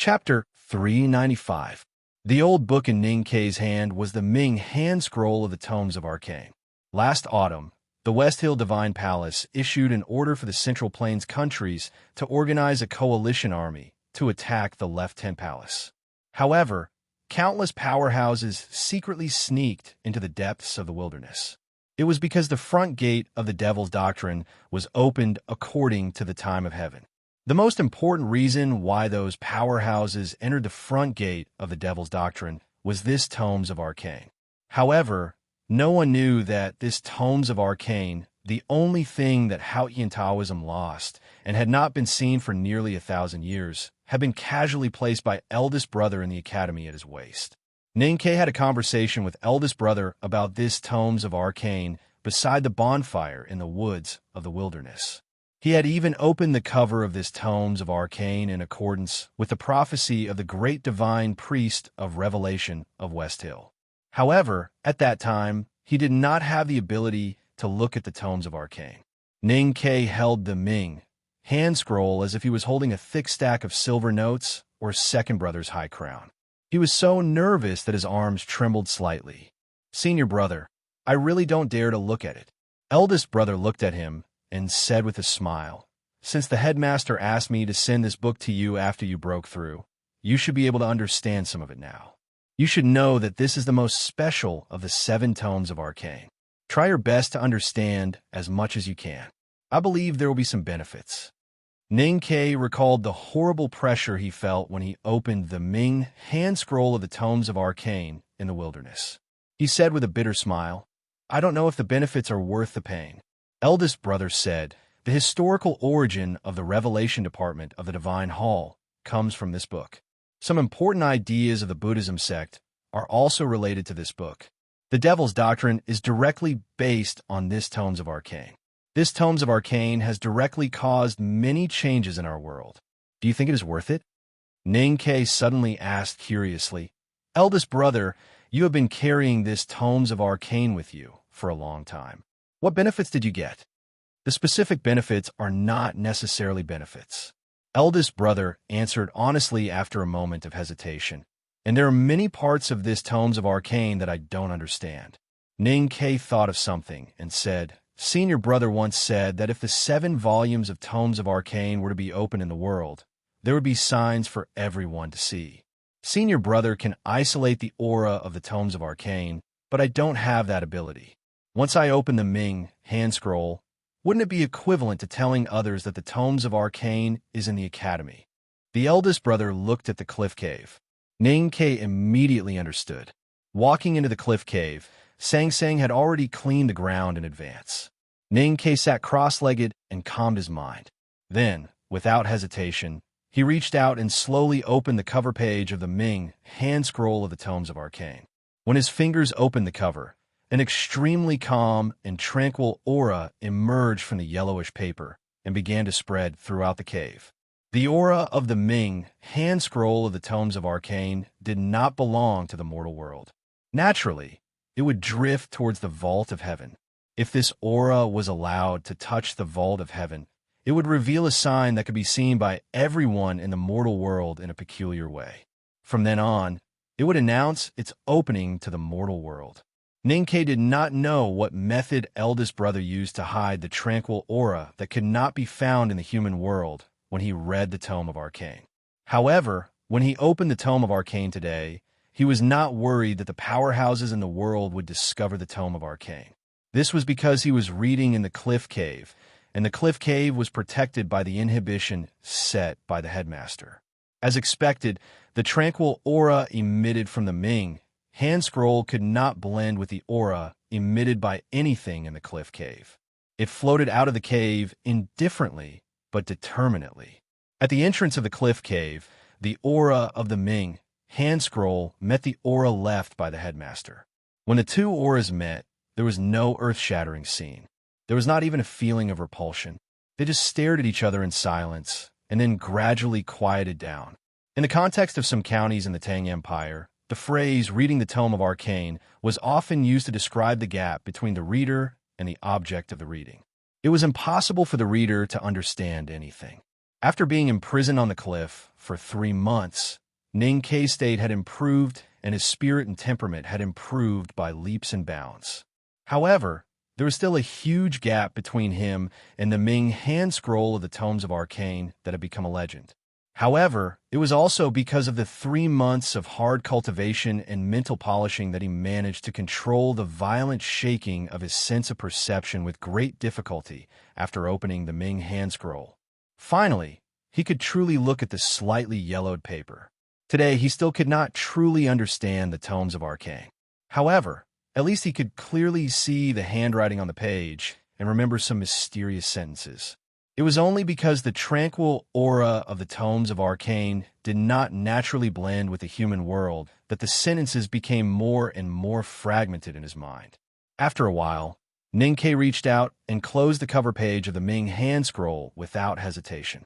Chapter 395. The old book in Ning Kei's hand was the Ming hand scroll of the Tomes of Arcane. Last autumn, the West Hill Divine Palace issued an order for the Central Plains countries to organize a coalition army to attack the Left Tent Palace. However, countless powerhouses secretly sneaked into the depths of the wilderness. It was because the front gate of the Devil's Doctrine was opened according to the time of heaven. The most important reason why those powerhouses entered the front gate of the Devil's Doctrine was this Tomes of Arcane. However, no one knew that this Tomes of Arcane, the only thing that Haotian Taoism lost and had not been seen for nearly 1,000 years, had been casually placed by eldest brother in the academy at his waist. Ning Kei had a conversation with eldest brother about this Tomes of Arcane beside the bonfire in the woods of the wilderness. He had even opened the cover of this Tomes of Arcane in accordance with the prophecy of the great divine priest of Revelation of West Hill. However, at that time, he did not have the ability to look at the Tomes of Arcane. Ning Kei held the Ming hand scroll as if he was holding a thick stack of silver notes or second brother's high crown. He was so nervous that his arms trembled slightly. "Senior brother, I really don't dare to look at it." Eldest brother looked at him and said with a smile, "Since the headmaster asked me to send this book to you after you broke through, you should be able to understand some of it now. You should know that this is the most special of the 7 Tomes of Arcane. Try your best to understand as much as you can. I believe there will be some benefits." Ning Kei recalled the horrible pressure he felt when he opened the Ming hand scroll of the Tomes of Arcane in the wilderness. He said with a bitter smile, "I don't know if the benefits are worth the pain." Eldest brother said, "The historical origin of the Revelation Department of the Divine Hall comes from this book. Some important ideas of the Buddhism sect are also related to this book. The Devil's Doctrine is directly based on this Tomes of Arcane. This Tomes of Arcane has directly caused many changes in our world. Do you think it is worth it?" Ning Kei suddenly asked curiously, "Eldest brother, you have been carrying this Tomes of Arcane with you for a long time. What benefits did you get?" "The specific benefits are not necessarily benefits," eldest brother answered honestly after a moment of hesitation. "And there are many parts of this Tomes of Arcane that I don't understand." Ning Kei thought of something and said, "Senior brother once said that if the 7 volumes of Tomes of Arcane were to be open in the world, there would be signs for everyone to see. Senior brother can isolate the aura of the Tomes of Arcane, but I don't have that ability. Once I open the Ming hand scroll, wouldn't it be equivalent to telling others that the Tomes of Arcane is in the academy?" The eldest brother looked at the cliff cave. Ning Kei immediately understood. Walking into the cliff cave, Sang Sang had already cleaned the ground in advance. Ning Kei sat cross-legged and calmed his mind. Then, without hesitation, he reached out and slowly opened the cover page of the Ming hand scroll of the Tomes of Arcane. When his fingers opened the cover, an extremely calm and tranquil aura emerged from the yellowish paper and began to spread throughout the cave. The aura of the Ming hand scroll of the Tomes of Arcane did not belong to the mortal world. Naturally, it would drift towards the vault of heaven. If this aura was allowed to touch the vault of heaven, it would reveal a sign that could be seen by everyone in the mortal world in a peculiar way. From then on, it would announce its opening to the mortal world. Ning Kei did not know what method eldest brother used to hide the tranquil aura that could not be found in the human world when he read the Tome of Arcane. However, when he opened the Tome of Arcane today, he was not worried that the powerhouses in the world would discover the Tome of Arcane. This was because he was reading in the cliff cave, and the cliff cave was protected by the inhibition set by the headmaster. As expected, the tranquil aura emitted from the Ming hand scroll could not blend with the aura emitted by anything in the cliff cave. It floated out of the cave indifferently but determinately. At the entrance of the cliff cave, the aura of the Ming hand scroll met the aura left by the headmaster. When the two auras met, there was no earth-shattering scene. There was not even a feeling of repulsion. They just stared at each other in silence and then gradually quieted down. In the context of some counties in the Tang Empire, the phrase "reading the Tome of Arcane" was often used to describe the gap between the reader and the object of the reading. It was impossible for the reader to understand anything. After being imprisoned on the cliff for 3 months, Ning Kei's state had improved and his spirit and temperament had improved by leaps and bounds. However, there was still a huge gap between him and the Ming hand scroll of the Tomes of Arcane that had become a legend. However, it was also because of the 3 months of hard cultivation and mental polishing that he managed to control the violent shaking of his sense of perception with great difficulty after opening the Ming hand scroll. Finally, he could truly look at the slightly yellowed paper. Today, he still could not truly understand the Tomes of Arcane. However, at least he could clearly see the handwriting on the page and remember some mysterious sentences. It was only because the tranquil aura of the Tomes of Arcane did not naturally blend with the human world that the sentences became more and more fragmented in his mind. After a while, Ning Kei reached out and closed the cover page of the Ming hand scroll without hesitation.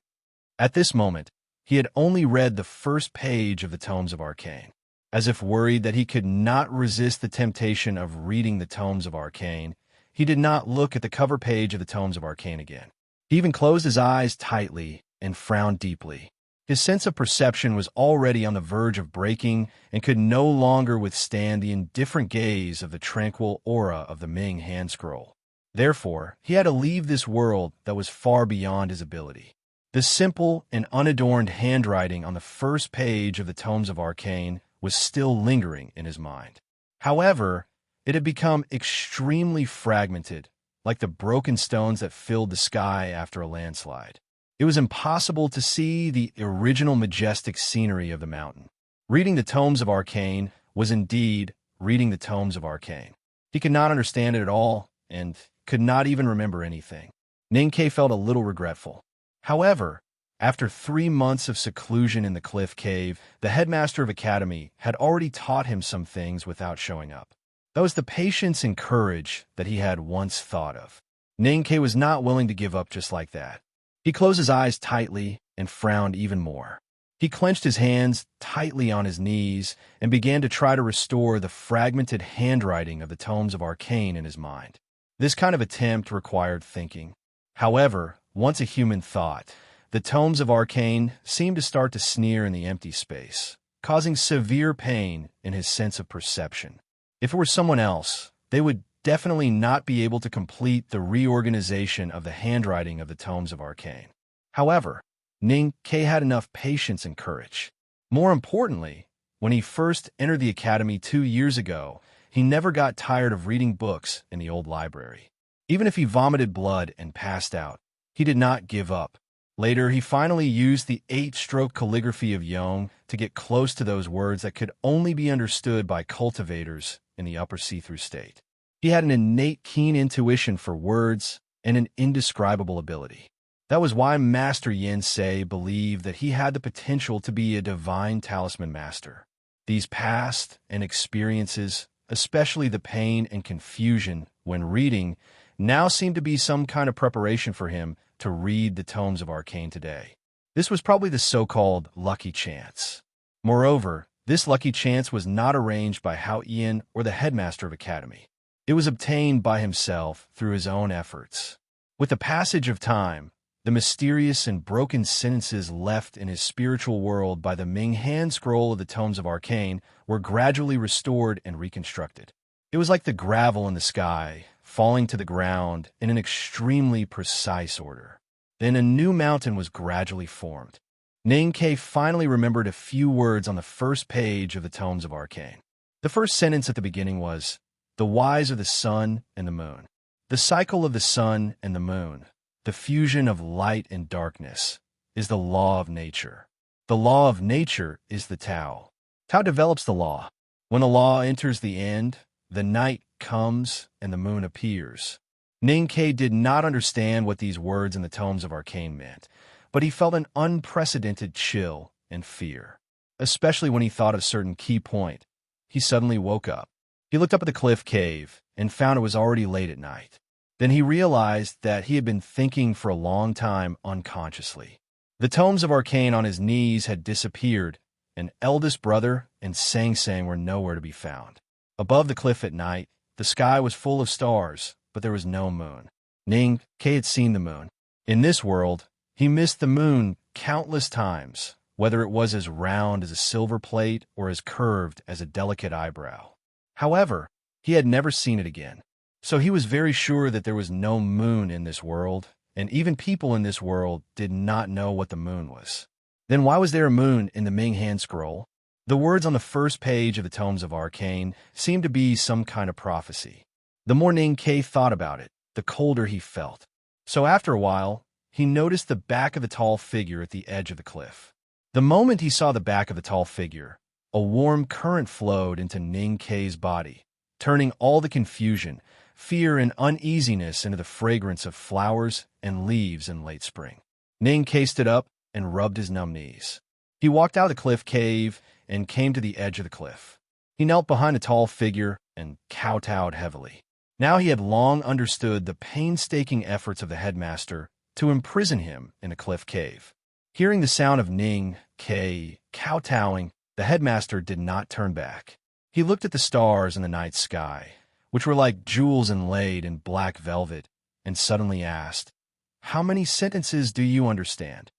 At this moment, he had only read the first page of the Tomes of Arcane. As if worried that he could not resist the temptation of reading the Tomes of Arcane, he did not look at the cover page of the Tomes of Arcane again. He even closed his eyes tightly and frowned deeply. His sense of perception was already on the verge of breaking and could no longer withstand the indifferent gaze of the tranquil aura of the Ming hand scroll. Therefore, he had to leave this world that was far beyond his ability. The simple and unadorned handwriting on the first page of the Tomes of Arcane was still lingering in his mind. However, it had become extremely fragmented, like the broken stones that filled the sky after a landslide. It was impossible to see the original majestic scenery of the mountain. Reading the Tomes of Arcane was indeed reading the Tomes of Arcane. He could not understand it at all and could not even remember anything. Ning Kei felt a little regretful. However, after 3 months of seclusion in the cliff cave, the headmaster of Academy had already taught him some things without showing up. That was the patience and courage that he had once thought of. Ning Kei was not willing to give up just like that. He closed his eyes tightly and frowned even more. He clenched his hands tightly on his knees and began to try to restore the fragmented handwriting of the Tomes of Arcane in his mind. This kind of attempt required thinking. However, once a human thought, the Tomes of Arcane seemed to start to sneer in the empty space, causing severe pain in his sense of perception. If it were someone else, they would definitely not be able to complete the reorganization of the handwriting of the Tomes of Arcane. However, Ning Kei had enough patience and courage. More importantly, when he first entered the Academy 2 years ago, he never got tired of reading books in the old library. Even if he vomited blood and passed out, he did not give up. Later, he finally used the 8-stroke calligraphy of Yong to get close to those words that could only be understood by cultivators in the upper see-through state. He had an innate keen intuition for words and an indescribable ability. That was why Master Yin Sei believed that he had the potential to be a divine talisman master. These past and experiences, especially the pain and confusion when reading, now seemed to be some kind of preparation for him to read the Tomes of Arcane today. This was probably the so-called lucky chance. Moreover, this lucky chance was not arranged by Hao Ian or the headmaster of Academy. It was obtained by himself through his own efforts. With the passage of time, the mysterious and broken sentences left in his spiritual world by the Ming hand scroll of the Tomes of Arcane were gradually restored and reconstructed. It was like the gravel in the sky, falling to the ground in an extremely precise order. Then a new mountain was gradually formed. Ning Kei finally remembered a few words on the first page of the Tomes of Arcane. The first sentence at the beginning was, "The wise are the sun and the moon. The cycle of the sun and the moon, the fusion of light and darkness, is the law of nature. The law of nature is the Tao. Tao develops the law. When the law enters the end, the night comes and the moon appears." Ning Kei did not understand what these words in the Tomes of Arcane meant, but he felt an unprecedented chill and fear, especially when he thought of a certain key point. He suddenly woke up. He looked up at the cliff cave and found it was already late at night. Then he realized that he had been thinking for a long time unconsciously. The Tomes of Arcane on his knees had disappeared, and eldest brother and Sang Sang were nowhere to be found. Above the cliff at night, the sky was full of stars, but there was no moon. Ning Kei had seen the moon. In this world, he missed the moon countless times, whether it was as round as a silver plate or as curved as a delicate eyebrow. However, he had never seen it again. So he was very sure that there was no moon in this world, and even people in this world did not know what the moon was. Then why was there a moon in the Ming hand scroll? The words on the first page of the Tomes of Arcane seemed to be some kind of prophecy. The more Ning Ke thought about it, the colder he felt. So after a while, he noticed the back of the tall figure at the edge of the cliff. The moment he saw the back of the tall figure, a warm current flowed into Ning Ke's body, turning all the confusion, fear, and uneasiness into the fragrance of flowers and leaves in late spring. Ning Ke stood up and rubbed his numb knees. He walked out of the cliff cave and came to the edge of the cliff. He knelt behind a tall figure and kowtowed heavily. Now he had long understood the painstaking efforts of the headmaster to imprison him in the cliff cave. Hearing the sound of Ning Ke kowtowing, the headmaster did not turn back. He looked at the stars in the night sky, which were like jewels inlaid in black velvet, and suddenly asked, "How many sentences do you understand?"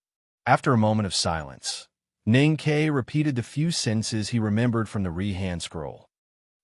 After a moment of silence, Ning Ke repeated the few sentences he remembered from the hand scroll.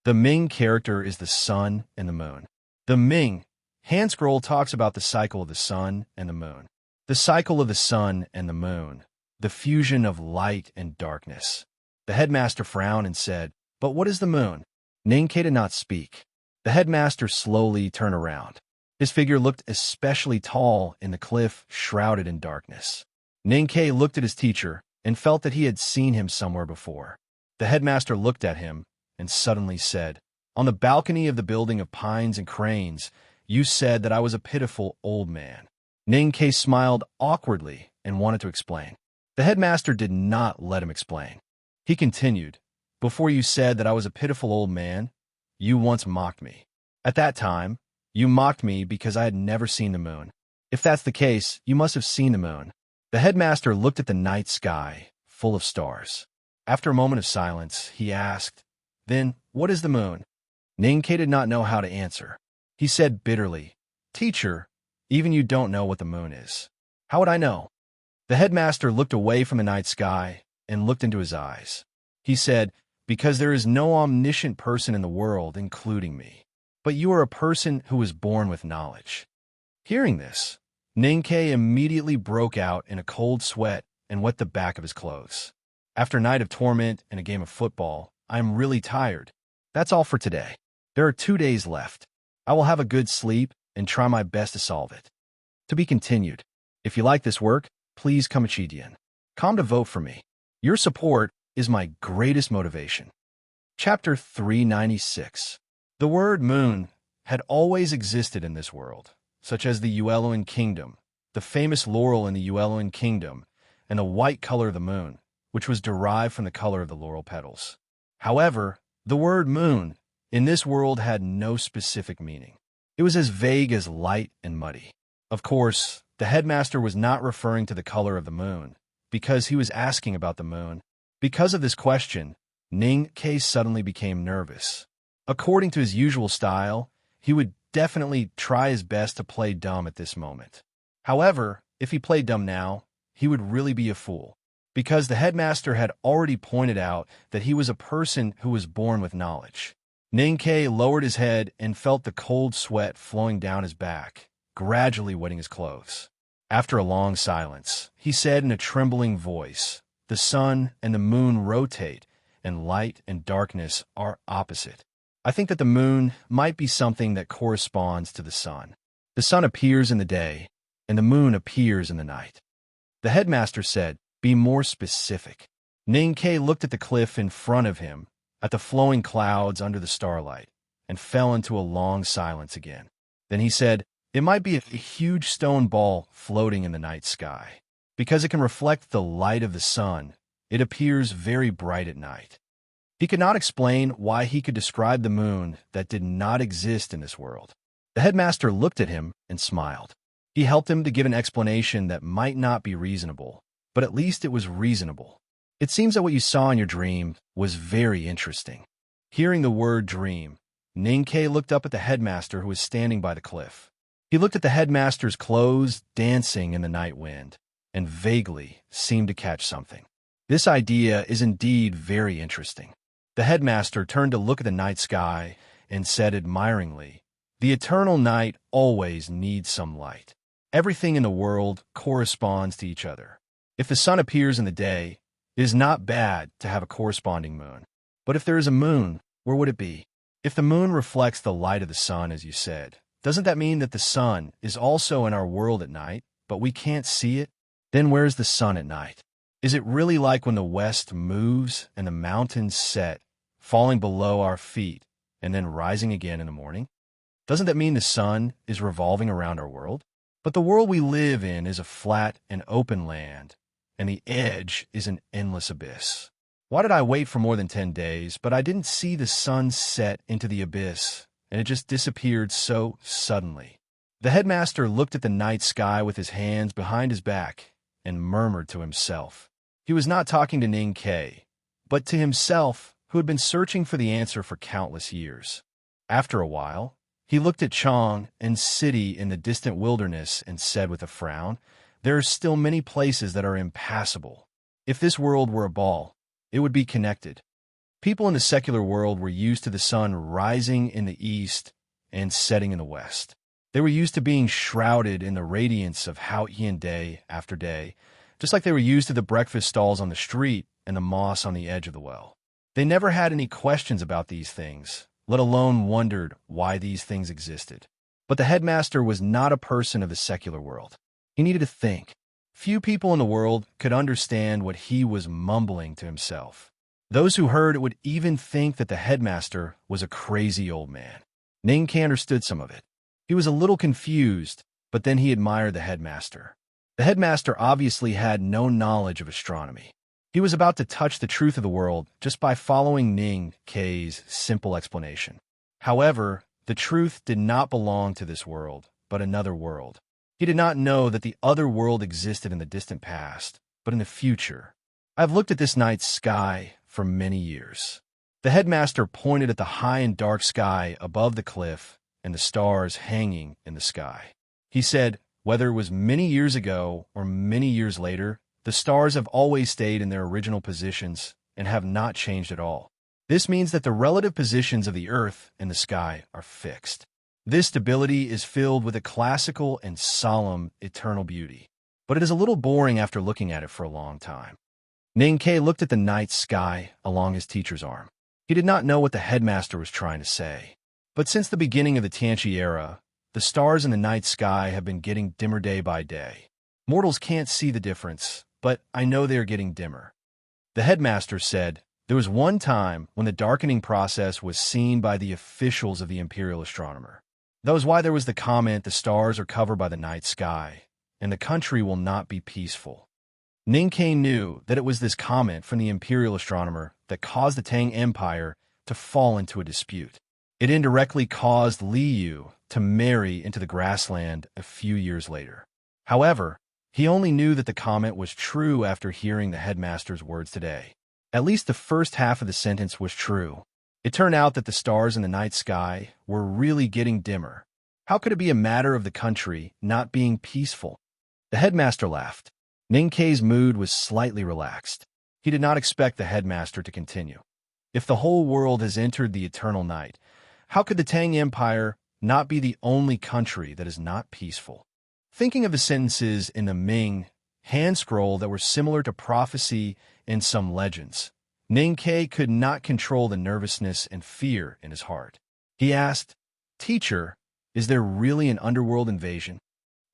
The Ming character is the sun and the moon. The Ming hand scroll talks about the cycle of the sun and the moon. The cycle of the sun and the moon, the fusion of light and darkness. The headmaster frowned and said, "But what is the moon?" Ning Ke did not speak. The headmaster slowly turned around. His figure looked especially tall in the cliff shrouded in darkness. Ning Ke looked at his teacher and felt that he had seen him somewhere before. The headmaster looked at him and suddenly said, "On the balcony of the building of pines and cranes, you said that I was a pitiful old man." Ning Ke smiled awkwardly and wanted to explain. The headmaster did not let him explain. He continued, "Before you said that I was a pitiful old man, you once mocked me. At that time, you mocked me because I had never seen the moon. If that's the case, you must have seen the moon." The headmaster looked at the night sky, full of stars. After a moment of silence, he asked, "Then, what is the moon?" Ning Ke did not know how to answer. He said bitterly, "Teacher, even you don't know what the moon is. How would I know?" The headmaster looked away from the night sky and looked into his eyes. He said, "Because there is no omniscient person in the world, including me. But you are a person who was born with knowledge." Hearing this, Ning Ke immediately broke out in a cold sweat and wet the back of his clothes. "After a night of torment and a game of football, I am really tired. That's all for today. There are 2 days left. I will have a good sleep and try my best to solve it." To be continued. If you like this work, please come to vote for me. Your support is my greatest motivation. Chapter 396. The word moon had always existed in this world, such as the Ueluan Kingdom, the famous laurel in the Ueluan Kingdom, and the white color of the moon, which was derived from the color of the laurel petals. However, the word moon in this world had no specific meaning. It was as vague as light and muddy. Of course, the headmaster was not referring to the color of the moon, because he was asking about the moon. Because of this question, Ning Ke suddenly became nervous. According to his usual style, he would definitely try his best to play dumb at this moment. However, if he played dumb now, he would really be a fool, because the headmaster had already pointed out that he was a person who was born with knowledge. Ning Ke lowered his head and felt the cold sweat flowing down his back, gradually wetting his clothes. After a long silence, he said in a trembling voice, "The sun and the moon rotate, and light and darkness are opposite. I think that the moon might be something that corresponds to the sun. The sun appears in the day, and the moon appears in the night." The headmaster said, "Be more specific." Ning Ke looked at the cliff in front of him, at the flowing clouds under the starlight, and fell into a long silence again. Then he said, "It might be a huge stone ball floating in the night sky. Because it can reflect the light of the sun, it appears very bright at night." He could not explain why he could describe the moon that did not exist in this world. The headmaster looked at him and smiled. He helped him to give an explanation that might not be reasonable, but at least it was reasonable. "It seems that what you saw in your dream was very interesting." Hearing the word dream, Ning Ke looked up at the headmaster who was standing by the cliff. He looked at the headmaster's clothes dancing in the night wind, and vaguely seemed to catch something. This idea is indeed very interesting. The headmaster turned to look at the night sky and said admiringly, "The eternal night always needs some light. Everything in the world corresponds to each other. If the sun appears in the day, it is not bad to have a corresponding moon. But if there is a moon, where would it be? If the moon reflects the light of the sun, as you said, doesn't that mean that the sun is also in our world at night, but we can't see it? Then where's the sun at night? Is it really like when the west moves and the mountains set, falling below our feet and then rising again in the morning? Doesn't that mean the sun is revolving around our world? But the world we live in is a flat and open land, and the edge is an endless abyss. Why did I wait for more than 10 days, but I didn't see the sun set into the abyss, and it just disappeared so suddenly?" The headmaster looked at the night sky with his hands behind his back and murmured to himself. He was not talking to Ning Ke, but to himself, who had been searching for the answer for countless years. After a while, he looked at Chang and city in the distant wilderness and said with a frown, "There are still many places that are impassable. If this world were a ball, it would be connected." People in the secular world were used to the sun rising in the east and setting in the west. They were used to being shrouded in the radiance of Hao Ian day after day, just like they were used to the breakfast stalls on the street and the moss on the edge of the well. They never had any questions about these things, let alone wondered why these things existed. But the headmaster was not a person of the secular world. He needed to think. Few people in the world could understand what he was mumbling to himself. Those who heard it would even think that the headmaster was a crazy old man. Ning Ke understood some of it. He was a little confused, but then he admired the headmaster. The headmaster obviously had no knowledge of astronomy. He was about to touch the truth of the world just by following Ning Ke's simple explanation. However, the truth did not belong to this world, but another world. He did not know that the other world existed in the distant past, but in the future. "I've looked at this night sky for many years." The headmaster pointed at the high and dark sky above the cliff and the stars hanging in the sky. He said, "Whether it was many years ago or many years later, the stars have always stayed in their original positions and have not changed at all. This means that the relative positions of the earth and the sky are fixed. This stability is filled with a classical and solemn eternal beauty, but it is a little boring after looking at it for a long time." Ning Ke looked at the night sky along his teacher's arm. He did not know what the headmaster was trying to say. But since the beginning of the Tianqi era, the stars in the night sky have been getting dimmer day by day. Mortals can't see the difference, but I know they are getting dimmer. The headmaster said, "There was one time when the darkening process was seen by the officials of the imperial astronomer. That was why there was the comment, 'The stars are covered by the night sky, and the country will not be peaceful.'" Ning Ke knew that it was this comment from the imperial astronomer that caused the Tang Empire to fall into a dispute. It indirectly caused Li Yu to marry into the grassland a few years later. However, he only knew that the comment was true after hearing the headmaster's words today. At least the first half of the sentence was true. It turned out that the stars in the night sky were really getting dimmer. How could it be a matter of the country not being peaceful? The headmaster laughed. Ning Ke's mood was slightly relaxed. He did not expect the headmaster to continue. If the whole world has entered the eternal night, how could the Tang Empire not be the only country that is not peaceful? Thinking of the sentences in the Ming hand scroll that were similar to prophecy in some legends, Ning Ke could not control the nervousness and fear in his heart. He asked, "Teacher, is there really an underworld invasion?"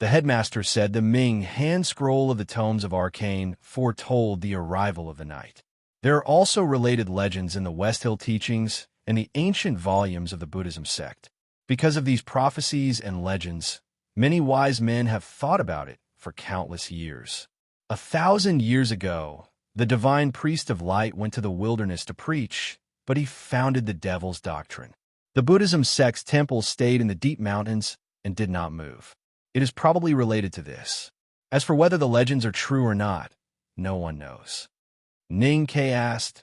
The headmaster said the Ming hand scroll of the tomes of arcane foretold the arrival of the night. There are also related legends in the West Hill teachings and the ancient volumes of the Buddhism sect. Because of these prophecies and legends, many wise men have thought about it for countless years. 1,000 years ago, the divine priest of light went to the wilderness to preach, but he founded the devil's doctrine. The Buddhism sect's temple stayed in the deep mountains and did not move. It is probably related to this. As for whether the legends are true or not, no one knows. Ning Ke asked,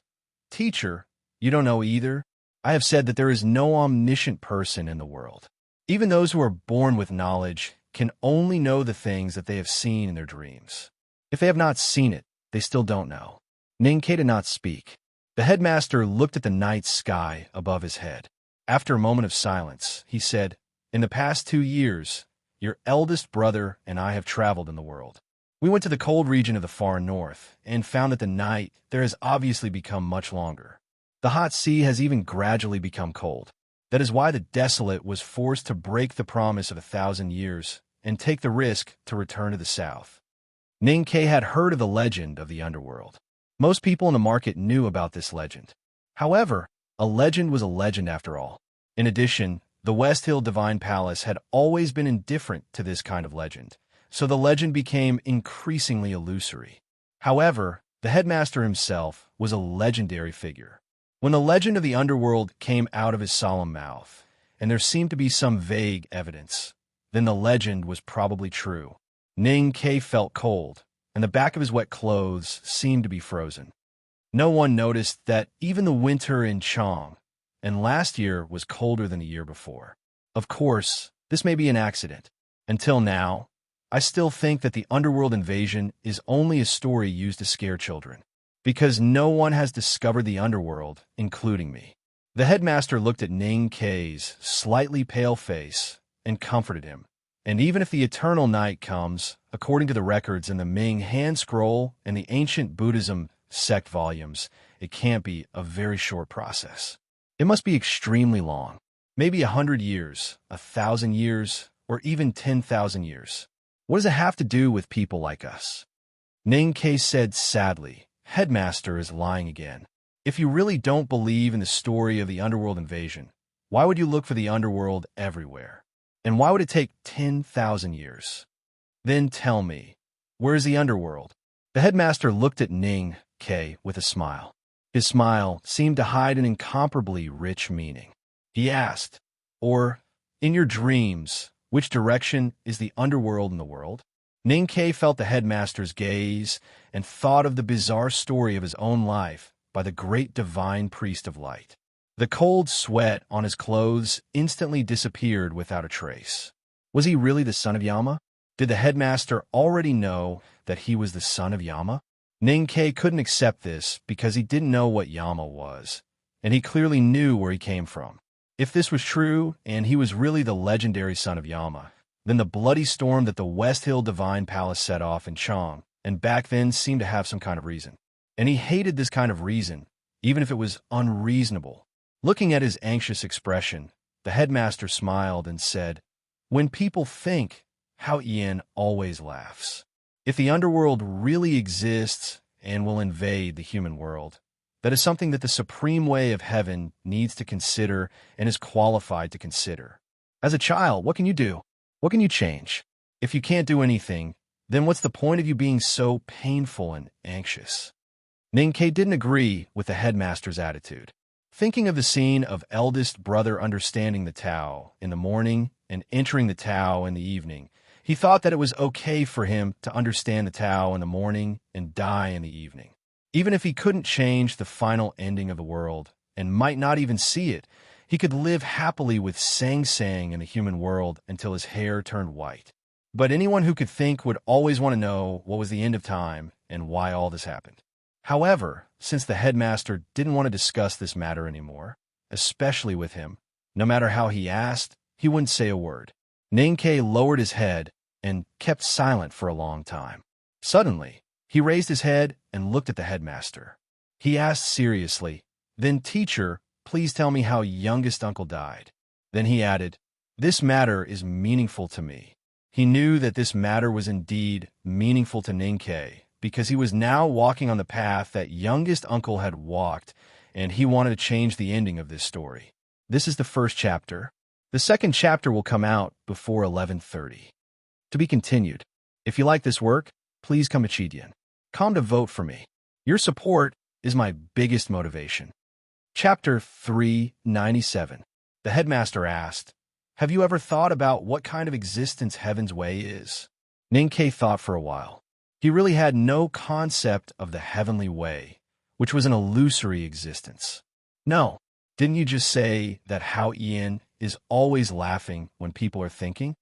"Teacher, you don't know either? I have said that there is no omniscient person in the world. Even those who are born with knowledge can only know the things that they have seen in their dreams. If they have not seen it, they still don't know. Ninkei did not speak. The headmaster looked at the night sky above his head. After a moment of silence, he said, "In the past 2 years, your eldest brother and I have traveled in the world. We went to the cold region of the far north and found that the night there has obviously become much longer. The hot sea has even gradually become cold. That is why the desolate was forced to break the promise of 1,000 years and take the risk to return to the south." Ninkei had heard of the legend of the underworld. Most people in the market knew about this legend. However, a legend was a legend after all. In addition, the West Hill Divine Palace had always been indifferent to this kind of legend, so the legend became increasingly illusory. However, the headmaster himself was a legendary figure. When the legend of the underworld came out of his solemn mouth, and there seemed to be some vague evidence, then the legend was probably true. Ninkei felt cold, and the back of his wet clothes seemed to be frozen. No one noticed that even the winter in Chang and last year was colder than the year before. Of course, this may be an accident. Until now, I still think that the underworld invasion is only a story used to scare children, because no one has discovered the underworld, including me. The headmaster looked at Ning Kei's slightly pale face and comforted him. And even if the eternal night comes, according to the records in the Ming hand scroll and the ancient Buddhism sect volumes, it can't be a very short process. It must be extremely long, maybe 100 years, 1,000 years, or even 10,000 years. What does it have to do with people like us? Ning Kei said sadly, "Headmaster is lying again. If you really don't believe in the story of the underworld invasion, why would you look for the underworld everywhere? And why would it take 10,000 years? Then tell me, where is the underworld?" The headmaster looked at Ning Kei with a smile. His smile seemed to hide an incomparably rich meaning. He asked, "Or, in your dreams, which direction is the underworld in the world?" Ning Kei felt the headmaster's gaze and thought of the bizarre story of his own life by the great divine priest of light. The cold sweat on his clothes instantly disappeared without a trace. Was he really the son of Yama? Did the headmaster already know that he was the son of Yama? Ning Kei couldn't accept this because he didn't know what Yama was, and he clearly knew where he came from. If this was true, and he was really the legendary son of Yama, then the bloody storm that the West Hill Divine Palace set off in Chang, and back then seemed to have some kind of reason. And he hated this kind of reason, even if it was unreasonable. Looking at his anxious expression, the headmaster smiled and said, "When people think, how Ian always laughs. If the underworld really exists and will invade the human world, that is something that the supreme way of heaven needs to consider and is qualified to consider. As a child, what can you do? What can you change? If you can't do anything, then what's the point of you being so painful and anxious?" Ning Kei didn't agree with the headmaster's attitude. Thinking of the scene of eldest brother understanding the Tao in the morning and entering the Tao in the evening, he thought that it was okay for him to understand the Tao in the morning and die in the evening. Even if he couldn't change the final ending of the world, and might not even see it, he could live happily with Sang Sang in the human world until his hair turned white. But anyone who could think would always want to know what was the end of time and why all this happened. However, since the headmaster didn't want to discuss this matter anymore, especially with him, no matter how he asked, he wouldn't say a word. Ning Kei lowered his head and kept silent for a long time. Suddenly, he raised his head and looked at the headmaster. He asked seriously, "Then, teacher, please tell me how youngest uncle died." Then he added, "This matter is meaningful to me." He knew that this matter was indeed meaningful to Ning Kei, because he was now walking on the path that youngest uncle had walked, and he wanted to change the ending of this story. This is the first chapter. The second chapter will come out before 11:30. To be continued. If you like this work, please come to Chidian. Come to vote for me. Your support is my biggest motivation. Chapter 397. The headmaster asked, "Have you ever thought about what kind of existence Heaven's Way is?" Ning Kei thought for a while. He really had no concept of the heavenly way, which was an illusory existence. "No, didn't you just say that Hao Ian is always laughing when people are thinking?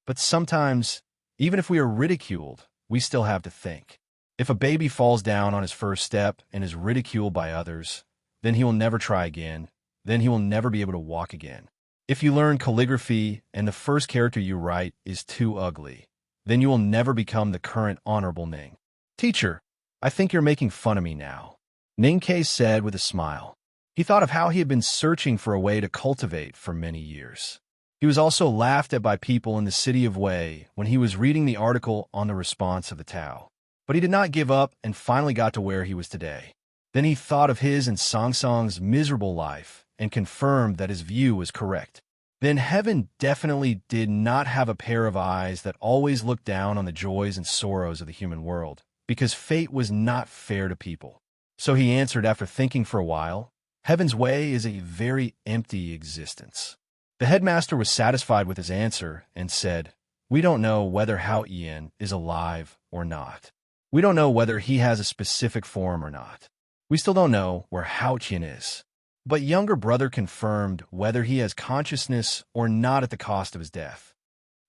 But sometimes, even if we are ridiculed, we still have to think. If a baby falls down on his first step and is ridiculed by others, then he will never try again. Then he will never be able to walk again. If you learn calligraphy and the first character you write is too ugly, then you will never become the current Honorable Ning. Teacher, I think you're making fun of me now, Ning Ke said with a smile. He thought of how he had been searching for a way to cultivate for many years. He was also laughed at by people in the city of Wei when he was reading the article on the response of the Tao. But he did not give up and finally got to where he was today. Then he thought of his and Song Song's miserable life and confirmed that his view was correct. Then heaven definitely did not have a pair of eyes that always looked down on the joys and sorrows of the human world, because fate was not fair to people. So he answered after thinking for a while, Heaven's way is a very empty existence. The headmaster was satisfied with his answer and said, We don't know whether Hao Ian is alive or not. We don't know whether he has a specific form or not. We still don't know where Hao Qian is. But younger brother confirmed whether he has consciousness or not at the cost of his death.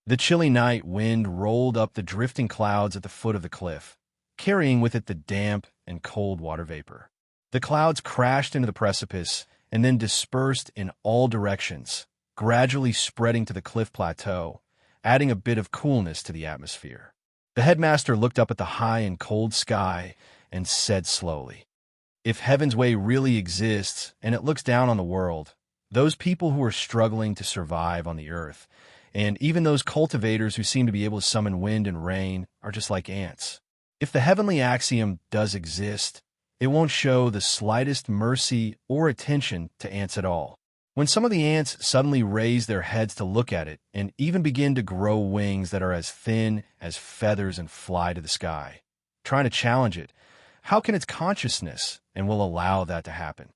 The chilly night wind rolled up the drifting clouds at the foot of the cliff, carrying with it the damp and cold water vapor. The clouds crashed into the precipice and then dispersed in all directions, gradually spreading to the cliff plateau, adding a bit of coolness to the atmosphere. The headmaster looked up at the high and cold sky and said slowly, If Heaven's way really exists and it looks down on the world, those people who are struggling to survive on the earth, and even those cultivators who seem to be able to summon wind and rain, are just like ants. If the heavenly axiom does exist, it won't show the slightest mercy or attention to ants at all. When some of the ants suddenly raise their heads to look at it and even begin to grow wings that are as thin as feathers and fly to the sky, trying to challenge it, how can its consciousness and will allow that to happen?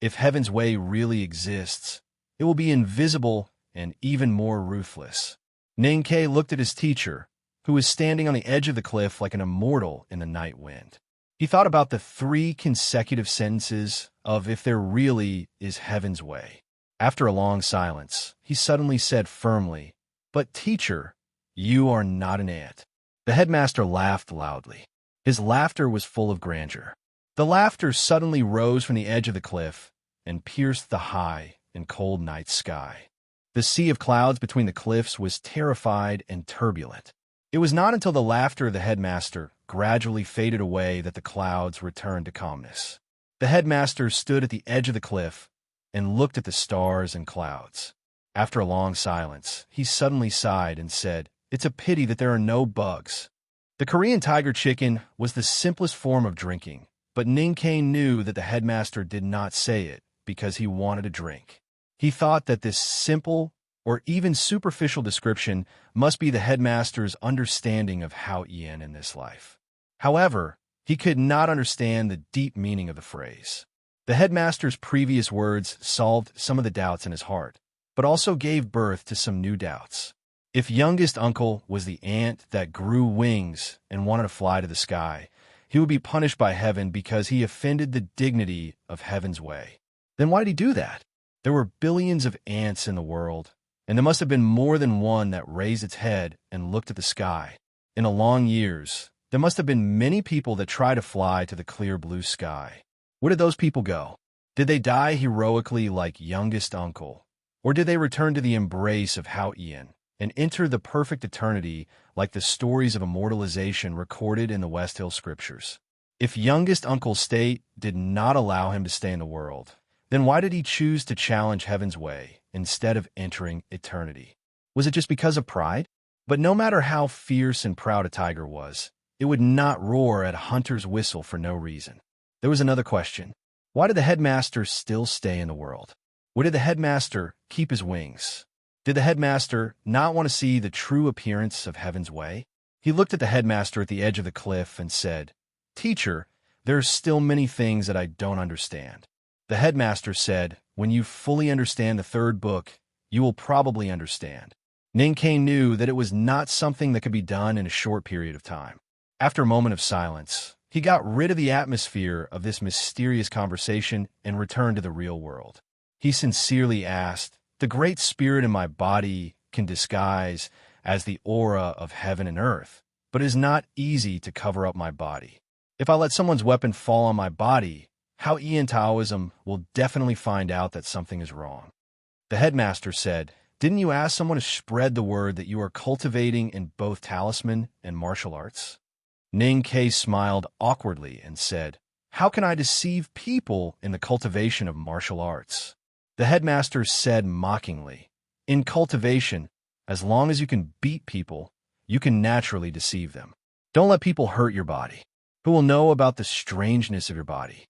If Heaven's way really exists, it will be invisible and even more ruthless. Ning Ke looked at his teacher, who was standing on the edge of the cliff like an immortal in the night wind. He thought about the 3 consecutive sentences of if there really is Heaven's way. After a long silence, he suddenly said firmly, But teacher, you are not an ant. The headmaster laughed loudly. His laughter was full of grandeur. The laughter suddenly rose from the edge of the cliff and pierced the high and cold night sky. The sea of clouds between the cliffs was terrified and turbulent. It was not until the laughter of the headmaster gradually faded away that the clouds returned to calmness. The headmaster stood at the edge of the cliff and looked at the stars and clouds. After a long silence, he suddenly sighed and said, It's a pity that there are no bugs. The Korean tiger chicken was the simplest form of drinking, but Ning Ke knew that the headmaster did not say it because he wanted a drink. He thought that this simple or even superficial description must be the headmaster's understanding of Hao Ian in this life. However, he could not understand the deep meaning of the phrase. The headmaster's previous words solved some of the doubts in his heart, but also gave birth to some new doubts. If youngest uncle was the ant that grew wings and wanted to fly to the sky, he would be punished by heaven because he offended the dignity of Heaven's way. Then why did he do that? There were billions of ants in the world, and there must have been more than one that raised its head and looked at the sky. In the long years, there must have been many people that tried to fly to the clear blue sky. Where did those people go? Did they die heroically like youngest uncle? Or did they return to the embrace of Hao Ian and enter the perfect eternity like the stories of immortalization recorded in the West Hill scriptures? If youngest uncle's state did not allow him to stay in the world, then why did he choose to challenge Heaven's way instead of entering eternity? Was it just because of pride? But no matter how fierce and proud a tiger was, it would not roar at a hunter's whistle for no reason. There was another question. Why did the headmaster still stay in the world? Where did the headmaster keep his wings? Did the headmaster not want to see the true appearance of Heaven's way? He looked at the headmaster at the edge of the cliff and said, Teacher, there are still many things that I don't understand. The headmaster said, When you fully understand the 3rd book, you will probably understand. Ning Ke knew that it was not something that could be done in a short period of time. After a moment of silence, he got rid of the atmosphere of this mysterious conversation and returned to the real world. He sincerely asked, The great spirit in my body can disguise as the aura of heaven and earth, but it is not easy to cover up my body. If I let someone's weapon fall on my body, how Ian Taoism will definitely find out that something is wrong. The headmaster said, "Didn't you ask someone to spread the word that you are cultivating in both talisman and martial arts?" Ning Ke smiled awkwardly and said, "How can I deceive people in the cultivation of martial arts?" The headmaster said mockingly, "In cultivation, as long as you can beat people, you can naturally deceive them. Don't let people hurt your body. Who will know about the strangeness of your body?"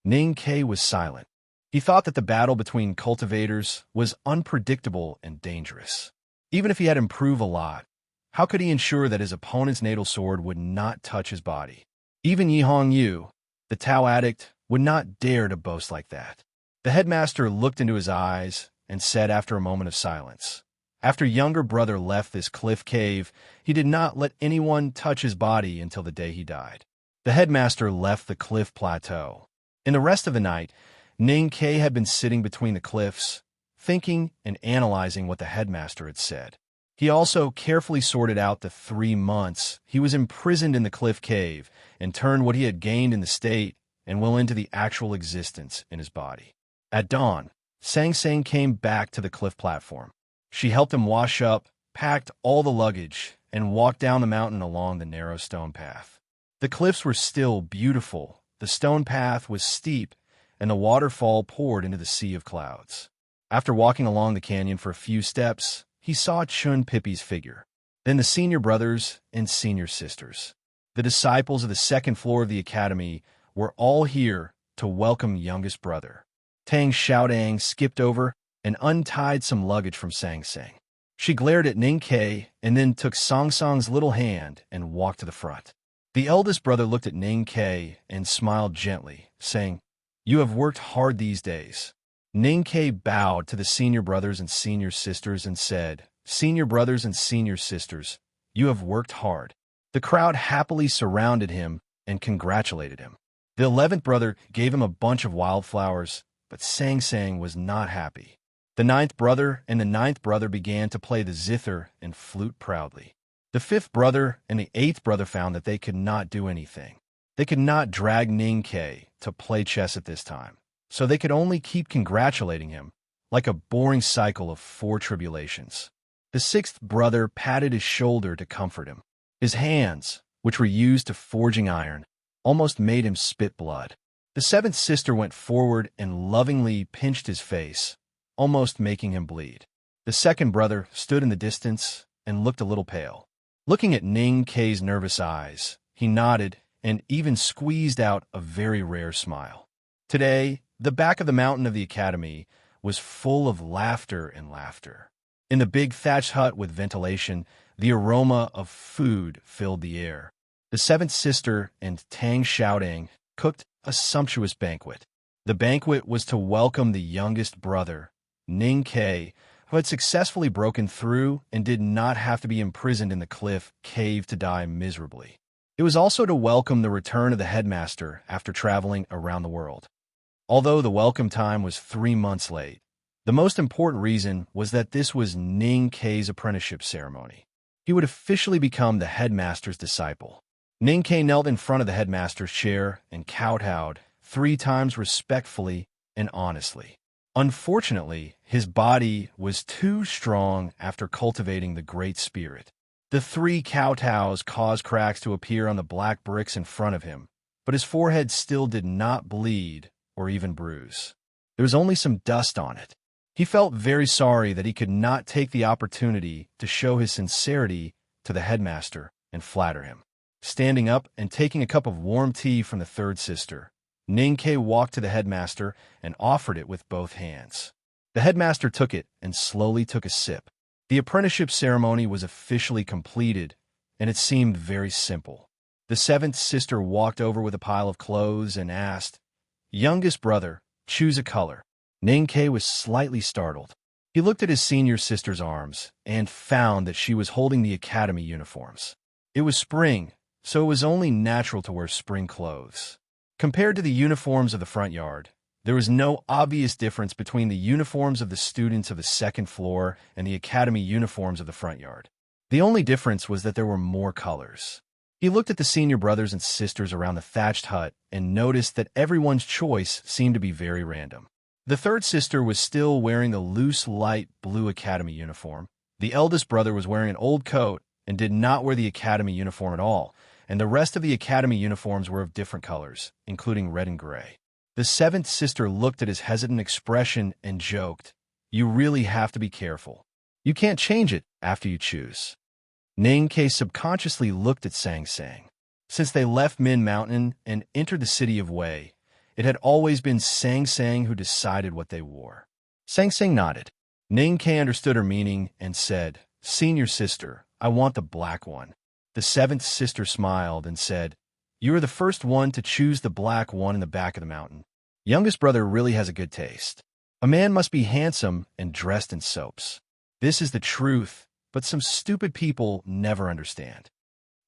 Ning Ke was silent. He thought that the battle between cultivators was unpredictable and dangerous. Even if he had improved a lot, how could he ensure that his opponent's natal sword would not touch his body? Even Yi Hong Yu, the Tao addict, would not dare to boast like that. The headmaster looked into his eyes and said after a moment of silence, "After younger brother left this cliff cave, he did not let anyone touch his body until the day he died." The headmaster left the cliff plateau. In the rest of the night, Ning Ke had been sitting between the cliffs, thinking and analyzing what the headmaster had said. He also carefully sorted out the 3 months he was imprisoned in the cliff cave and turned what he had gained in the state and will into the actual existence in his body. At dawn, Sang Sang came back to the cliff platform. She helped him wash up, packed all the luggage, and walked down the mountain along the narrow stone path. The cliffs were still beautiful, the stone path was steep, and the waterfall poured into the sea of clouds. After walking along the canyon for a few steps, he saw Chun Pippi's figure, then the senior brothers and senior sisters. The disciples of the second floor of the academy were all here to welcome youngest brother. Tang Xiaodang skipped over and untied some luggage from Sang Sang. She glared at Ning Ke and then took Song Song's little hand and walked to the front. The eldest brother looked at Ning Ke and smiled gently, saying, "You have worked hard these days." Ning Ke bowed to the senior brothers and senior sisters and said, "Senior brothers and senior sisters, you have worked hard." The crowd happily surrounded him and congratulated him. The 11th brother gave him a bunch of wildflowers, but Sang Sang was not happy. The 9th brother and the 9th brother began to play the zither and flute proudly. The 5th brother and the 8th brother found that they could not do anything. They could not drag Ning Ke to play chess at this time, so they could only keep congratulating him, like a boring cycle of 4 tribulations. The 6th brother patted his shoulder to comfort him. His hands, which were used to forging iron, almost made him spit blood. The 7th sister went forward and lovingly pinched his face, almost making him bleed. The 2nd brother stood in the distance and looked a little pale. Looking at Ning Ke's nervous eyes, he nodded and even squeezed out a very rare smile. Today, the back of the mountain of the academy was full of laughter and laughter. In the big thatched hut with ventilation, the aroma of food filled the air. The 7th sister and Tang Xiaodang cooked a sumptuous banquet. The banquet was to welcome the youngest brother, Ning Ke, who had successfully broken through and did not have to be imprisoned in the cliff cave to die miserably. It was also to welcome the return of the headmaster after traveling around the world. Although the welcome time was 3 months late, the most important reason was that this was Ning Ke's apprenticeship ceremony. He would officially become the headmaster's disciple. Ning Ke knelt in front of the headmaster's chair and kowtowed 3 times respectfully and honestly. Unfortunately, his body was too strong after cultivating the Great Spirit. The 3 kowtows caused cracks to appear on the black bricks in front of him, but his forehead still did not bleed or even bruise. There was only some dust on it. He felt very sorry that he could not take the opportunity to show his sincerity to the headmaster and flatter him. Standing up and taking a cup of warm tea from the 3rd sister, Ning Ke walked to the headmaster and offered it with both hands. The headmaster took it and slowly took a sip. The apprenticeship ceremony was officially completed, and it seemed very simple. The 7th sister walked over with a pile of clothes and asked, "Youngest brother, choose a color." Ning Ke was slightly startled. He looked at his senior sister's arms and found that she was holding the academy uniforms. It was spring, so it was only natural to wear spring clothes. Compared to the uniforms of the front yard, there was no obvious difference between the uniforms of the students of the 2nd floor and the academy uniforms of the front yard. The only difference was that there were more colors. He looked at the senior brothers and sisters around the thatched hut and noticed that everyone's choice seemed to be very random. The third sister was still wearing the loose light blue academy uniform. The eldest brother was wearing an old coat and did not wear the academy uniform at all, and the rest of the academy uniforms were of different colors, including red and gray. The seventh sister looked at his hesitant expression and joked, "You really have to be careful. You can't change it after you choose." Ning Ke subconsciously looked at Sang Sang. Since they left Min Mountain and entered the city of Wei, it had always been Sang Sang who decided what they wore. Sang Sang nodded. Ning Ke understood her meaning and said, "Senior sister, I want the black one." The seventh sister smiled and said, "You are the first one to choose the black one in the back of the mountain. Youngest brother really has a good taste. A man must be handsome and dressed in soaps. This is the truth, but some stupid people never understand."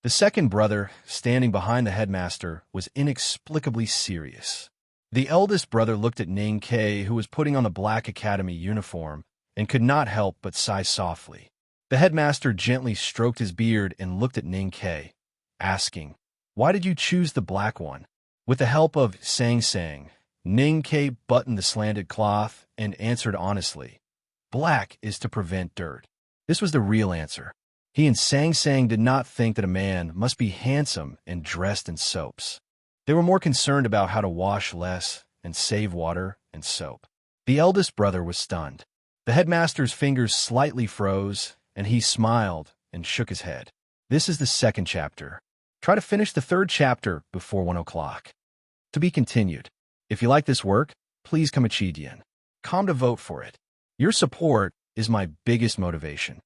The second brother, standing behind the headmaster, was inexplicably serious. The eldest brother looked at Ning Ke, who was putting on the black academy uniform, and could not help but sigh softly. The headmaster gently stroked his beard and looked at Ning Ke, asking, "Why did you choose the black one?" With the help of Sang Sang, Ning Ke buttoned the slanted cloth and answered honestly, "Black is to prevent dirt." This was the real answer. He and Sang Sang did not think that a man must be handsome and dressed in soaps. They were more concerned about how to wash less and save water and soap. The eldest brother was stunned. The headmaster's fingers slightly froze, and he smiled and shook his head. This is the second chapter. Try to finish the third chapter before 1 o'clock. To be continued. If you like this work, please come to vote for it. Your support is my biggest motivation.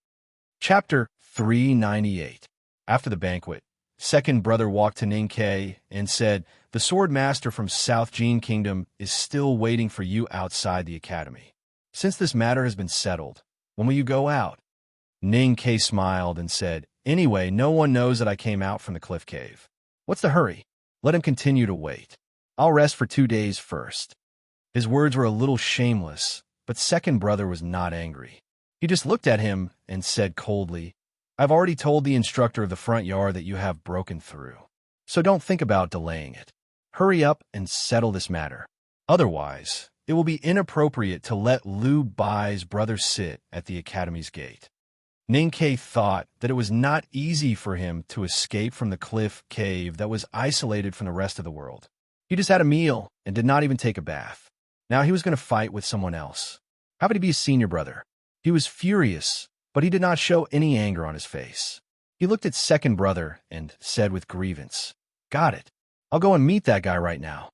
Chapter 398. After the banquet, second brother walked to Ning Ke and said, "The sword master from South Jin Kingdom is still waiting for you outside the academy. Since this matter has been settled, when will you go out?" Ning Ke smiled and said, "Anyway, no one knows that I came out from the cliff cave. What's the hurry? Let him continue to wait. I'll rest for 2 days first." His words were a little shameless, but second brother was not angry. He just looked at him and said coldly, "I've already told the instructor of the front yard that you have broken through, so don't think about delaying it. Hurry up and settle this matter. Otherwise, it will be inappropriate to let Liu Bai's brother sit at the academy's gate." Ning Ke thought that it was not easy for him to escape from the cliff cave that was isolated from the rest of the world. He just had a meal and did not even take a bath. Now he was going to fight with someone else. How could he be a senior brother? He was furious, but he did not show any anger on his face. He looked at second brother and said with grievance, "Got it. I'll go and meet that guy right now."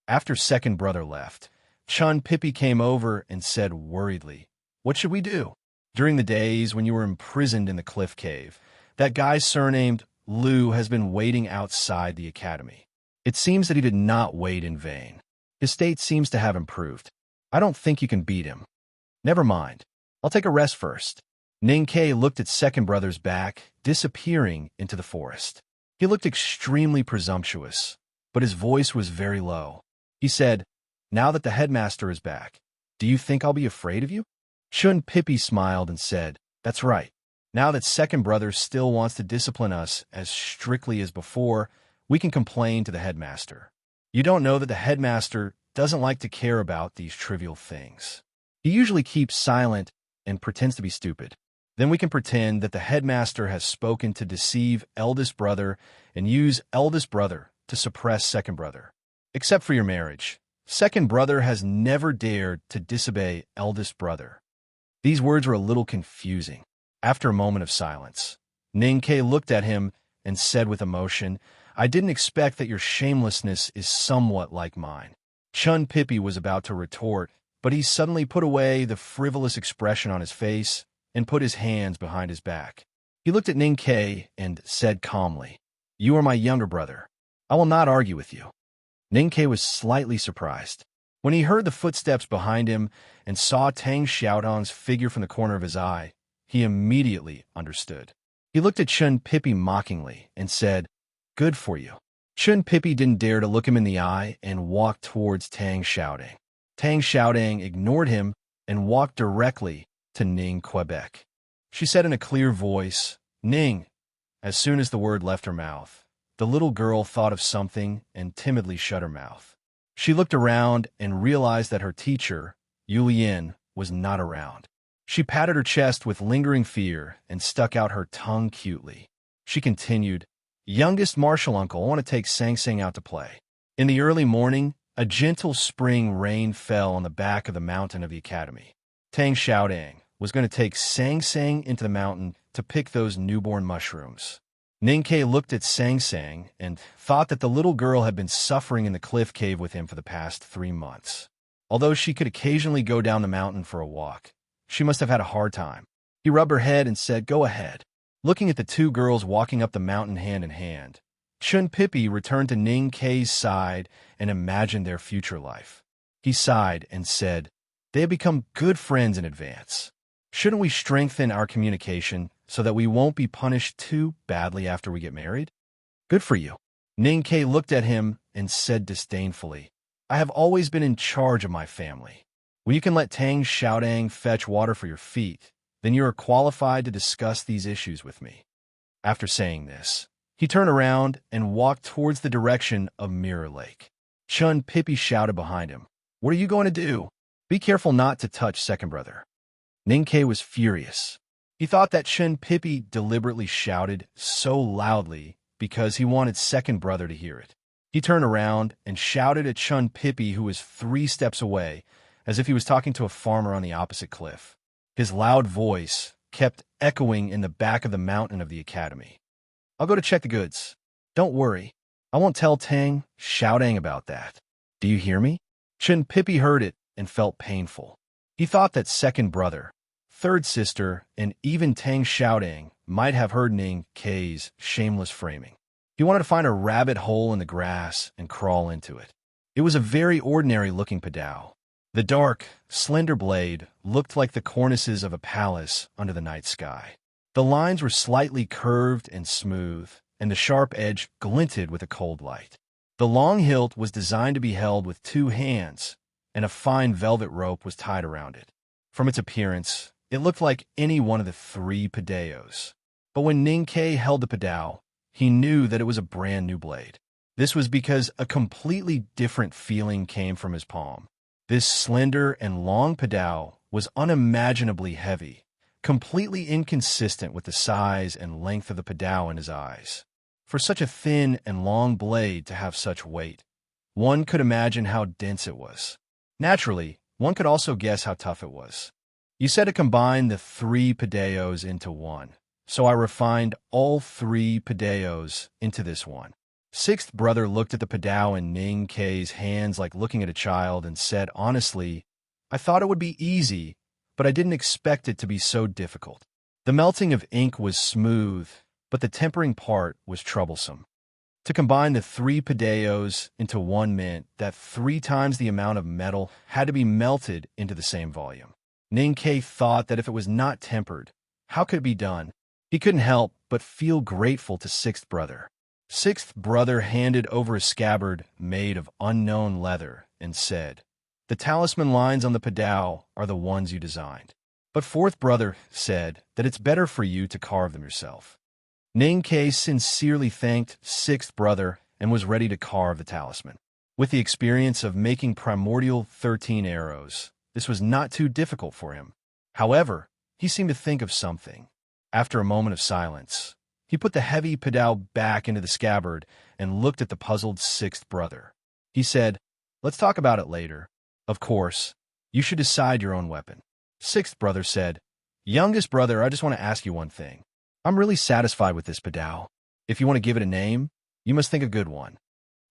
After second brother left, Chun Pippi came over and said worriedly, "What should we do? During the days when you were imprisoned in the cliff cave, that guy surnamed Liu has been waiting outside the academy. It seems that he did not wait in vain. His state seems to have improved. I don't think you can beat him. Never mind. I'll take a rest first." Ning Ke looked at second brother's back, disappearing into the forest. He looked extremely presumptuous, but his voice was very low. He said, "Now that the headmaster is back, do you think I'll be afraid of you?" Chun Pippi smiled and said, "That's right. Now that second brother still wants to discipline us as strictly as before, we can complain to the headmaster. You don't know that the headmaster doesn't like to care about these trivial things. He usually keeps silent and pretends to be stupid. Then we can pretend that the headmaster has spoken to deceive eldest brother and use eldest brother to suppress second brother. Except for your marriage, second brother has never dared to disobey eldest brother." These words were a little confusing. After a moment of silence, Ning Ke looked at him and said with emotion, "I didn't expect that your shamelessness is somewhat like mine." Chun Pippi was about to retort, but he suddenly put away the frivolous expression on his face and put his hands behind his back. He looked at Ning Ke and said calmly, "You are my younger brother. I will not argue with you." Ning Ke was slightly surprised. When he heard the footsteps behind him and saw Tang Xiaodong's figure from the corner of his eye, he immediately understood. He looked at Chun Pippi mockingly and said, "Good for you." Chun Pippi didn't dare to look him in the eye and walked towards Tang Xiaodong. Tang Xiaodong ignored him and walked directly to Ning Quebec. She said in a clear voice, "Ning." As soon as the word left her mouth, the little girl thought of something and timidly shut her mouth. She looked around and realized that her teacher, Yulian, was not around. She patted her chest with lingering fear and stuck out her tongue cutely. She continued, "Youngest Marshall uncle, I want to take Sang Sang out to play." In the early morning, a gentle spring rain fell on the back of the mountain of the academy. Tang Xiaodang was going to take Sang Sang into the mountain to pick those newborn mushrooms. Ninkei looked at Sang Sang and thought that the little girl had been suffering in the cliff cave with him for the past 3 months. Although she could occasionally go down the mountain for a walk, she must have had a hard time. He rubbed her head and said, "Go ahead." Looking at the two girls walking up the mountain hand in hand, Chun Pippi returned to Ning Kei's side and imagined their future life. He sighed and said, "They have become good friends in advance. Shouldn't we strengthen our communication so that we won't be punished too badly after we get married?" "Good for you." Ning Kei looked at him and said disdainfully, "I have always been in charge of my family. When you can let Tang Xiaodang fetch water for your feet, then you are qualified to discuss these issues with me." After saying this, he turned around and walked towards the direction of Mirror Lake. Chun Pippi shouted behind him, "What are you going to do? Be careful not to touch second brother." Ning Kei was furious. He thought that Chun Pippi deliberately shouted so loudly because he wanted second brother to hear it. He turned around and shouted at Chun Pippi, who was 3 steps away, as if he was talking to a farmer on the opposite cliff. His loud voice kept echoing in the back of the mountain of the academy. "I'll go to check the goods. Don't worry. I won't tell Tang Xiaodang about that. Do you hear me?" Chun Pippi heard it and felt painful. He thought that second brother, third sister, and even Tang Xiaodang might have heard Ning Kei's shameless framing. He wanted to find a rabbit hole in the grass and crawl into it. It was a very ordinary-looking padao. The dark, slender blade looked like the cornices of a palace under the night sky. The lines were slightly curved and smooth, and the sharp edge glinted with a cold light. The long hilt was designed to be held with 2 hands, and a fine velvet rope was tied around it. From its appearance, it looked like any one of the 3 padaos. But when Ning Kei held the padao, he knew that it was a brand new blade. This was because a completely different feeling came from his palm. This slender and long padao was unimaginably heavy, completely inconsistent with the size and length of the padao in his eyes. For such a thin and long blade to have such weight, one could imagine how dense it was. Naturally, one could also guess how tough it was. You said to combine the 3 padaos into one, so I refined all 3 padaos into this one. Sixth brother looked at the padao in Ning Kei's hands like looking at a child and said honestly, "I thought it would be easy, but I didn't expect it to be so difficult." The melting of ink was smooth, but the tempering part was troublesome. To combine the 3 padaos into one meant that 3 times the amount of metal had to be melted into the same volume. Ning Kei thought that if it was not tempered, how could it be done? He couldn't help but feel grateful to sixth brother. Sixth brother handed over a scabbard made of unknown leather and said, "The talisman lines on the padao are the ones you designed." But fourth brother said that it's better for you to carve them yourself. Ning Kei sincerely thanked sixth brother and was ready to carve the talisman. With the experience of making primordial 13 arrows, this was not too difficult for him. However, he seemed to think of something. After a moment of silence, he put the heavy padao back into the scabbard and looked at the puzzled sixth brother. He said, "Let's talk about it later. Of course, you should decide your own weapon." Sixth brother said, "Youngest brother, I just want to ask you one thing. I'm really satisfied with this padao. If you want to give it a name, you must think a good one."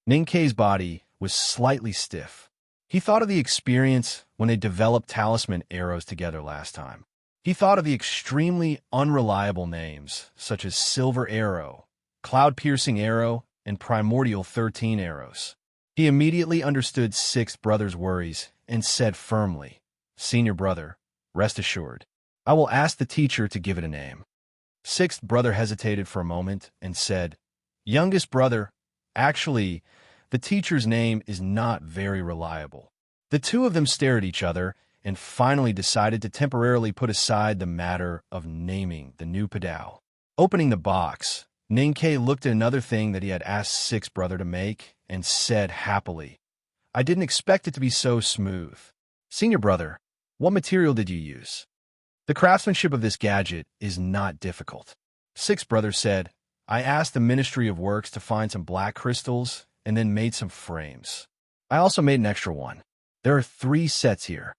Ning Kei's body was slightly stiff. He thought of the experience when they developed talisman arrows together last time. He thought of the extremely unreliable names, such as Silver Arrow, Cloud-Piercing Arrow, and Primordial 13 Arrows. He immediately understood sixth brother's worries and said firmly, "Senior brother, rest assured. I will ask the teacher to give it a name." Sixth brother hesitated for a moment and said, "Youngest brother, actually, the teacher's name is not very reliable." The two of them stared at each other and finally decided to temporarily put aside the matter of naming the new padao. Opening the box, Ning-Ke looked at another thing that he had asked Sixth Brother to make and said happily, I didn't expect it to be so smooth. Senior Brother, what material did you use? The craftsmanship of this gadget is not difficult. Sixth Brother said, I asked the Ministry of Works to find some black crystals and then made some frames. I also made an extra one. There are 3 sets here.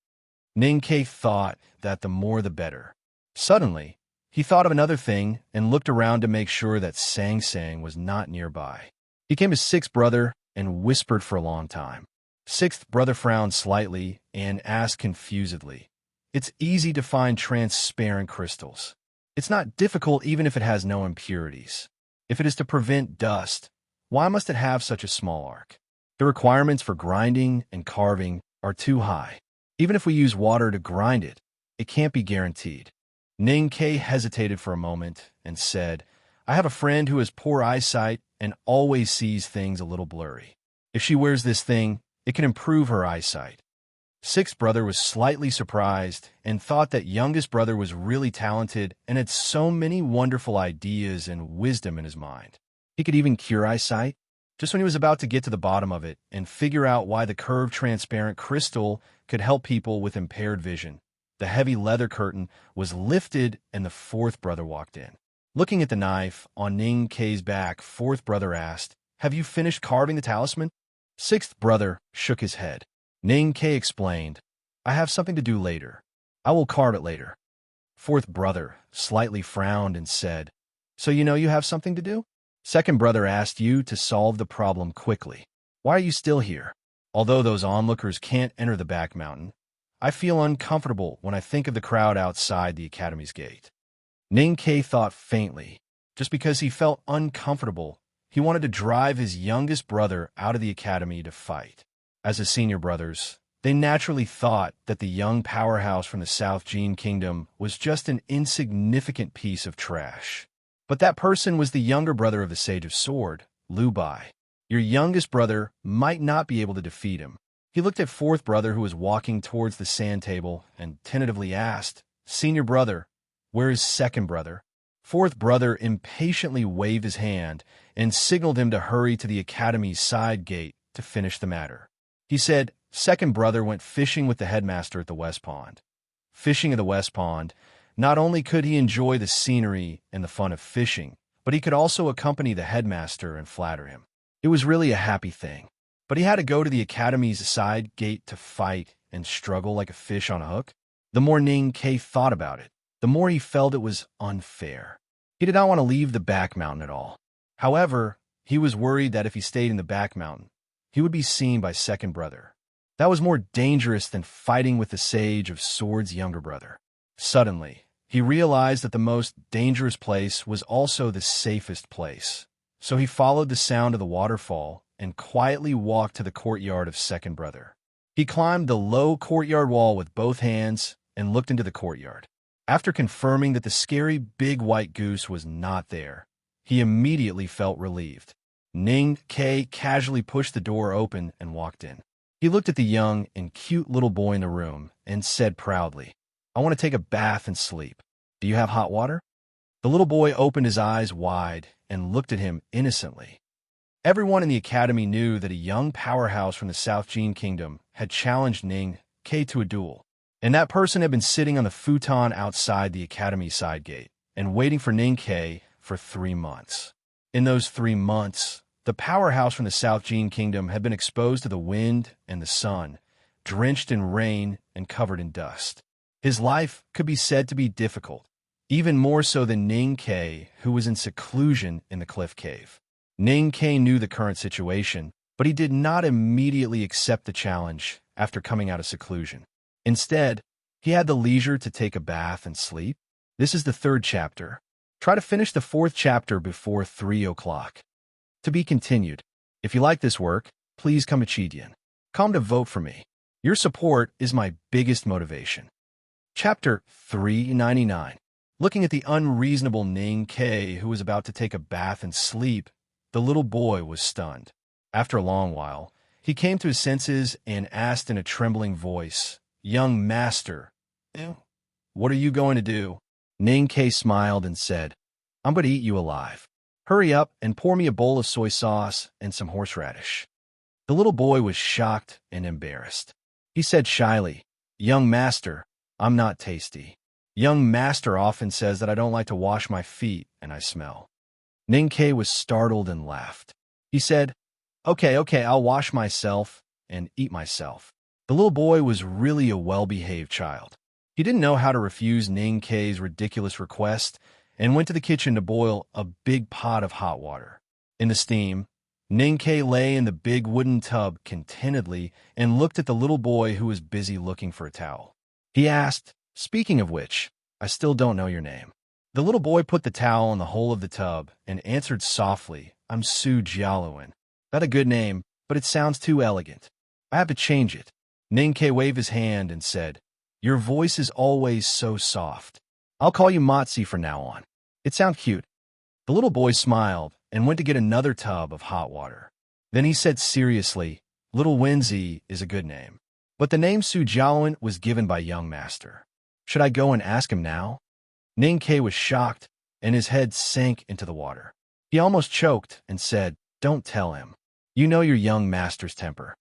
Ning-Ke thought that the more the better. Suddenly, he thought of another thing and looked around to make sure that Sang Sang was not nearby. He came to Sixth Brother and whispered for a long time. Sixth Brother frowned slightly and asked confusedly, It's easy to find transparent crystals. It's not difficult even if it has no impurities. If it is to prevent dust, why must it have such a small arc? The requirements for grinding and carving are too high. Even if we use water to grind it, it can't be guaranteed. Ning-Ke hesitated for a moment and said, I have a friend who has poor eyesight and always sees things a little blurry. If she wears this thing, it can improve her eyesight. Sixth Brother was slightly surprised and thought that youngest brother was really talented and had so many wonderful ideas and wisdom in his mind. He could even cure eyesight. Just when he was about to get to the bottom of it and figure out why the curved transparent crystal could help people with impaired vision, the heavy leather curtain was lifted and the fourth brother walked in. Looking at the knife on Ning-Ke's back, fourth brother asked, Have you finished carving the talisman? Sixth brother shook his head. Ning-Ke explained, I have something to do later. I will carve it later. Fourth brother slightly frowned and said, So you know you have something to do? Second brother asked you to solve the problem quickly. Why are you still here? Although those onlookers can't enter the back mountain, I feel uncomfortable when I think of the crowd outside the academy's gate. Ning-Ke thought faintly. Just because he felt uncomfortable, he wanted to drive his youngest brother out of the academy to fight. As his senior brothers, they naturally thought that the young powerhouse from the South Jin Kingdom was just an insignificant piece of trash. But that person was the younger brother of the Sage of Sword, Liu Bai. Your youngest brother might not be able to defeat him. He looked at fourth brother who was walking towards the sand table and tentatively asked, Senior brother, where is second brother? Fourth brother impatiently waved his hand and signaled him to hurry to the academy's side gate to finish the matter. He said, Second brother went fishing with the headmaster at the West Pond. Fishing at the West Pond, not only could he enjoy the scenery and the fun of fishing, but he could also accompany the headmaster and flatter him. It was really a happy thing. But he had to go to the academy's side gate to fight and struggle like a fish on a hook. The more Ning-Ke thought about it, the more he felt it was unfair. He did not want to leave the back mountain at all. However, he was worried that if he stayed in the back mountain, he would be seen by second brother. That was more dangerous than fighting with the Sage of Sword's younger brother. Suddenly, he realized that the most dangerous place was also the safest place. So he followed the sound of the waterfall and quietly walked to the courtyard of second brother. He climbed the low courtyard wall with both hands and looked into the courtyard. After confirming that the scary big white goose was not there, he immediately felt relieved. Ning-Ke casually pushed the door open and walked in. He looked at the young and cute little boy in the room and said proudly, I want to take a bath and sleep. Do you have hot water? The little boy opened his eyes wide and looked at him innocently. Everyone in the academy knew that a young powerhouse from the South Jin Kingdom had challenged Ning-Ke to a duel, and that person had been sitting on the futon outside the academy side gate and waiting for Ning-Ke for 3 months. In those 3 months, the powerhouse from the South Jin Kingdom had been exposed to the wind and the sun, drenched in rain and covered in dust. His life could be said to be difficult, even more so than Ning-Ke, who was in seclusion in the cliff cave. Ning-Ke knew the current situation, but he did not immediately accept the challenge after coming out of seclusion. Instead, he had the leisure to take a bath and sleep. This is the 3rd chapter. Try to finish the 4th chapter before 3 o'clock. To be continued. If you like this work, please come to Chidian. Come to vote for me. Your support is my biggest motivation. Chapter 399. Looking at the unreasonable Ning-Ke, who was about to take a bath and sleep, the little boy was stunned. After a long while, he came to his senses and asked in a trembling voice, Young master, what are you going to do? Ning-Ke smiled and said, I'm going to eat you alive. Hurry up and pour me a bowl of soy sauce and some horseradish." The little boy was shocked and embarrassed. He said shyly, "Young master, I'm not tasty. Young master often says that I don't like to wash my feet and I smell." Ninkei was startled and laughed. He said, Okay, I'll wash myself and eat myself." The little boy was really a well-behaved child. He didn't know how to refuse Ninkei's ridiculous request and went to the kitchen to boil a big pot of hot water. In the steam, Ninkei lay in the big wooden tub contentedly and looked at the little boy who was busy looking for a towel. He asked, "Speaking of which, I still don't know your name." The little boy put the towel in the hole of the tub and answered softly, "I'm Su Jialuan. Not a good name, but it sounds too elegant. I have to change it." Ninkei waved his hand and said, "Your voice is always so soft. I'll call you Matsi from now on. It sounds cute." The little boy smiled and went to get another tub of hot water. Then he said seriously, "Little Wenzi is a good name, but the name Su Jialuan was given by young master. Should I go and ask him now?" Ninkei was shocked, and his head sank into the water. He almost choked and said, "Don't tell him. You know your young master's temper."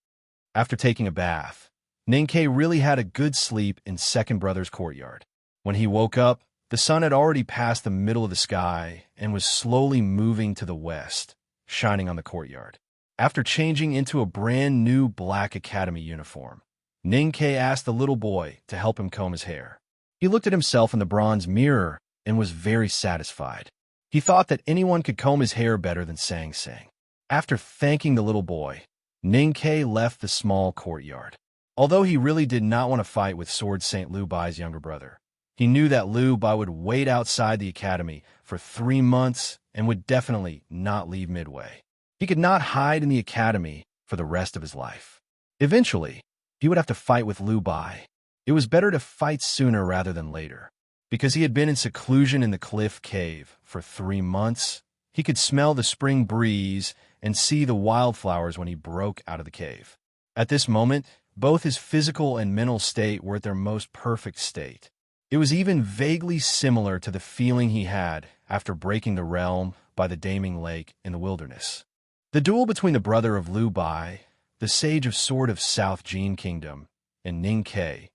After taking a bath, Ninkei really had a good sleep in second brother's courtyard. When he woke up, the sun had already passed the middle of the sky and was slowly moving to the west, shining on the courtyard. After changing into a brand new black academy uniform, Ninkei asked the little boy to help him comb his hair. He looked at himself in the bronze mirror and was very satisfied. He thought that anyone could comb his hair better than Sang Sang. After thanking the little boy, Ninkei left the small courtyard. Although he really did not want to fight with Sword Saint Liu Bai's younger brother, he knew that Liu Bai would wait outside the academy for 3 months and would definitely not leave midway. He could not hide in the academy for the rest of his life. Eventually, he would have to fight with Liu Bai. It was better to fight sooner rather than later. Because he had been in seclusion in the cliff cave for 3 months, he could smell the spring breeze and see the wildflowers when he broke out of the cave. At this moment, both his physical and mental state were at their most perfect state. It was even vaguely similar to the feeling he had after breaking the realm by the Daming Lake in the wilderness. The duel between the brother of Liu Bai, the Sage of Sword of South Jin Kingdom, and Ninkei,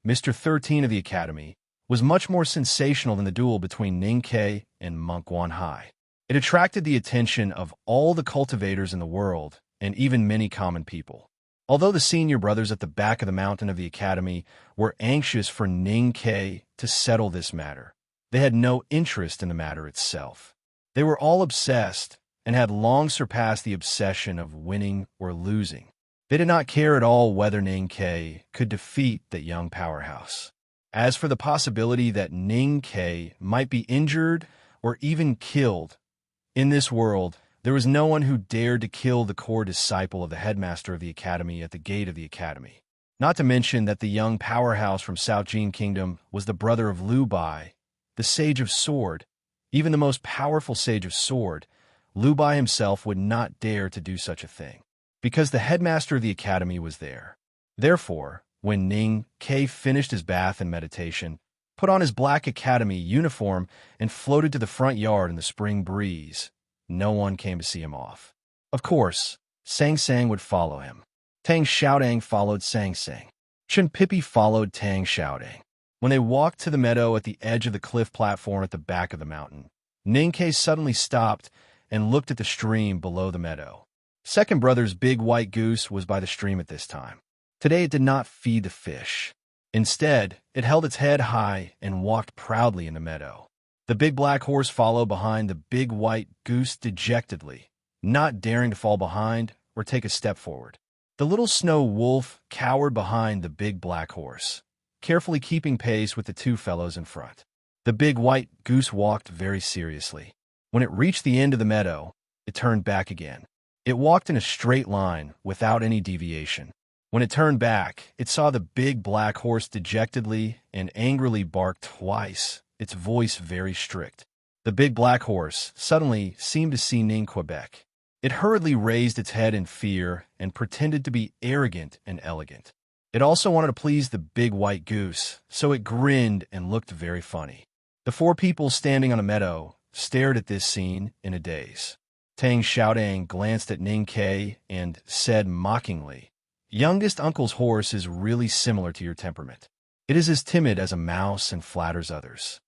Mr. 13 of the Academy, was much more sensational than the duel between Ninkei and Monk Wanhai. It attracted the attention of all the cultivators in the world and even many common people. Although the senior brothers at the back of the mountain of the academy were anxious for Ninkei to settle this matter, they had no interest in the matter itself. They were all obsessed and had long surpassed the obsession of winning or losing. They did not care at all whether Ninkei could defeat that young powerhouse. As for the possibility that Ninkei might be injured or even killed, in this world, there was no one who dared to kill the core disciple of the headmaster of the academy at the gate of the academy. Not to mention that the young powerhouse from South Jin Kingdom was the brother of Liu Bai, the Sage of Sword. Even the most powerful Sage of Sword, Liu Bai himself would not dare to do such a thing, because the headmaster of the academy was there. Therefore, when Ninkei finished his bath and meditation, put on his black academy uniform, and floated to the front yard in the spring breeze, no one came to see him off. Of course, Sang Sang would follow him. Tang Xiaodang followed Sang Sang. Chen Pippi followed Tang Xiaodang. When they walked to the meadow at the edge of the cliff platform at the back of the mountain, Ninkei suddenly stopped and looked at the stream below the meadow. Second brother's big white goose was by the stream at this time. Today it did not feed the fish. Instead, it held its head high and walked proudly in the meadow. The big black horse followed behind the big white goose dejectedly, not daring to fall behind or take a step forward. The little snow wolf cowered behind the big black horse, carefully keeping pace with the two fellows in front. The big white goose walked very seriously. When it reached the end of the meadow, it turned back again. It walked in a straight line without any deviation. When it turned back, it saw the big black horse dejectedly and angrily barked twice, its voice very strict. The big black horse suddenly seemed to see Ning Quebec. It hurriedly raised its head in fear and pretended to be arrogant and elegant. It also wanted to please the big white goose, so it grinned and looked very funny. The four people standing on the meadow stared at this scene in a daze. Tang Xiaodang glanced at Ning Ke and said mockingly, "Youngest uncle's horse is really similar to your temperament. It is as timid as a mouse and flatters others."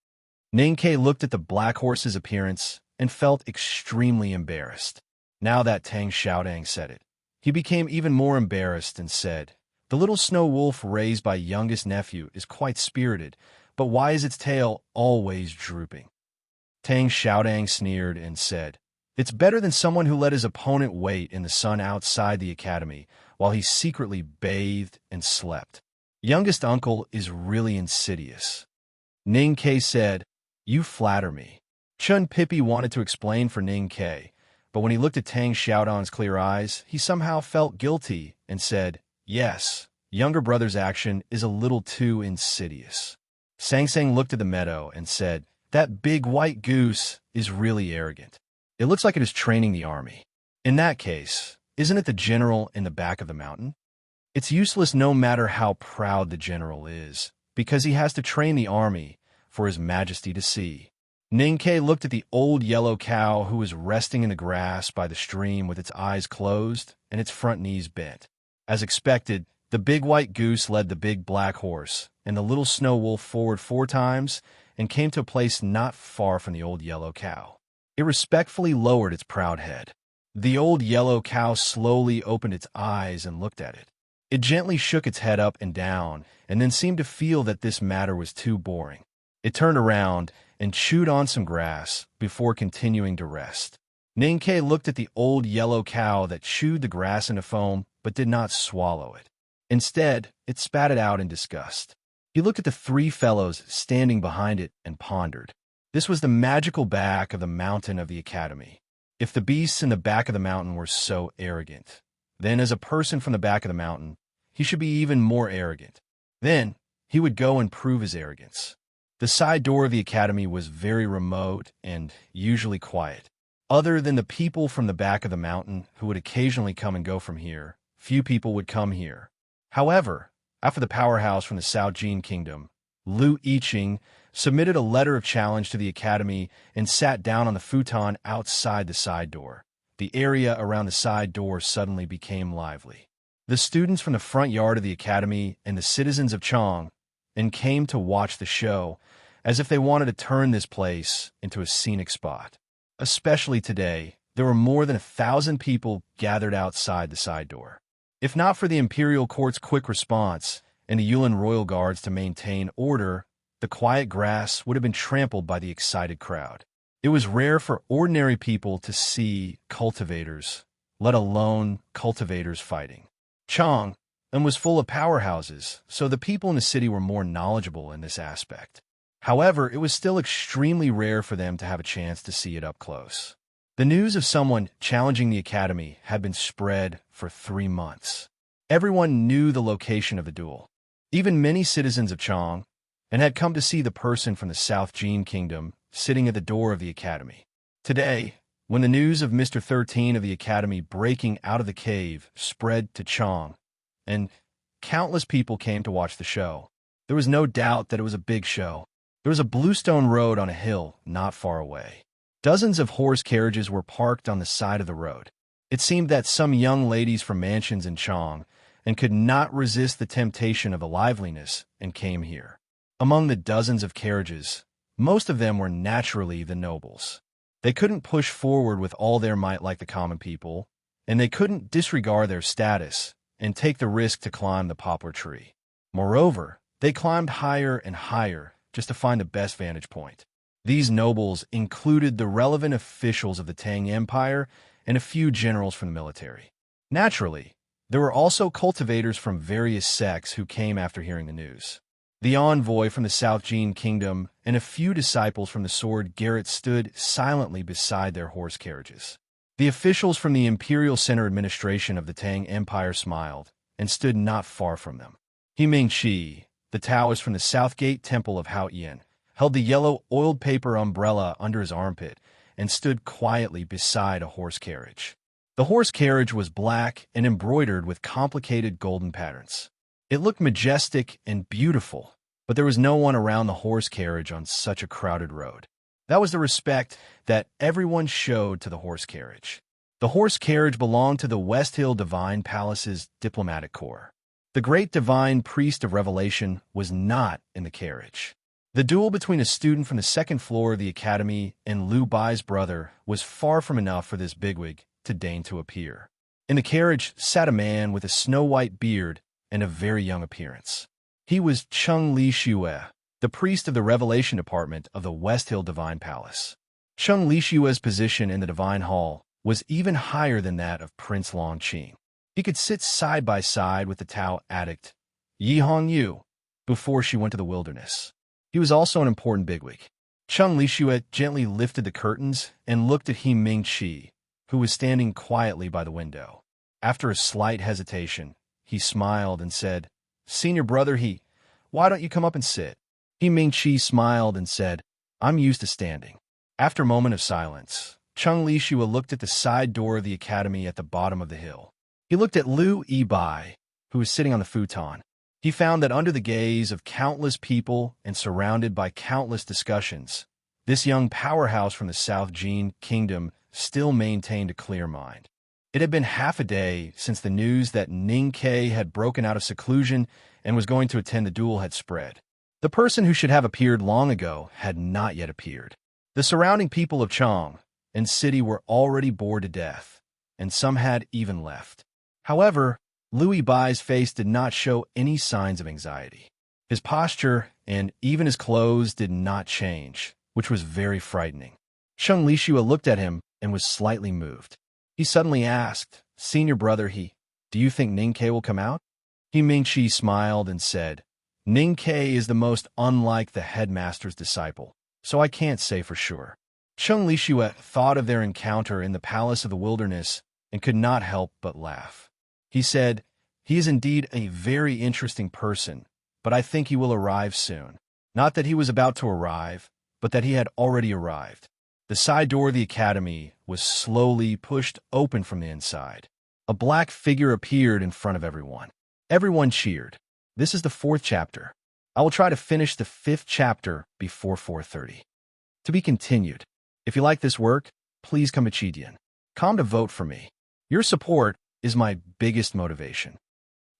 Ning Ke looked at the black horse's appearance and felt extremely embarrassed. Now that Tang Xiaodang said it, he became even more embarrassed and said, "The little snow wolf raised by youngest nephew is quite spirited, but why is its tail always drooping?" Tang Xiaodang sneered and said, "It's better than someone who let his opponent wait in the sun outside the academy while he secretly bathed and slept. Youngest uncle is really insidious." Ning Ke said, "You flatter me." Chun Pippi wanted to explain for Ning Ke, but when he looked at Tang Xiaodang's clear eyes, he somehow felt guilty and said, "Yes, younger brother's action is a little too insidious." Sang Sang looked at the meadow and said, "That big white goose is really arrogant. It looks like it is training the army. In that case, isn't it the general in the back of the mountain? It's useless no matter how proud the general is, because he has to train the army for his majesty to see." Ning Ke looked at the old yellow cow who was resting in the grass by the stream with its eyes closed and its front knees bent. As expected, the big white goose led the big black horse and the little snow wolf forward 4 times and came to a place not far from the old yellow cow. It respectfully lowered its proud head. The old yellow cow slowly opened its eyes and looked at it. It gently shook its head up and down and then seemed to feel that this matter was too boring. It turned around and chewed on some grass before continuing to rest. Ning Ke looked at the old yellow cow that chewed the grass into foam but did not swallow it. Instead, it spat it out in disgust. He looked at the 3 fellows standing behind it and pondered. This was the magical back of the mountain of the academy. If the beasts in the back of the mountain were so arrogant, then as a person from the back of the mountain, he should be even more arrogant. Then he would go and prove his arrogance. The side door of the academy was very remote and usually quiet. Other than the people from the back of the mountain who would occasionally come and go from here, few people would come here. However, after the powerhouse from the South Jin Kingdom, Lu Yiqing, submitted a letter of challenge to the academy and sat down on the futon outside the side door, the area around the side door suddenly became lively. The students from the front yard of the academy and the citizens of Chong and came to watch the show as if they wanted to turn this place into a scenic spot. Especially today, there were more than 1,000 people gathered outside the side door. If not for the imperial court's quick response and the Yulin royal guards to maintain order, the quiet grass would have been trampled by the excited crowd. It was rare for ordinary people to see cultivators, let alone cultivators fighting. Chong was full of powerhouses, so the people in the city were more knowledgeable in this aspect. However, it was still extremely rare for them to have a chance to see it up close. The news of someone challenging the academy had been spread for 3 months. Everyone knew the location of the duel, even many citizens of Chong, and had come to see the person from the South Jin Kingdom sitting at the door of the academy. Today, when the news of Mr. 13 of the academy breaking out of the cave spread to Chong, and countless people came to watch the show, there was no doubt that it was a big show. There was a bluestone road on a hill not far away. Dozens of horse carriages were parked on the side of the road. It seemed that some young ladies from mansions in Chong and could not resist the temptation of the liveliness and came here. Among the dozens of carriages, most of them were naturally the nobles. They couldn't push forward with all their might like the common people, and they couldn't disregard their status and take the risk to climb the poplar tree. Moreover, they climbed higher and higher just to find the best vantage point. These nobles included the relevant officials of the Tang Empire and a few generals from the military. Naturally, there were also cultivators from various sects who came after hearing the news. The envoy from the South Jin Kingdom and a few disciples from the Sword Garret stood silently beside their horse carriages. The officials from the Imperial Center Administration of the Tang Empire smiled and stood not far from them. He Ming-chi, the Taoist from the South Gate Temple of Haotian, held the yellow oiled paper umbrella under his armpit and stood quietly beside a horse carriage. The horse carriage was black and embroidered with complicated golden patterns. It looked majestic and beautiful, but there was no one around the horse carriage on such a crowded road. That was the respect that everyone showed to the horse carriage. The horse carriage belonged to the West Hill Divine Palace's diplomatic corps. The great divine priest of revelation was not in the carriage. The duel between a student from the second floor of the academy and Liu Bai's brother was far from enough for this bigwig to deign to appear. In the carriage sat a man with a snow-white beard and a very young appearance. He was Chung Lixue, the priest of the Revelation Department of the West Hill Divine Palace. Chung Lixue's position in the Divine Hall was even higher than that of Prince Longqing. He could sit side by side with the Tao addict, Yi Hongyu, before she went to the wilderness. He was also an important bigwig. Chung Lixue gently lifted the curtains and looked at He Ming-chi, who was standing quietly by the window. After a slight hesitation, he smiled and said, "Senior brother He, why don't you come up and sit?" He Ming-chi smiled and said, "I'm used to standing." After a moment of silence, Chung Lixue looked at the side door of the academy at the bottom of the hill. He looked at Liu Bai, who was sitting on the futon. He found that under the gaze of countless people and surrounded by countless discussions, this young powerhouse from the South Jin Kingdom still maintained a clear mind. It had been half a day since the news that Ning Ke had broken out of seclusion and was going to attend the duel had spread. The person who should have appeared long ago had not yet appeared. The surrounding people of Chong and city were already bored to death, and some had even left. However, Liu Bai's face did not show any signs of anxiety. His posture and even his clothes did not change, which was very frightening. Chung Lixue looked at him and was slightly moved. He suddenly asked, "Senior brother He, do you think Ning Ke will come out?" He Ming-chi smiled and said, "Ning Ke is the most unlike the headmaster's disciple, so I can't say for sure." Chung Lixue thought of their encounter in the Palace of the Wilderness and could not help but laugh. He said, "He is indeed a very interesting person, but I think he will arrive soon." Not that he was about to arrive, but that he had already arrived. The side door of the academy was slowly pushed open from the inside. A black figure appeared in front of everyone. Everyone cheered. This is the 4th chapter. I will try to finish the 5th chapter before 4:30. To be continued. If you like this work, please come to Chidian. Come to vote for me. Your support is my biggest motivation.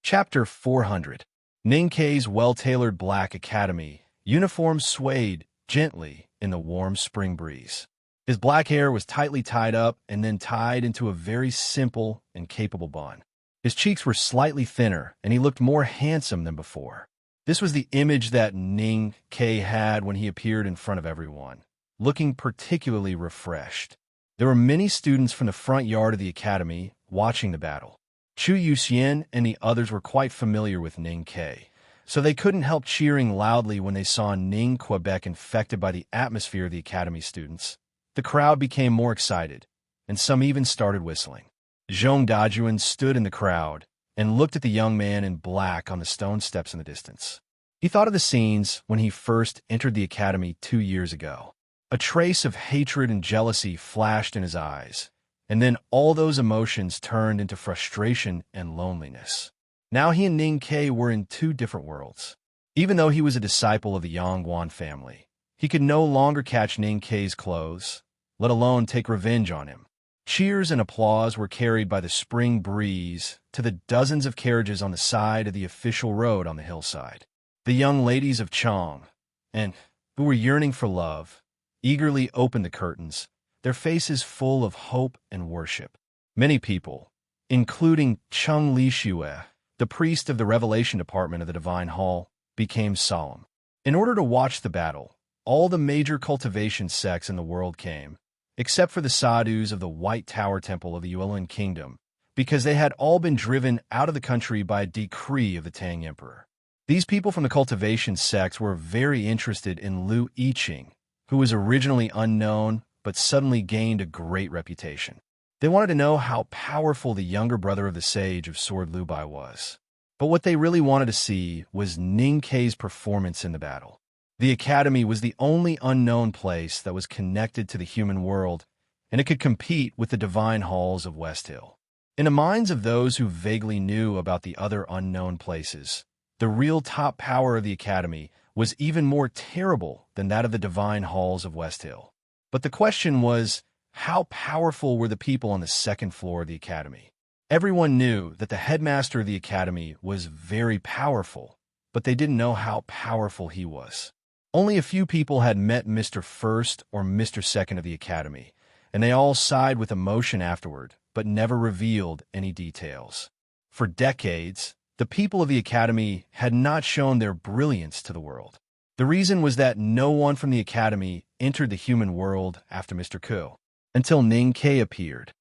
Chapter 400. Ning Ke's well-tailored black academy uniform swayed gently in the warm spring breeze. His black hair was tightly tied up and then tied into a very simple and capable bun. His cheeks were slightly thinner, and he looked more handsome than before. This was the image that Ning Ke had when he appeared in front of everyone, looking particularly refreshed. There were many students from the front yard of the academy watching the battle. Chu Yuxian and the others were quite familiar with Ning Ke, so they couldn't help cheering loudly when they saw Ning Quebec infected by the atmosphere of the academy students. The crowd became more excited, and some even started whistling. Zhong Dajuan stood in the crowd and looked at the young man in black on the stone steps in the distance. He thought of the scenes when he first entered the academy 2 years ago. A trace of hatred and jealousy flashed in his eyes, and then all those emotions turned into frustration and loneliness. Now he and Ning Ke were in 2 different worlds. Even though he was a disciple of the Yangguan family, he could no longer catch Ning Ke's clothes, let alone take revenge on him. Cheers and applause were carried by the spring breeze to the dozens of carriages on the side of the official road on the hillside. The young ladies of Chong, and who were yearning for love, eagerly opened the curtains, their faces full of hope and worship. Many people, including Chung Lixue, the priest of the Revelation Department of the Divine Hall, became solemn. In order to watch the battle, all the major cultivation sects in the world came, except for the sadhus of the White Tower Temple of the Yuelin Kingdom, because they had all been driven out of the country by a decree of the Tang Emperor. These people from the cultivation sects were very interested in Liu Yiqing, who was originally unknown but suddenly gained a great reputation. They wanted to know how powerful the younger brother of the sage of Sword Liu Bai was. But what they really wanted to see was Ning Ke's performance in the battle. The academy was the only unknown place that was connected to the human world, and it could compete with the divine halls of West Hill. In the minds of those who vaguely knew about the other unknown places, the real top power of the academy was even more terrible than that of the divine halls of West Hill. But the question was, how powerful were the people on the second floor of the academy? Everyone knew that the headmaster of the academy was very powerful, but they didn't know how powerful he was. Only a few people had met Mr. First or Mr. Second of the academy, and they all sighed with emotion afterward, but never revealed any details. For decades, the people of the academy had not shown their brilliance to the world. The reason was that no one from the academy entered the human world after Mr. Ku, until Ning Ke appeared.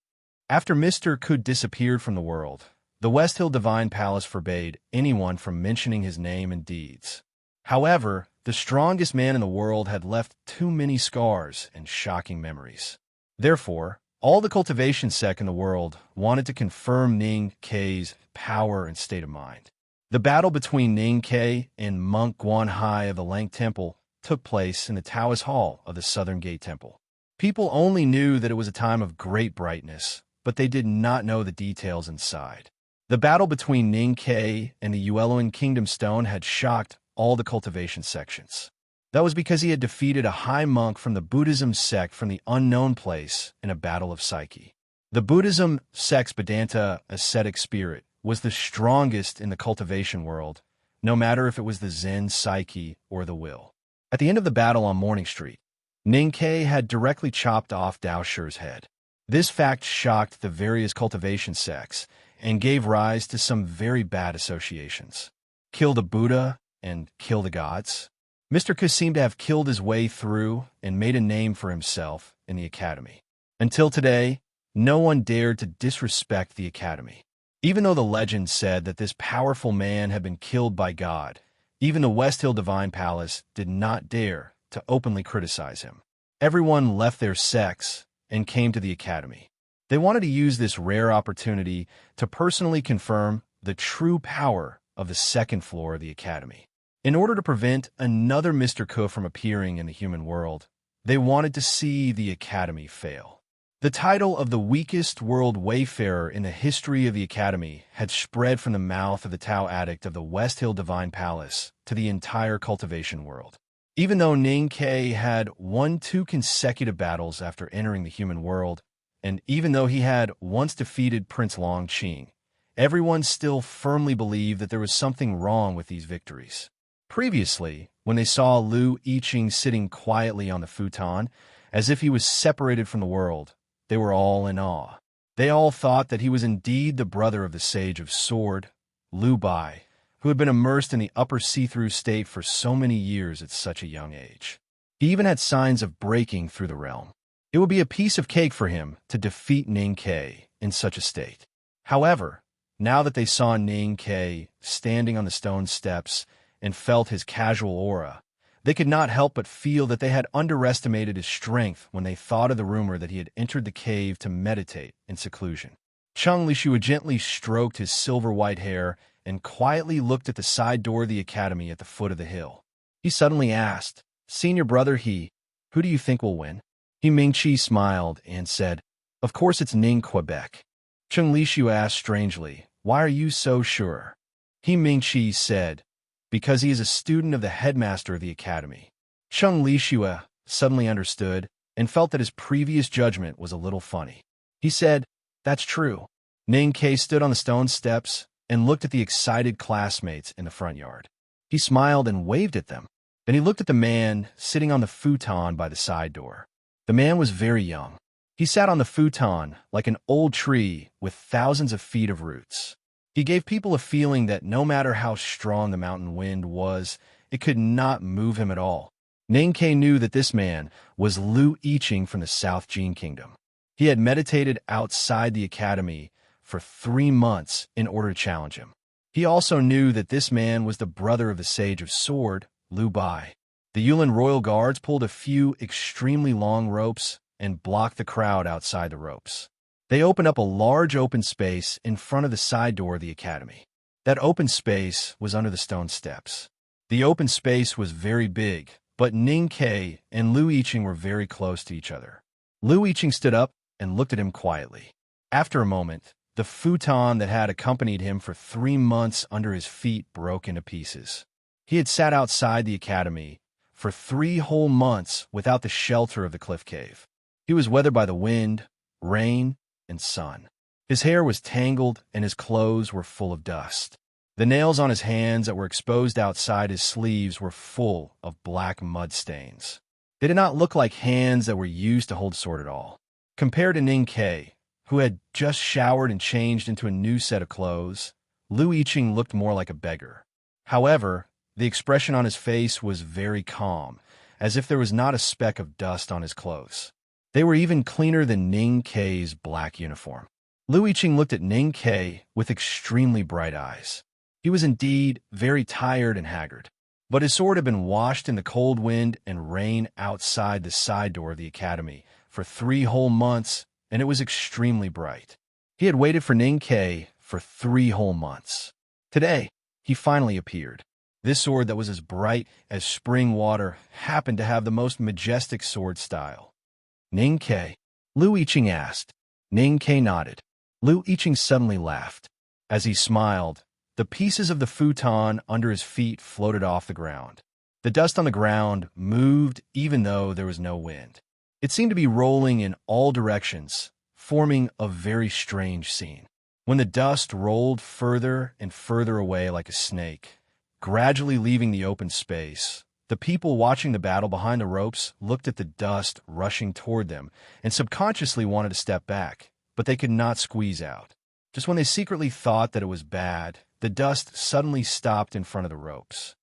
After Mr. Ku disappeared from the world, the West Hill Divine Palace forbade anyone from mentioning his name and deeds. However, the strongest man in the world had left too many scars and shocking memories. Therefore, all the cultivation sect in the world wanted to confirm Ning Ke's power and state of mind. The battle between Ning Ke and Monk Guan Hai of the Lang Temple took place in the Taoist Hall of the Southern Gate Temple. People only knew that it was a time of great brightness, but they did not know the details inside. The battle between Ning Ke and the Yueluan Kingdom Stone had shocked all the cultivation sections. That was because he had defeated a high monk from the Buddhism sect from the unknown place in a battle of psyche. The Buddhism sect's Vedanta ascetic spirit was the strongest in the cultivation world, no matter if it was the Zen psyche or the will. At the end of the battle on Morning Street, Ning Ke had directly chopped off Dao Shi's head. This fact shocked the various cultivation sects and gave rise to some very bad associations. Kill the Buddha and kill the gods. Mr. Ku seemed to have killed his way through and made a name for himself in the academy. Until today, no one dared to disrespect the academy. Even though the legend said that this powerful man had been killed by God, even the West Hill Divine Palace did not dare to openly criticize him. Everyone left their sects and came to the academy. They wanted to use this rare opportunity to personally confirm the true power of the second floor of the academy. In order to prevent another Mr. Ku from appearing in the human world, they wanted to see the academy fail. The title of the weakest world wayfarer in the history of the academy had spread from the mouth of the Tao addict of the West Hill Divine Palace to the entire cultivation world. Even though Ning Ke had won 2 consecutive battles after entering the human world, and even though he had once defeated Prince Long Qing, everyone still firmly believed that there was something wrong with these victories. Previously, when they saw Lu Yiqing sitting quietly on the futon, as if he was separated from the world, they were all in awe. They all thought that he was indeed the brother of the Sage of Sword, Lu Bai, who had been immersed in the upper see-through state for so many years at such a young age. He even had signs of breaking through the realm. It would be a piece of cake for him to defeat Ning Ke in such a state. However, now that they saw Ning Ke standing on the stone steps and felt his casual aura, they could not help but feel that they had underestimated his strength when they thought of the rumor that he had entered the cave to meditate in seclusion. Cheng Lishua gently stroked his silver-white hair and quietly looked at the side door of the academy at the foot of the hill. He suddenly asked, "Senior brother He, who do you think will win?" He Mingqi smiled and said, "Of course it's Ning Quebec." Cheng Lishua asked strangely, "Why are you so sure?" He Mingqi said, "Because he is a student of the headmaster of the academy." Cheng Lishua suddenly understood and felt that his previous judgment was a little funny. He said, "That's true." Ning Ke stood on the stone steps and looked at the excited classmates in the front yard. He smiled and waved at them. Then he looked at the man sitting on the futon by the side door. The man was very young. He sat on the futon like an old tree with thousands of feet of roots. He gave people a feeling that no matter how strong the mountain wind was, it could not move him at all. Ning Ke knew that this man was Lu Yiqing from the South Jin Kingdom. He had meditated outside the academy for 3 months in order to challenge him. He also knew that this man was the brother of the Sage of Sword, Lu Bai. The Yulin Royal Guards pulled a few extremely long ropes and blocked the crowd outside the ropes. They opened up a large open space in front of the side door of the academy. That open space was under the stone steps. The open space was very big, but Ning Ke and Lu Yiqing were very close to each other. Lu Yiqing stood up and looked at him quietly. After a moment, the futon that had accompanied him for 3 months under his feet broke into pieces. He had sat outside the academy for 3 whole months without the shelter of the cliff cave. He was weathered by the wind, rain, and sun. His hair was tangled and his clothes were full of dust. The nails on his hands that were exposed outside his sleeves were full of black mud stains. They did not look like hands that were used to hold a sword at all. Compared to Ning Ke, who had just showered and changed into a new set of clothes, Lu Yiqing looked more like a beggar. However, the expression on his face was very calm, as if there was not a speck of dust on his clothes. They were even cleaner than Ning Ke's black uniform. Lu Yiqing looked at Ning Ke with extremely bright eyes. He was indeed very tired and haggard, but his sword had been washed in the cold wind and rain outside the side door of the academy for 3 whole months, and it was extremely bright. He had waited for Ning Ke for 3 whole months. Today, he finally appeared. This sword that was as bright as spring water happened to have the most majestic sword style. Ning Ke? Lu Yiqing asked. Ning Ke nodded. Lu Yiqing suddenly laughed. As he smiled, the pieces of the futon under his feet floated off the ground. The dust on the ground moved even though there was no wind. It seemed to be rolling in all directions, forming a very strange scene. When the dust rolled further and further away like a snake, gradually leaving the open space, the people watching the battle behind the ropes looked at the dust rushing toward them and subconsciously wanted to step back, but they could not squeeze out. Just when they secretly thought that it was bad, the dust suddenly stopped in front of the ropes.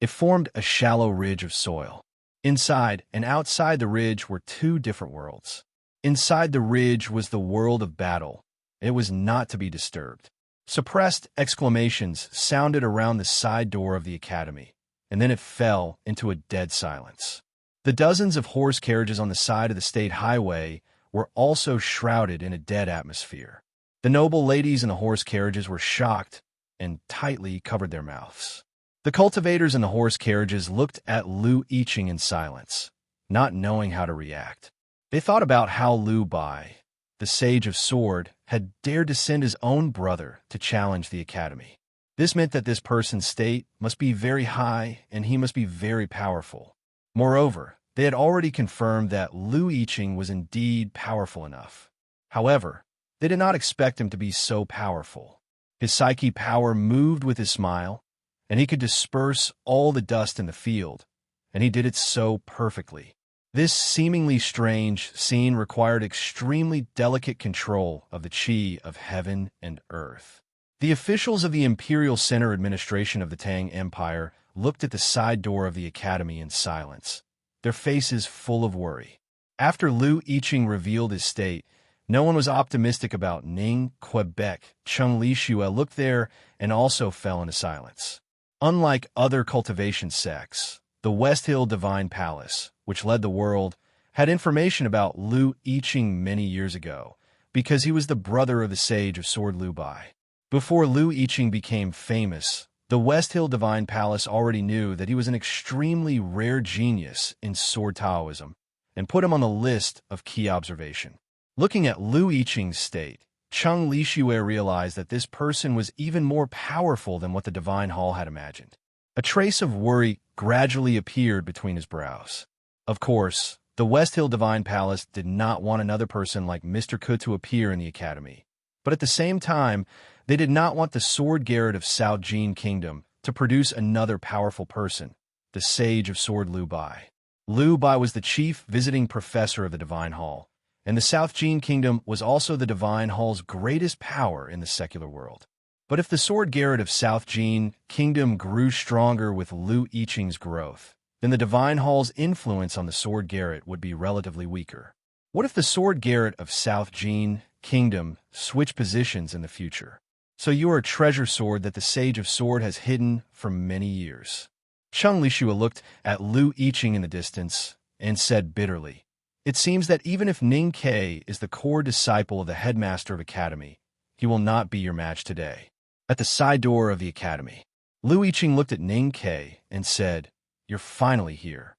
It formed a shallow ridge of soil. Inside and outside the ridge were 2 different worlds. Inside the ridge was the world of battle. It was not to be disturbed. Suppressed exclamations sounded around the side door of the academy, and then it fell into a dead silence. The dozens of horse carriages on the side of the state highway were also shrouded in a dead atmosphere. The noble ladies in the horse carriages were shocked and tightly covered their mouths. The cultivators in the horse carriages looked at Lu Yiqing in silence, not knowing how to react. They thought about how Lu Bai, the Sage of Sword, had dared to send his own brother to challenge the academy. This meant that this person's state must be very high and he must be very powerful. Moreover, they had already confirmed that Lu Yiqing was indeed powerful enough. However, they did not expect him to be so powerful. His psyche power moved with his smile, and he could disperse all the dust in the field, and he did it so perfectly. This seemingly strange scene required extremely delicate control of the qi of heaven and earth. The officials of the Imperial Center Administration of the Tang Empire looked at the side door of the academy in silence, their faces full of worry. After Lu Yiqing revealed his state, no one was optimistic about Ning, Quebec. Chung Lishue looked there and also fell into silence. Unlike other cultivation sects, the West Hill Divine Palace, which led the world, had information about Lu Yiqing many years ago, because he was the brother of the Sage of Sword Lu Bai. Before Lu Yiqing became famous, the West Hill Divine Palace already knew that he was an extremely rare genius in sword Taoism, and put him on the list of key observation. Looking at Lu Yiqing's state, Chung Lishue realized that this person was even more powerful than what the Divine Hall had imagined. A trace of worry gradually appeared between his brows. Of course, the West Hill Divine Palace did not want another person like Mr. Ke to appear in the academy. But at the same time, they did not want the Sword Garret of South Jin Kingdom to produce another powerful person, the Sage of Sword Lu Bai. Lu Bai was the chief visiting professor of the Divine Hall, and the South Jin Kingdom was also the Divine Hall's greatest power in the secular world. But if the Sword Garret of South Jin Kingdom grew stronger with Lu Yiqing's growth, then the Divine Hall's influence on the Sword Garret would be relatively weaker. What if the Sword Garret of South Jin Kingdom switched positions in the future? So you are a treasure sword that the Sage of Sword has hidden for many years. Chung Lishue looked at Lu Yiqing in the distance and said bitterly, "It seems that even if Ning Ke is the core disciple of the headmaster of academy, he will not be your match today." At the side door of the academy, Lu Yiqing looked at Ning Ke and said, "You're finally here."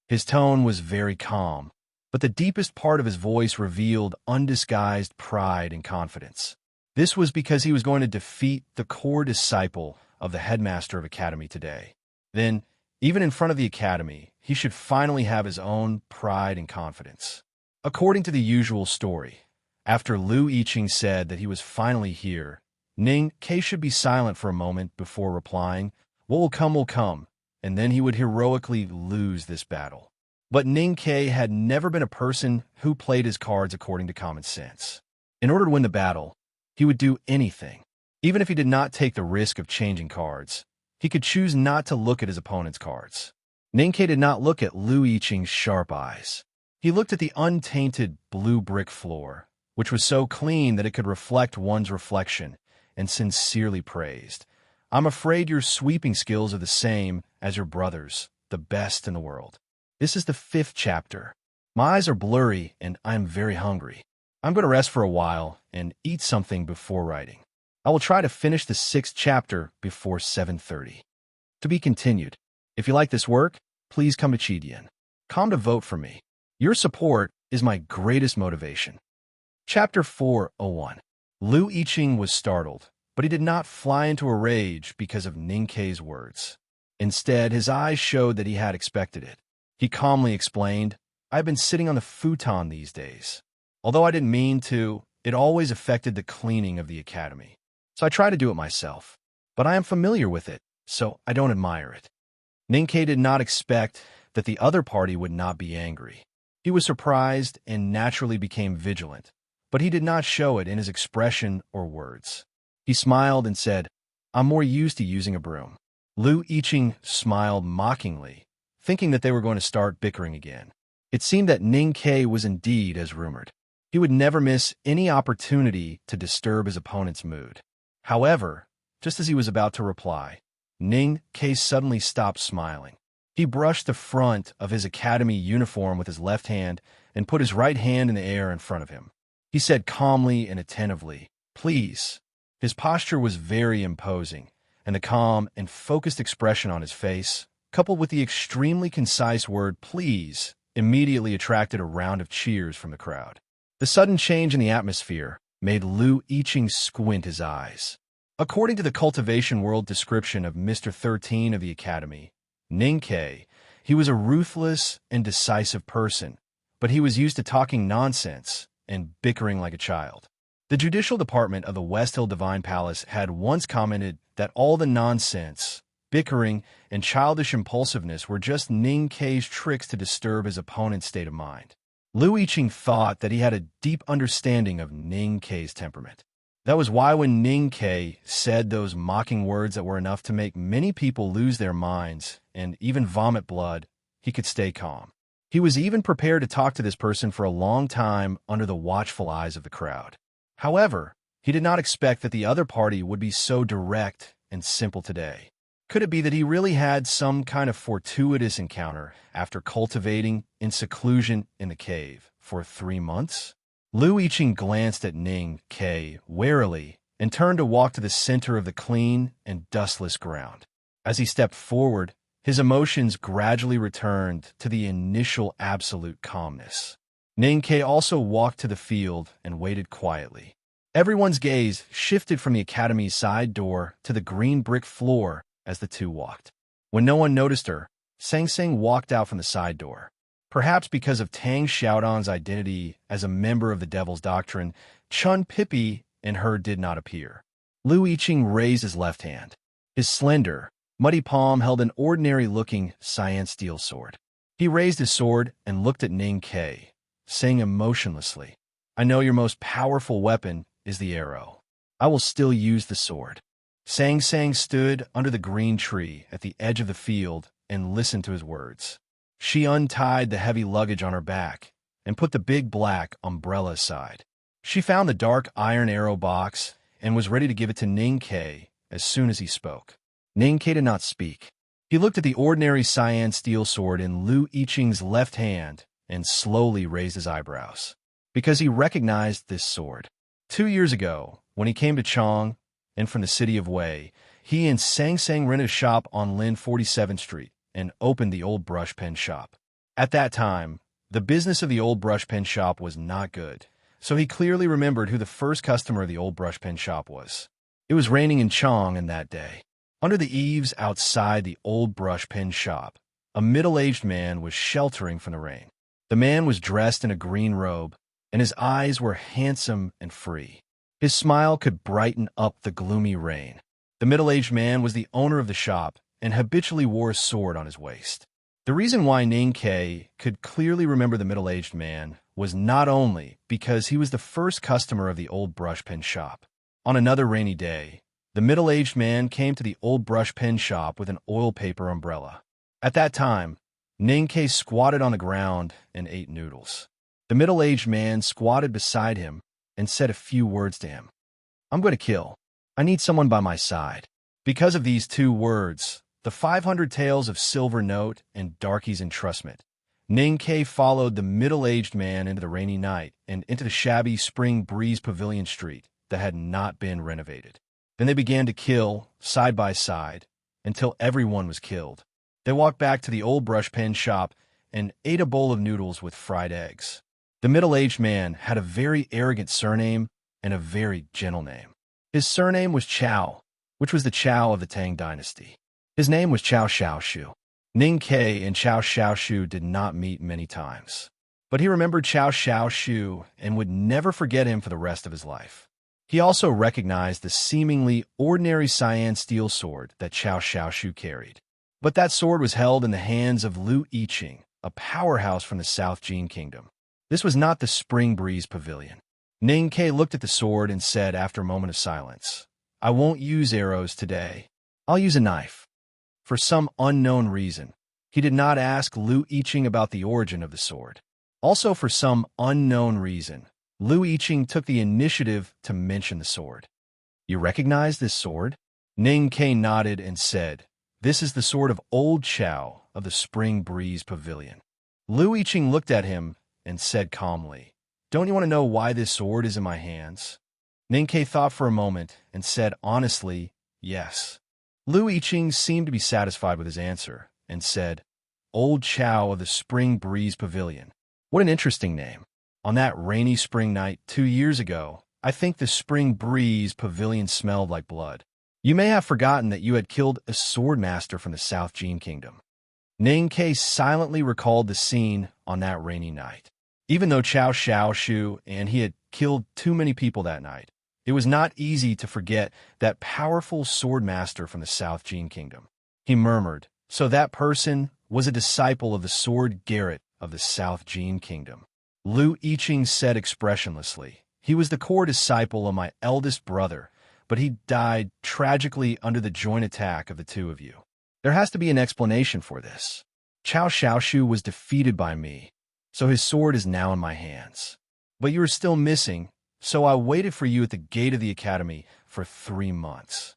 His tone was very calm, but the deepest part of his voice revealed undisguised pride and confidence. This was because he was going to defeat the core disciple of the headmaster of academy today. Then, even in front of the academy, he should finally have his own pride and confidence. According to the usual story, after Lu Yiqing said that he was finally here, Ning Ke should be silent for a moment before replying, "What will come," and then he would heroically lose this battle. But Ning Ke had never been a person who played his cards according to common sense. In order to win the battle, he would do anything. Even if he did not take the risk of changing cards, he could choose not to look at his opponent's cards. Ning Ke did not look at Lu Yiqing's sharp eyes. He looked at the untainted blue brick floor, which was so clean that it could reflect one's reflection, and sincerely praised, "I'm afraid your sweeping skills are the same as your brother's, the best in the world." This is the 5th chapter. My eyes are blurry and I'm very hungry. I'm going to rest for a while and eat something before writing. I will try to finish the 6th chapter before 7:30. To be continued. If you like this work, please come to Chidian. Come to vote for me. Your support is my greatest motivation. Chapter 4:01. Lu Yiqing was startled, but he did not fly into a rage because of Ning Ke's words. Instead, his eyes showed that he had expected it. He calmly explained, "I've been sitting on the futon these days. Although I didn't mean to, it always affected the cleaning of the academy. So I try to do it myself. But I am familiar with it, so I don't admire it." Ning Ke did not expect that the other party would not be angry. He was surprised and naturally became vigilant, but he did not show it in his expression or words. He smiled and said, "I'm more used to using a broom." Lu Yiqing smiled mockingly, thinking that they were going to start bickering again. It seemed that Ning Ke was indeed as rumored. He would never miss any opportunity to disturb his opponent's mood. However, just as he was about to reply, Ning Ke suddenly stopped smiling. He brushed the front of his academy uniform with his left hand and put his right hand in the air in front of him. He said calmly and attentively, "Please." His posture was very imposing, and the calm and focused expression on his face, coupled with the extremely concise word "please," immediately attracted a round of cheers from the crowd. The sudden change in the atmosphere made Lu Yiqing squint his eyes. According to the Cultivation World description of Mr. 13 of the Academy, Ning Ke, he was a ruthless and decisive person, but he was used to talking nonsense and bickering like a child. The Judicial Department of the West Hill Divine Palace had once commented that all the nonsense, bickering, and childish impulsiveness were just Ning Ke's tricks to disturb his opponent's state of mind. Lu Yiqing thought that he had a deep understanding of Ning Ke's temperament. That was why when Ning Ke said those mocking words that were enough to make many people lose their minds and even vomit blood, he could stay calm. He was even prepared to talk to this person for a long time under the watchful eyes of the crowd. However, he did not expect that the other party would be so direct and simple today. Could it be that he really had some kind of fortuitous encounter after cultivating in seclusion in the cave for 3 months? Lu Yiqing glanced at Ning Ke warily and turned to walk to the center of the clean and dustless ground. As he stepped forward, his emotions gradually returned to the initial absolute calmness. Ning Ke also walked to the field and waited quietly. Everyone's gaze shifted from the academy's side door to the green brick floor as the two walked. When no one noticed her, Sang Sang walked out from the side door. Perhaps because of Tang Xiaodong's identity as a member of the Devil's Doctrine, Chun Pippi and her did not appear. Lu Yiqing raised his left hand. His slender, muddy palm held an ordinary-looking cyan steel sword. He raised his sword and looked at Ning Ke, saying emotionlessly, "I know your most powerful weapon is the arrow. I will still use the sword." Sang Sang stood under the green tree at the edge of the field and listened to his words. She untied the heavy luggage on her back and put the big black umbrella aside. She found the dark iron arrow box and was ready to give it to Ning Ke as soon as he spoke. Ning Ke did not speak. He looked at the ordinary cyan steel sword in Lu Yiqing's left hand and slowly raised his eyebrows, because he recognized this sword. 2 years ago, when he came to Chong and from the city of Wei, he and Sang Sang rented a shop on Lin 47th Street and opened the old brush pen shop. At that time, the business of the old brush pen shop was not good, so he clearly remembered who the first customer of the old brush pen shop was. It was raining in Chong on that day. Under the eaves outside the old brush pen shop, a middle-aged man was sheltering from the rain. The man was dressed in a green robe, and his eyes were handsome and free. His smile could brighten up the gloomy rain. The middle-aged man was the owner of the shop and habitually wore a sword on his waist. The reason why Ning Ke could clearly remember the middle-aged man was not only because he was the first customer of the old brush pen shop. On another rainy day, the middle-aged man came to the old brush pen shop with an oil paper umbrella. At that time, Ning Ke squatted on the ground and ate noodles. The middle-aged man squatted beside him and said a few words to him. "I'm going to kill. I need someone by my side." Because of these two words, the 500 tales of Silver Note and Darky's entrustment, Ning Ke followed the middle-aged man into the rainy night and into the shabby Spring Breeze Pavilion Street that had not been renovated. Then they began to kill, side by side, until everyone was killed. They walked back to the old brush pen shop and ate a bowl of noodles with fried eggs. The middle-aged man had a very arrogant surname and a very gentle name. His surname was Chow, which was the Chow of the Tang dynasty. His name was Chow Xiaoshu. Ning Ke and Chow Xiaoshu did not meet many times, but he remembered Chow Xiaoshu and would never forget him for the rest of his life. He also recognized the seemingly ordinary cyan steel sword that Chow Xiaoshu carried. But that sword was held in the hands of Lu Yiqing, a powerhouse from the South Jin Kingdom. This was not the Spring Breeze Pavilion. Ning Ke looked at the sword and said after a moment of silence, "I won't use arrows today. I'll use a knife." For some unknown reason, he did not ask Lu Yiqing about the origin of the sword. Also, for some unknown reason, Lu Yiqing took the initiative to mention the sword. "You recognize this sword?" Ning Ke nodded and said, "This is the sword of Old Chow of the Spring Breeze Pavilion." Lu Yiqing looked at him and said calmly, "Don't you want to know why this sword is in my hands?" Ning Ke thought for a moment and said honestly, "Yes." Lu Yiqing seemed to be satisfied with his answer and said, "Old Chow of the Spring Breeze Pavilion. What an interesting name. On that rainy spring night 2 years ago, I think the Spring Breeze Pavilion smelled like blood. You may have forgotten that you had killed a sword master from the South Jin Kingdom." Ning Ke silently recalled the scene on that rainy night. Even though Chow Xiaoshu and he had killed too many people that night, it was not easy to forget that powerful sword master from the South Jin Kingdom. He murmured, "So that person was a disciple of the sword Garrett of the South Jin Kingdom." Lu Yiqing said expressionlessly, "He was the core disciple of my eldest brother, but he died tragically under the joint attack of the two of you. There has to be an explanation for this. Chow Xiaoshu was defeated by me, so his sword is now in my hands. But you are still missing, so I waited for you at the gate of the academy for 3 months."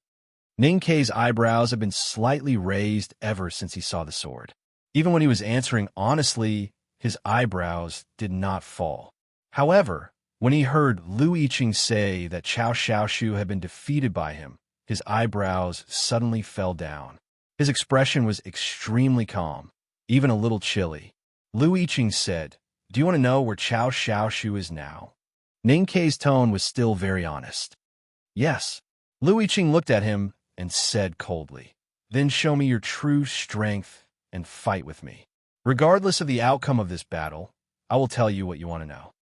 Ning Ke's eyebrows had been slightly raised ever since he saw the sword. Even when he was answering honestly, his eyebrows did not fall. However, when he heard Lu Yiqing say that Chow Xiaoshu had been defeated by him, his eyebrows suddenly fell down. His expression was extremely calm, even a little chilly. Lu Yiqing said, "Do you want to know where Chow Xiaoshu is now?" Ning Ke's tone was still very honest. "Yes." Lu Yiqing looked at him and said coldly, "Then show me your true strength and fight with me. Regardless of the outcome of this battle, I will tell you what you want to know."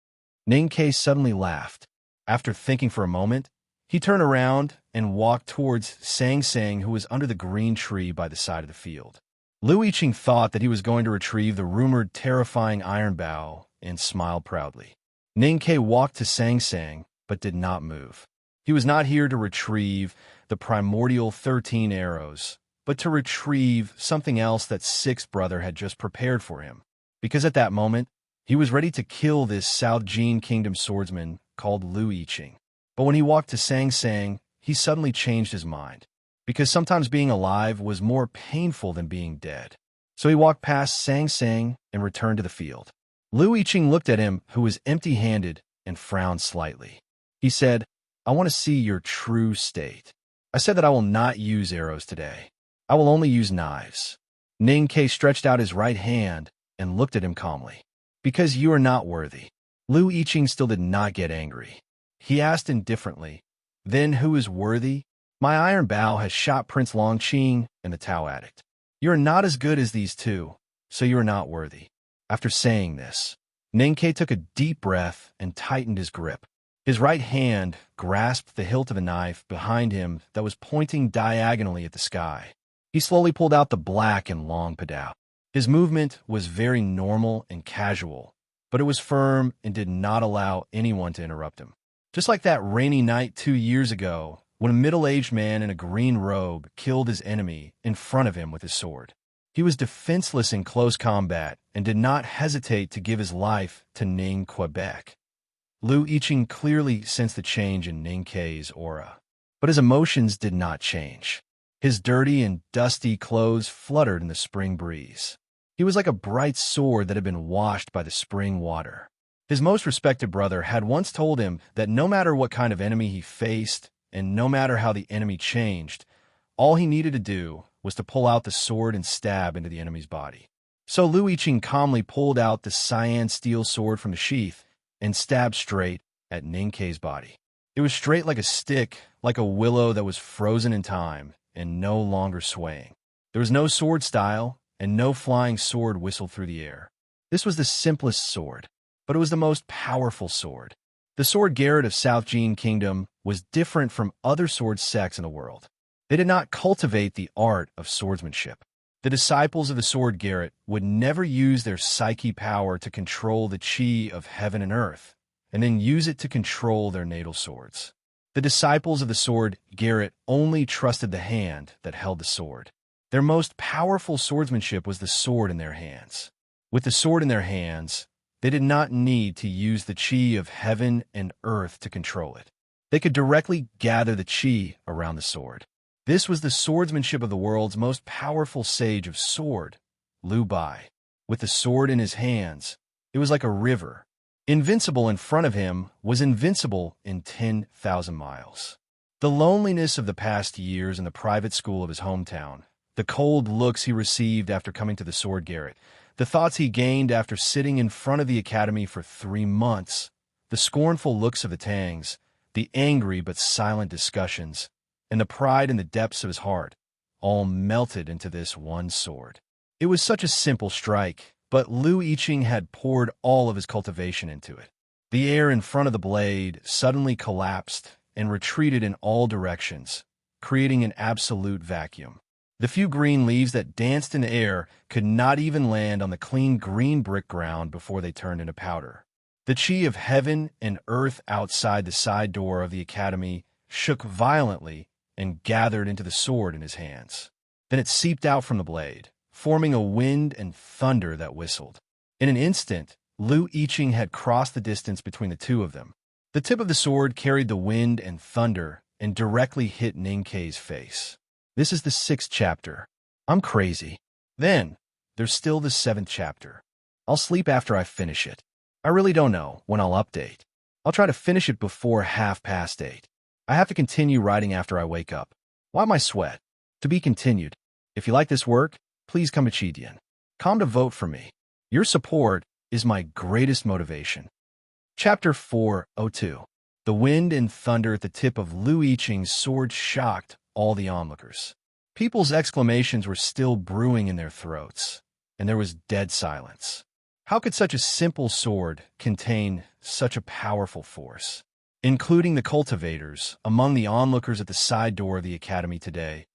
Ning Ke suddenly laughed. After thinking for a moment, he turned around and walked towards Sang Sang, who was under the green tree by the side of the field. Lu Yiqing thought that he was going to retrieve the rumored terrifying iron bow and smiled proudly. Ning Ke walked to Sang Sang, but did not move. He was not here to retrieve the primordial 13 arrows, but to retrieve something else that Sixth Brother had just prepared for him, because at that moment, he was ready to kill this South Jin Kingdom swordsman called Lu Yiqing. But when he walked to Sang Sang, he suddenly changed his mind, because sometimes being alive was more painful than being dead. So he walked past Sang Sang and returned to the field. Lu Yiqing looked at him, who was empty-handed, and frowned slightly. He said, "I want to see your true state. I said that I will not use arrows today. I will only use knives." Ning Ke stretched out his right hand and looked at him calmly. "Because you are not worthy." Lu Yiqing still did not get angry. He asked indifferently, "Then who is worthy?" "My iron bow has shot Prince Longqing and the Tao Addict. You are not as good as these two, so you are not worthy." After saying this, Ninkei took a deep breath and tightened his grip. His right hand grasped the hilt of a knife behind him that was pointing diagonally at the sky. He slowly pulled out the black and long padao. His movement was very normal and casual, but it was firm and did not allow anyone to interrupt him. Just like that rainy night 2 years ago, when a middle-aged man in a green robe killed his enemy in front of him with his sword. He was defenseless in close combat and did not hesitate to give his life to Ning Quebec. Lu Yiqing clearly sensed the change in Ninkei's aura, but his emotions did not change. His dirty and dusty clothes fluttered in the spring breeze. He was like a bright sword that had been washed by the spring water. His most respected brother had once told him that no matter what kind of enemy he faced, and no matter how the enemy changed, all he needed to do was to pull out the sword and stab into the enemy's body. So Lu Yiqing calmly pulled out the cyan steel sword from the sheath and stabbed straight at Ninkei's body. It was straight like a stick, like a willow that was frozen in time and no longer swaying. There was no sword style, and no flying sword whistled through the air. This was the simplest sword, but it was the most powerful sword. The sword Garrett of South Jin Kingdom was different from other sword sects in the world. They did not cultivate the art of swordsmanship. The disciples of the sword Garrett would never use their psyche power to control the chi of heaven and earth, and then use it to control their natal swords. The disciples of the sword Garrett only trusted the hand that held the sword. Their most powerful swordsmanship was the sword in their hands. With the sword in their hands, they did not need to use the chi of heaven and earth to control it. They could directly gather the chi around the sword. This was the swordsmanship of the world's most powerful sage of sword, Liu Bai. With the sword in his hands, it was like a river. Invincible in front of him was invincible in 10,000 miles. The loneliness of the past years in the private school of his hometown, the cold looks he received after coming to the sword Garrett, the thoughts he gained after sitting in front of the academy for 3 months, the scornful looks of the Tangs, the angry but silent discussions, and the pride in the depths of his heart, all melted into this one sword. It was such a simple strike, but Lu Yiqing had poured all of his cultivation into it. The air in front of the blade suddenly collapsed and retreated in all directions, creating an absolute vacuum. The few green leaves that danced in the air could not even land on the clean green brick ground before they turned into powder. The chi of heaven and earth outside the side door of the academy shook violently and gathered into the sword in his hands. Then it seeped out from the blade, forming a wind and thunder that whistled. In an instant, Lu Yiqing had crossed the distance between the two of them. The tip of the sword carried the wind and thunder and directly hit Ninkei's face. This is the 6th chapter. I'm crazy. Then, there's still the 7th chapter. I'll sleep after I finish it. I really don't know when I'll update. I'll try to finish it before 8:30. I have to continue writing after I wake up. Why my sweat? To be continued. If you like this work, please come to Chidian. Come to vote for me. Your support is my greatest motivation. Chapter 402. The wind and thunder at the tip of Lu Yiqing's sword shocked all the onlookers. People's exclamations were still brewing in their throats, and there was dead silence. How could such a simple sword contain such a powerful force? Including the cultivators, among the onlookers at the side door of the academy today,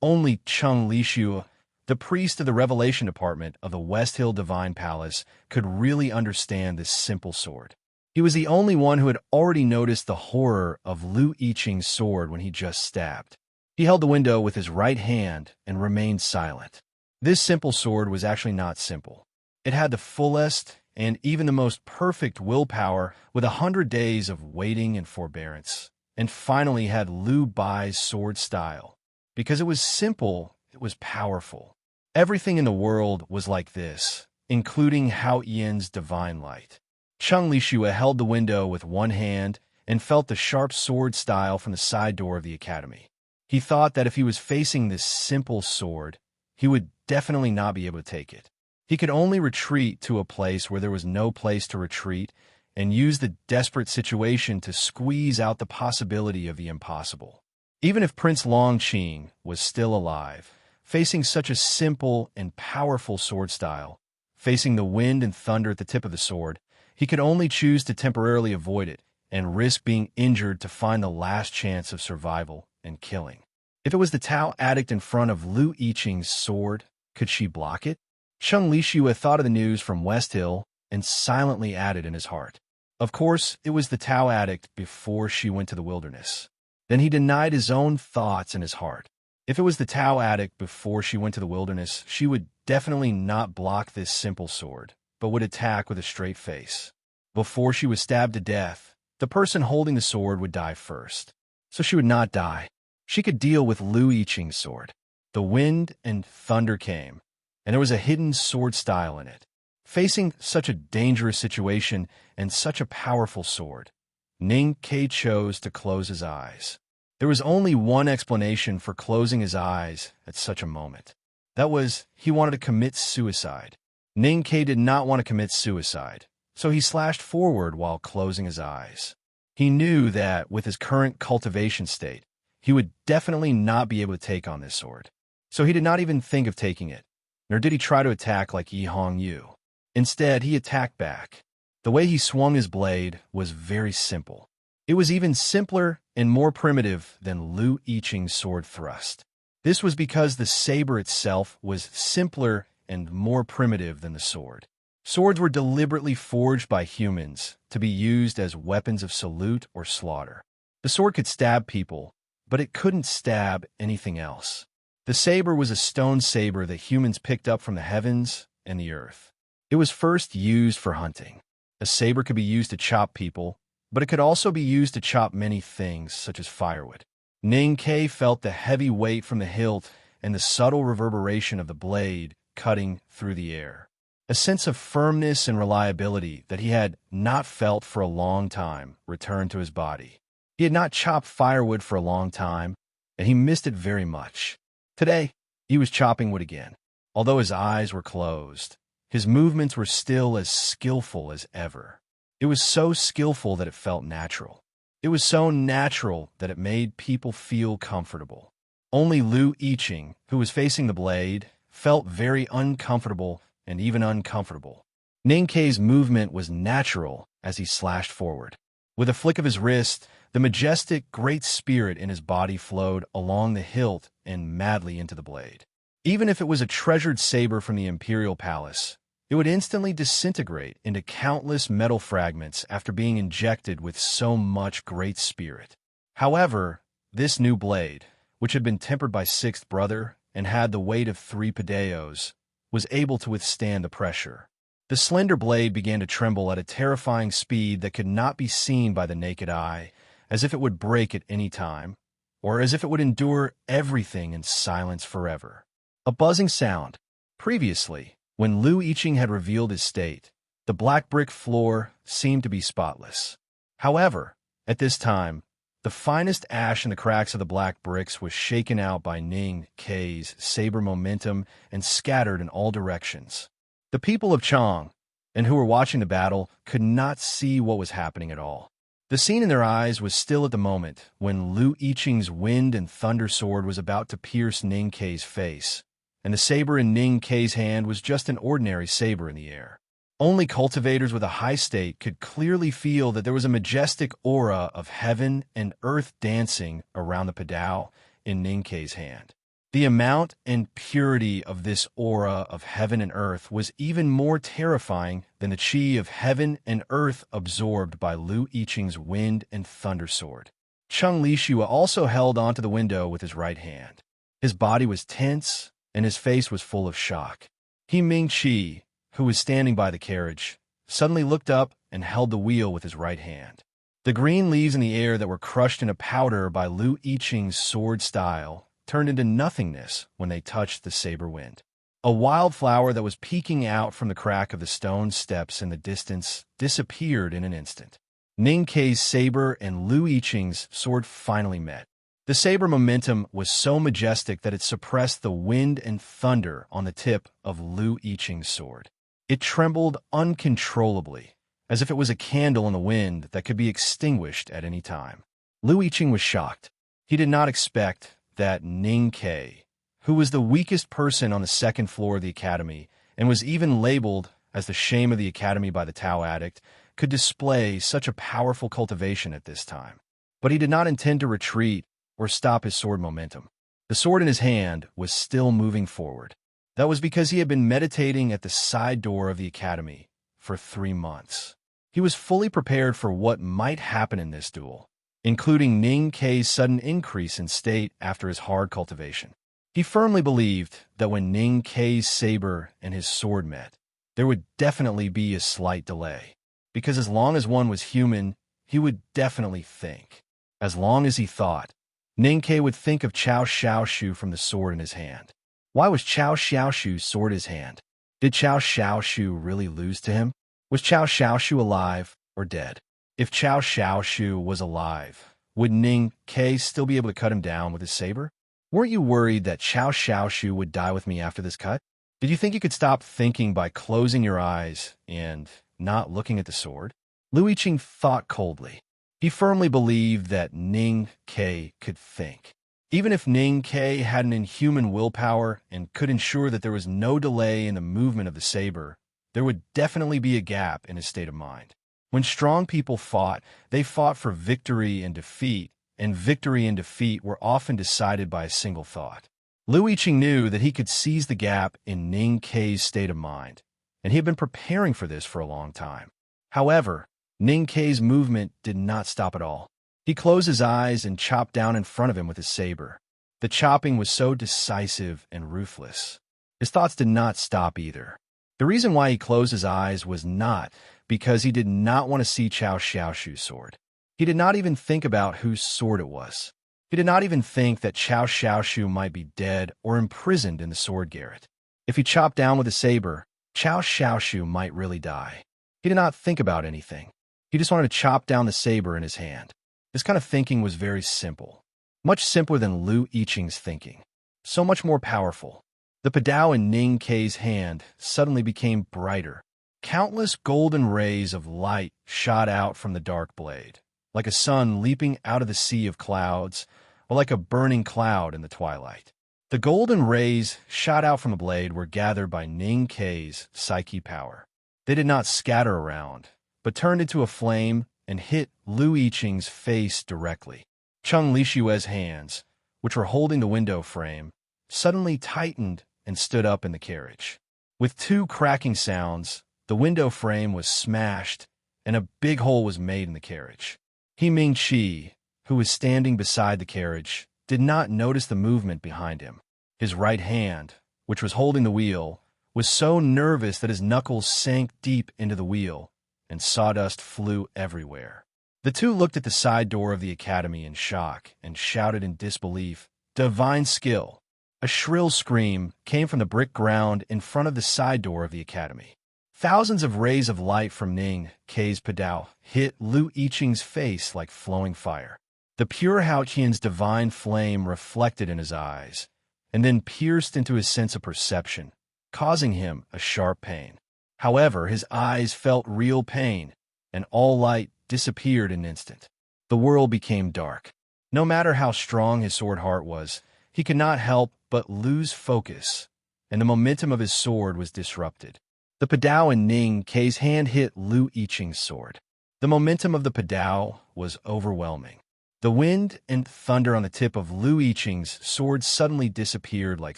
only Cheng Lishu, the priest of the Revelation Department of the West Hill Divine Palace, could really understand this simple sword. He was the only one who had already noticed the horror of Lu Yiqing's sword when he just stabbed. He held the window with his right hand and remained silent. This simple sword was actually not simple. It had the fullest and even the most perfect willpower with 100 days of waiting and forbearance, and finally had Liu Bai's sword style. Because it was simple, it was powerful. Everything in the world was like this, including Hao Yan's divine light. Cheng Lishua held the window with one hand and felt the sharp sword style from the side door of the academy. He thought that if he was facing this simple sword, he would definitely not be able to take it. He could only retreat to a place where there was no place to retreat and use the desperate situation to squeeze out the possibility of the impossible. Even if Prince Longqing was still alive, facing such a simple and powerful sword style, facing the wind and thunder at the tip of the sword, he could only choose to temporarily avoid it and risk being injured to find the last chance of survival and killing. If it was the Tao addict in front of Lu Yiqing's sword, could she block it? Cheng Lishua thought of the news from West Hill and silently added in his heart. Of course, it was the Tao addict before she went to the wilderness. Then he denied his own thoughts in his heart. If it was the Tao addict before she went to the wilderness, she would definitely not block this simple sword, but would attack with a straight face. Before she was stabbed to death, the person holding the sword would die first. So she would not die. She could deal with Lu Yiqing's sword. The wind and thunder came, and there was a hidden sword style in it. Facing such a dangerous situation and such a powerful sword, Ning Ke chose to close his eyes. There was only one explanation for closing his eyes at such a moment. That was, he wanted to commit suicide. Ning Ke did not want to commit suicide, so he slashed forward while closing his eyes. He knew that, with his current cultivation state, he would definitely not be able to take on this sword. So he did not even think of taking it, nor did he try to attack like Yi Hong Yu. Instead, he attacked back. The way he swung his blade was very simple. It was even simpler and more primitive than Lu Yiqing's sword thrust. This was because the saber itself was simpler and more primitive than the sword. Swords were deliberately forged by humans to be used as weapons of salute or slaughter. The sword could stab people, but it couldn't stab anything else. The saber was a stone saber that humans picked up from the heavens and the earth. It was first used for hunting. A saber could be used to chop people, but it could also be used to chop many things, such as firewood. Ning Ke felt the heavy weight from the hilt and the subtle reverberation of the blade cutting through the air. A sense of firmness and reliability that he had not felt for a long time returned to his body. He had not chopped firewood for a long time, and he missed it very much. Today, he was chopping wood again. Although his eyes were closed, his movements were still as skillful as ever. It was so skillful that it felt natural. It was so natural that it made people feel comfortable. Only Lu Yiqing, who was facing the blade, felt very uncomfortable and even uncomfortable. Ning Ke's movement was natural as he slashed forward. With a flick of his wrist, the majestic, great spirit in his body flowed along the hilt and madly into the blade. Even if it was a treasured saber from the imperial palace, it would instantly disintegrate into countless metal fragments after being injected with so much great spirit. However, this new blade, which had been tempered by Sixth Brother and had the weight of 3 Padeos, was able to withstand the pressure. The slender blade began to tremble at a terrifying speed that could not be seen by the naked eye, as if it would break at any time, or as if it would endure everything in silence forever. A buzzing sound. Previously, when Lu Yiqing had revealed his state, the black brick floor seemed to be spotless. However, at this time, the finest ash in the cracks of the black bricks was shaken out by Ning Ke's saber momentum and scattered in all directions. The people of Chang, and who were watching the battle, could not see what was happening at all. The scene in their eyes was still at the moment when Lu Yiqing's wind and thunder sword was about to pierce Ning Ke's face, and the saber in Ning Ke's hand was just an ordinary saber in the air. Only cultivators with a high state could clearly feel that there was a majestic aura of heaven and earth dancing around the Padao in Ning Ke's hand. The amount and purity of this aura of heaven and earth was even more terrifying than the chi of heaven and earth absorbed by Lu Yiqing's wind and thunder sword. Cheng Lishua also held onto the window with his right hand. His body was tense, and his face was full of shock. He Ming-chi, who was standing by the carriage, suddenly looked up and held the wheel with his right hand. The green leaves in the air that were crushed into powder by Lu Yiqing's sword style turned into nothingness when they touched the saber wind. A wildflower that was peeking out from the crack of the stone steps in the distance disappeared in an instant. Ning Ke's saber and Lu Yiqing's sword finally met. The saber momentum was so majestic that it suppressed the wind and thunder on the tip of Lu Yiqing's sword. It trembled uncontrollably, as if it was a candle in the wind that could be extinguished at any time. Lu Yiqing was shocked. He did not expect that Ning Ke, who was the weakest person on the second floor of the academy and was even labeled as the shame of the academy by the Tao addict, could display such a powerful cultivation at this time. But he did not intend to retreat or stop his sword momentum. The sword in his hand was still moving forward. That was because he had been meditating at the side door of the academy for 3 months. He was fully prepared for what might happen in this duel, including Ning Kei's sudden increase in state after his hard cultivation. He firmly believed that when Ning Kei's saber and his sword met, there would definitely be a slight delay, because as long as one was human, he would definitely think. As long as he thought, Ning Kei would think of Cao Xiaoshu from the sword in his hand. Why was Cao Xiaoshu's sword his hand? Did Cao Xiaoshu really lose to him? Was Cao Xiaoshu alive or dead? If Cao Xiaoshu was alive, would Ning Kei still be able to cut him down with his saber? Weren't you worried that Cao Xiaoshu would die with me after this cut? Did you think you could stop thinking by closing your eyes and not looking at the sword? Lu Yiqing thought coldly. He firmly believed that Ning Kei could think. Even if Ning Kei had an inhuman willpower and could ensure that there was no delay in the movement of the saber, there would definitely be a gap in his state of mind. When strong people fought, they fought for victory and defeat, and victory and defeat were often decided by a single thought. Lu Yiqing knew that he could seize the gap in Ning Kei's state of mind, and he had been preparing for this for a long time. However, Ning Kei's movement did not stop at all. He closed his eyes and chopped down in front of him with his saber. The chopping was so decisive and ruthless. His thoughts did not stop either. The reason why he closed his eyes was not because he did not want to see Cao Xiaoshu's sword. He did not even think about whose sword it was. He did not even think that Cao Xiaoshu might be dead or imprisoned in the sword garret. If he chopped down with a saber, Cao Xiaoshu might really die. He did not think about anything. He just wanted to chop down the saber in his hand. This kind of thinking was very simple. Much simpler than Lu Yiqing's thinking. So much more powerful. The padao in Ning Kei's hand suddenly became brighter. Countless golden rays of light shot out from the dark blade, like a sun leaping out of the sea of clouds, or like a burning cloud in the twilight. The golden rays shot out from the blade were gathered by Ning Kei's psyche power. They did not scatter around, but turned into a flame and hit Lu Yiqing's face directly. Cheng Lishue's hands, which were holding the window frame, suddenly tightened and stood up in the carriage. With 2 cracking sounds, the window frame was smashed and a big hole was made in the carriage. He Mingqi, who was standing beside the carriage, did not notice the movement behind him. His right hand, which was holding the wheel, was so nervous that his knuckles sank deep into the wheel, and sawdust flew everywhere. The two looked at the side door of the academy in shock and shouted in disbelief, "Divine skill!" A shrill scream came from the brick ground in front of the side door of the academy. Thousands of rays of light from Ning Kei's padao hit Lu Yiqing's face like flowing fire. The pure Haoqian's divine flame reflected in his eyes, and then pierced into his sense of perception, causing him a sharp pain. However, his eyes felt real pain, and all light disappeared in an instant. The world became dark. No matter how strong his sword heart was, he could not help but lose focus, and the momentum of his sword was disrupted. The padao in Ning Kei's hand hit Lu Yiqing's sword. The momentum of the padao was overwhelming. The wind and thunder on the tip of Lu Yiqing's sword suddenly disappeared like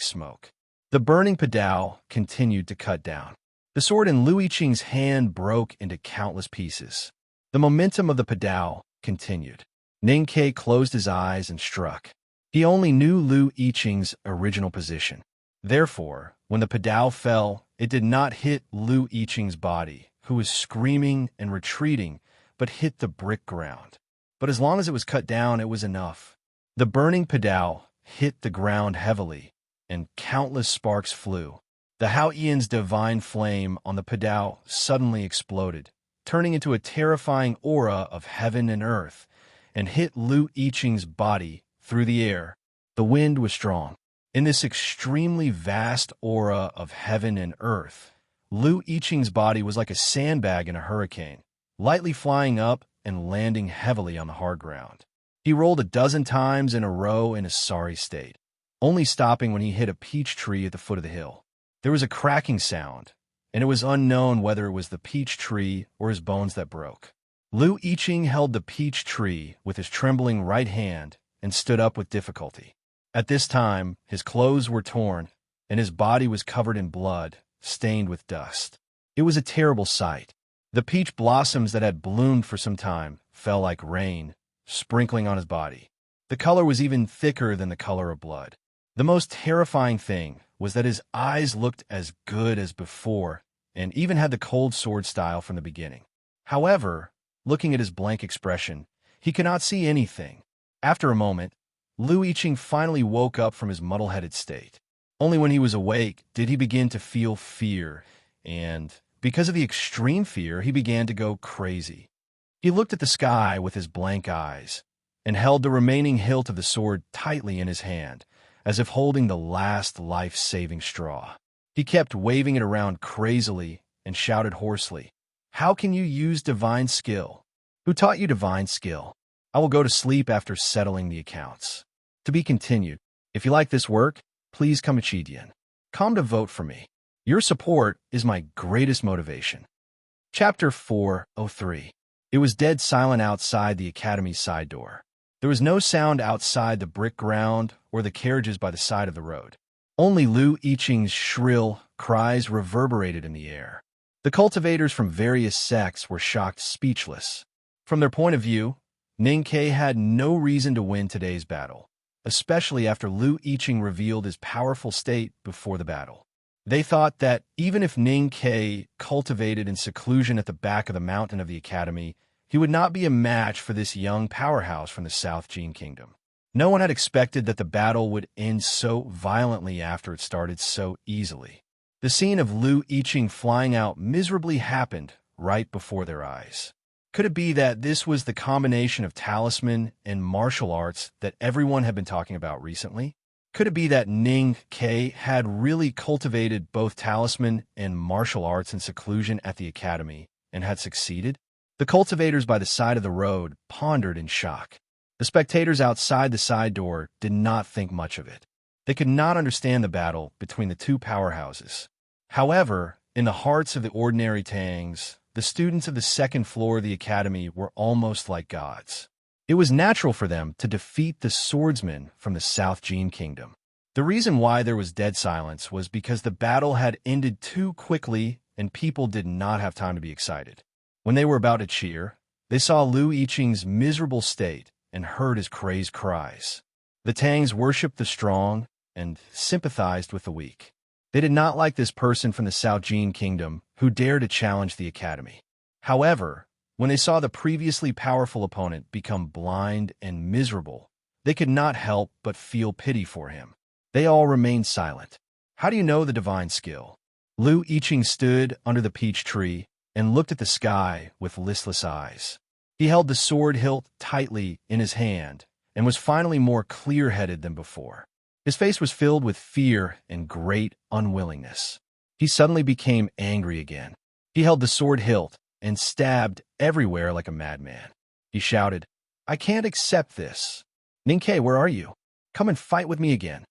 smoke. The burning padao continued to cut down. The sword in Lu Yiqing's hand broke into countless pieces. The momentum of the padao continued. Ning Kei closed his eyes and struck. He only knew Lu Yiqing's original position. Therefore, when the padao fell, it did not hit Lu Yiqing's body, who was screaming and retreating, but hit the brick ground. But as long as it was cut down, it was enough. The burning padao hit the ground heavily, and countless sparks flew. The Haoqian's divine flame on the padao suddenly exploded, turning into a terrifying aura of heaven and earth, and hit Lu Yiqing's body through the air. The wind was strong. In this extremely vast aura of heaven and earth, Lu Yiqing's body was like a sandbag in a hurricane, lightly flying up and landing heavily on the hard ground. He rolled 12 times in a row in a sorry state, only stopping when he hit a peach tree at the foot of the hill. There was a cracking sound, and it was unknown whether it was the peach tree or his bones that broke. Lu Yiqing held the peach tree with his trembling right hand and stood up with difficulty. At this time, his clothes were torn, and his body was covered in blood, stained with dust. It was a terrible sight. The peach blossoms that had bloomed for some time fell like rain, sprinkling on his body. The color was even thicker than the color of blood. The most terrifying thing was that his eyes looked as good as before and even had the cold sword style from the beginning. However, looking at his blank expression, he could not see anything. After a moment, Lu Yiqing finally woke up from his muddle-headed state. Only when he was awake did he begin to feel fear, and because of the extreme fear, he began to go crazy. He looked at the sky with his blank eyes and held the remaining hilt of the sword tightly in his hand, as if holding the last life-saving straw. He kept waving it around crazily and shouted hoarsely, "How can you use divine skill? Who taught you divine skill? I will go to sleep after settling the accounts." To be continued. If you like this work, please come to vote for me. Your support is my greatest motivation. Chapter 403. It was dead silent outside the academy's side door. There was no sound outside the brick ground or the carriages by the side of the road. Only Lu Yiqing's shrill cries reverberated in the air. The cultivators from various sects were shocked speechless. From their point of view, Ning Ke had no reason to win today's battle, especially after Lu Yiqing revealed his powerful state before the battle. They thought that even if Ning Ke cultivated in seclusion at the back of the mountain of the academy, he would not be a match for this young powerhouse from the South Jin Kingdom. No one had expected that the battle would end so violently after it started so easily. The scene of Lu Yiqing flying out miserably happened right before their eyes. Could it be that this was the combination of talisman and martial arts that everyone had been talking about recently? Could it be that Ning Ke had really cultivated both talisman and martial arts in seclusion at the academy and had succeeded? The cultivators by the side of the road pondered in shock. The spectators outside the side door did not think much of it. They could not understand the battle between the two powerhouses. However, in the hearts of the ordinary Tangs, the students of the second floor of the academy were almost like gods. It was natural for them to defeat the swordsmen from the South Jin Kingdom. The reason why there was dead silence was because the battle had ended too quickly and people did not have time to be excited. When they were about to cheer, they saw Lu Yiqing's miserable state and heard his crazed cries. The Tangs worshipped the strong and sympathized with the weak. They did not like this person from the South Jin Kingdom who dared to challenge the academy. However, when they saw the previously powerful opponent become blind and miserable, they could not help but feel pity for him. They all remained silent. "How do you know the divine skill?" Lu Yiqing stood under the peach tree and looked at the sky with listless eyes. He held the sword hilt tightly in his hand and was finally more clear-headed than before. His face was filled with fear and great unwillingness. He suddenly became angry again. He held the sword hilt and stabbed everywhere like a madman. He shouted, "I can't accept this. Ning Ke, where are you? Come and fight with me again."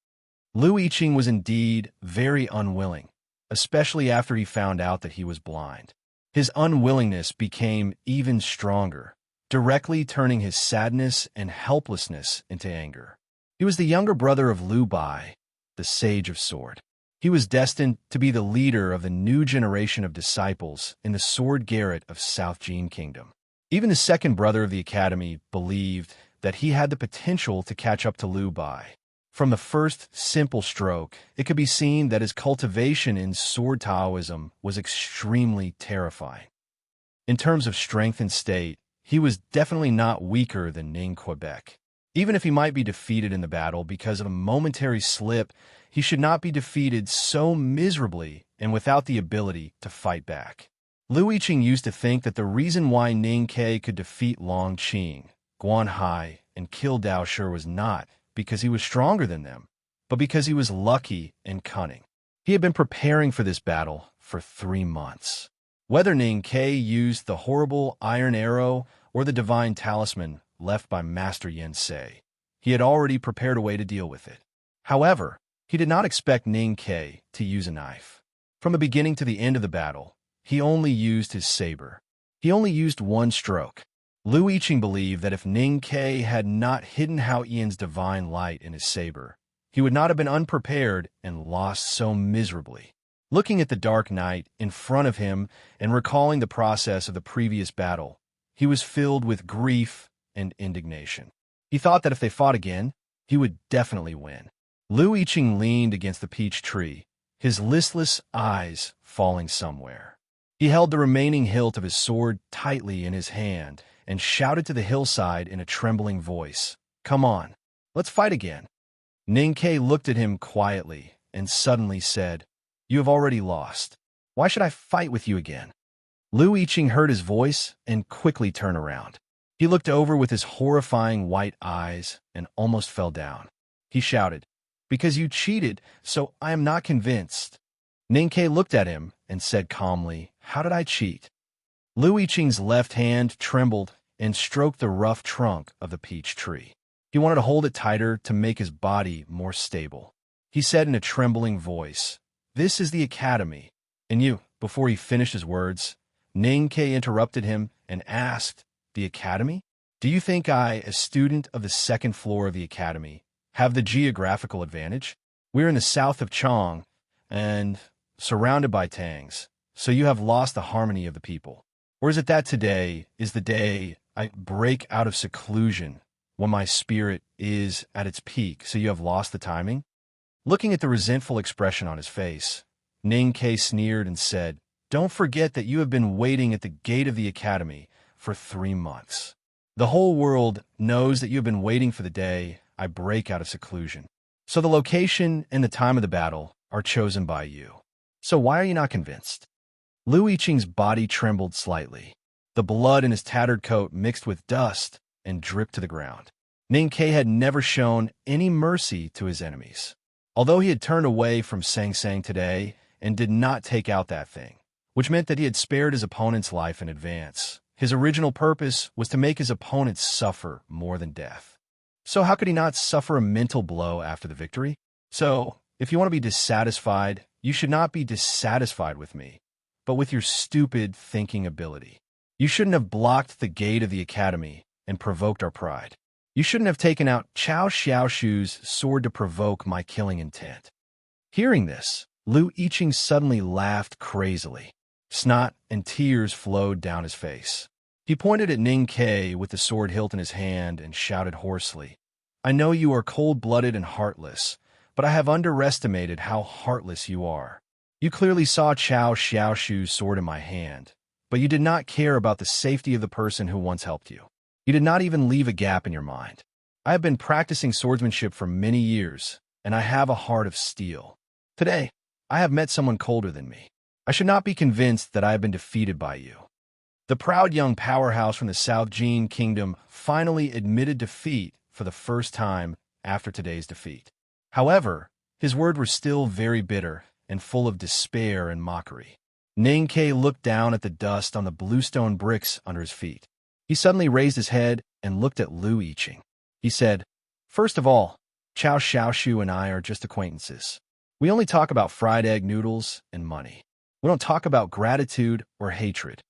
Lu Yiqing was indeed very unwilling, especially after he found out that he was blind. His unwillingness became even stronger, directly turning his sadness and helplessness into anger. He was the younger brother of Lu Bai, the Sage of Sword. He was destined to be the leader of the new generation of disciples in the sword garret of South Jin Kingdom. Even the second brother of the academy believed that he had the potential to catch up to Lu Bai. From the first simple stroke, it could be seen that his cultivation in sword Taoism was extremely terrifying. In terms of strength and state, he was definitely not weaker than Ning Quebec. Even if he might be defeated in the battle because of a momentary slip, he should not be defeated so miserably and without the ability to fight back. Lu Yiqing used to think that the reason why Ning Ke could defeat Long Qing, Guan Hai, and kill Dao Shi was not because he was stronger than them, but because he was lucky and cunning. He had been preparing for this battle for 3 months. Whether Ning Ke used the horrible iron arrow or the divine talisman left by Master Yen Sei, he had already prepared a way to deal with it. However, he did not expect Ning Ke to use a knife. From the beginning to the end of the battle, he only used his saber. He only used one stroke. Lu Yiqing believed that if Ning Ke had not hidden Hao Ian's divine light in his saber, he would not have been unprepared and lost so miserably. Looking at the dark night in front of him and recalling the process of the previous battle, he was filled with grief and indignation. He thought that if they fought again, he would definitely win. Lu Yiqing leaned against the peach tree, his listless eyes falling somewhere. He held the remaining hilt of his sword tightly in his hand and shouted to the hillside in a trembling voice, "Come on, let's fight again." Ning Ke looked at him quietly and suddenly said, "You have already lost. Why should I fight with you again?" Lu Yiqing heard his voice and quickly turned around. He looked over with his horrifying white eyes and almost fell down. He shouted, "Because you cheated, so I am not convinced." Ning Ke looked at him and said calmly, "How did I cheat?" Lu Yiqing's left hand trembled and stroked the rough trunk of the peach tree. He wanted to hold it tighter to make his body more stable. He said in a trembling voice, "This is the academy." And you, before he finished his words, Ning Ke interrupted him and asked, "The academy? Do you think I, a student of the second floor of the academy, have the geographical advantage? We're in the south of Chang and surrounded by Tangs, so you have lost the harmony of the people. Or is it that today is the day I break out of seclusion when my spirit is at its peak, so you have lost the timing?" Looking at the resentful expression on his face, Ning Ke sneered and said, "Don't forget that you have been waiting at the gate of the academy for 3 months. The whole world knows that you have been waiting for the day I break out of seclusion. So the location and the time of the battle are chosen by you. So why are you not convinced?" Lu Yiqing's body trembled slightly. The blood in his tattered coat mixed with dust and dripped to the ground. Ning Ke had never shown any mercy to his enemies. Although he had turned away from Sang Sang today and did not take out that thing, which meant that he had spared his opponent's life in advance, his original purpose was to make his opponents suffer more than death. So how could he not suffer a mental blow after the victory? So, if you want to be dissatisfied, you should not be dissatisfied with me, but with your stupid thinking ability. You shouldn't have blocked the gate of the academy and provoked our pride. You shouldn't have taken out Chao Xiaoshu's sword to provoke my killing intent." Hearing this, Lu Yiqing suddenly laughed crazily. Snot and tears flowed down his face. He pointed at Ning Ke with the sword hilt in his hand and shouted hoarsely, "I know you are cold-blooded and heartless, but I have underestimated how heartless you are. You clearly saw Chao Xiaoshu's sword in my hand, but you did not care about the safety of the person who once helped you. You did not even leave a gap in your mind. I have been practicing swordsmanship for many years, and I have a heart of steel. Today, I have met someone colder than me. I should not be convinced that I have been defeated by you." The proud young powerhouse from the South Jin Kingdom finally admitted defeat for the first time after today's defeat. However, his words were still very bitter and full of despair and mockery. Ning Ke looked down at the dust on the bluestone bricks under his feet. He suddenly raised his head and looked at Lu Yiqing. He said, "First of all, Chao Xiaoshu and I are just acquaintances. We only talk about fried egg noodles and money. We don't talk about gratitude or hatred.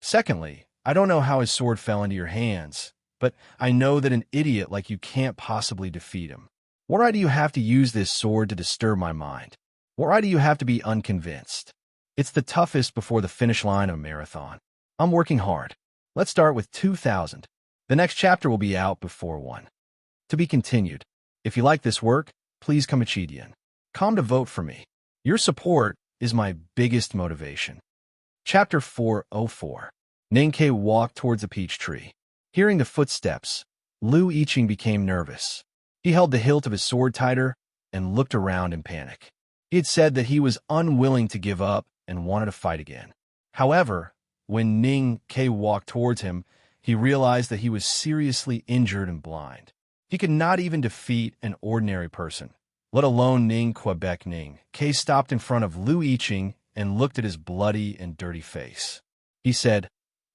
Secondly, I don't know how his sword fell into your hands, but I know that an idiot like you can't possibly defeat him. What right do you have to use this sword to disturb my mind? What right do you have to be unconvinced? It's the toughest before the finish line of a marathon. I'm working hard. Let's start with 2,000. The next chapter will be out before 1. To be continued. If you like this work, please come Chidian. Come to vote for me. Your support is my biggest motivation." Chapter 404. Ning Ke walked towards the peach tree. Hearing the footsteps, Lu Yiqing became nervous. He held the hilt of his sword tighter and looked around in panic. He had said that he was unwilling to give up and wanted to fight again. However, when Ning Ke walked towards him, he realized that he was seriously injured and blind. He could not even defeat an ordinary person, let alone Ning Quebec Ning. Ke stopped in front of Lu Yiqing and looked at his bloody and dirty face. He said,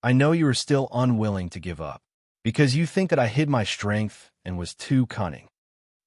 "I know you are still unwilling to give up, because you think that I hid my strength and was too cunning."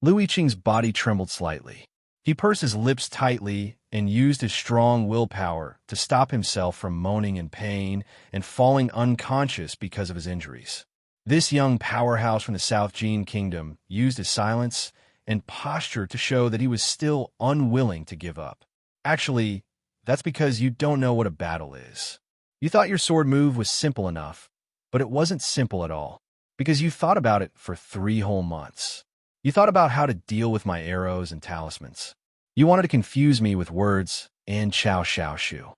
Lu Yiqing's body trembled slightly. He pursed his lips tightly and used his strong willpower to stop himself from moaning in pain and falling unconscious because of his injuries. This young powerhouse from the South Gene Kingdom used his silence and posture to show that he was still unwilling to give up. Actually, that's because you don't know what a battle is. You thought your sword move was simple enough, but it wasn't simple at all, because you thought about it for 3 whole months. You thought about how to deal with my arrows and talismans. You wanted to confuse me with words and chow chow shu.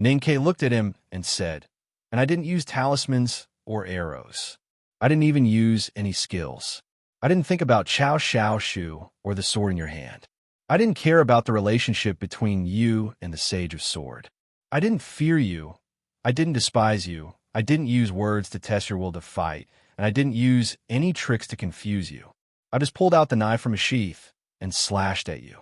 Ninkei looked at him and said, and I didn't use talismans or arrows. I didn't even use any skills. I didn't think about chow chow shu or the sword in your hand. I didn't care about the relationship between you and the Sage of Sword. I didn't fear you. I didn't despise you. I didn't use words to test your will to fight, and I didn't use any tricks to confuse you. I just pulled out the knife from a sheath and slashed at you.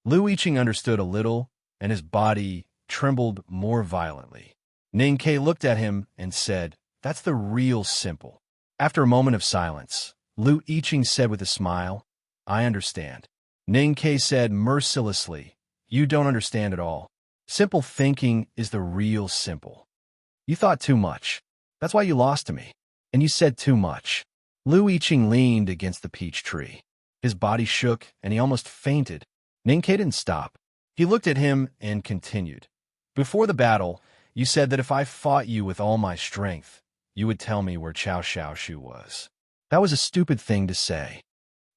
Lu Yiqing understood a little, and his body trembled more violently. Ninkei looked at him and said, that's the real simple. After a moment of silence, Lu Yiqing said with a smile, I understand. Ninkei said mercilessly, you don't understand at all. Simple thinking is the real simple. You thought too much. That's why you lost to me. And you said too much. Lu Yiqing leaned against the peach tree. His body shook, and he almost fainted. Ninkei didn't stop. He looked at him and continued. Before the battle, you said that if I fought you with all my strength, you would tell me where Chow Chow Shu was. That was a stupid thing to say.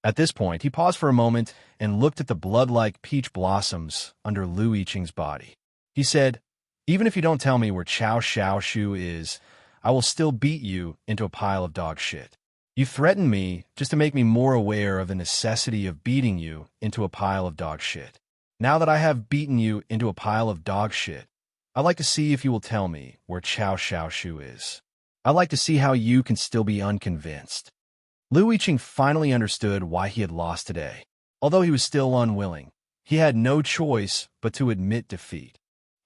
At this point, he paused for a moment and looked at the blood-like peach blossoms under Lu Yiqing's body. He said, even if you don't tell me where Chow Chow Shu is, I will still beat you into a pile of dog shit. You threatened me just to make me more aware of the necessity of beating you into a pile of dog shit. Now that I have beaten you into a pile of dog shit, I'd like to see if you will tell me where Chow Chow Shu is. I'd like to see how you can still be unconvinced. Lu Yiqing finally understood why he had lost today. Although he was still unwilling, he had no choice but to admit defeat.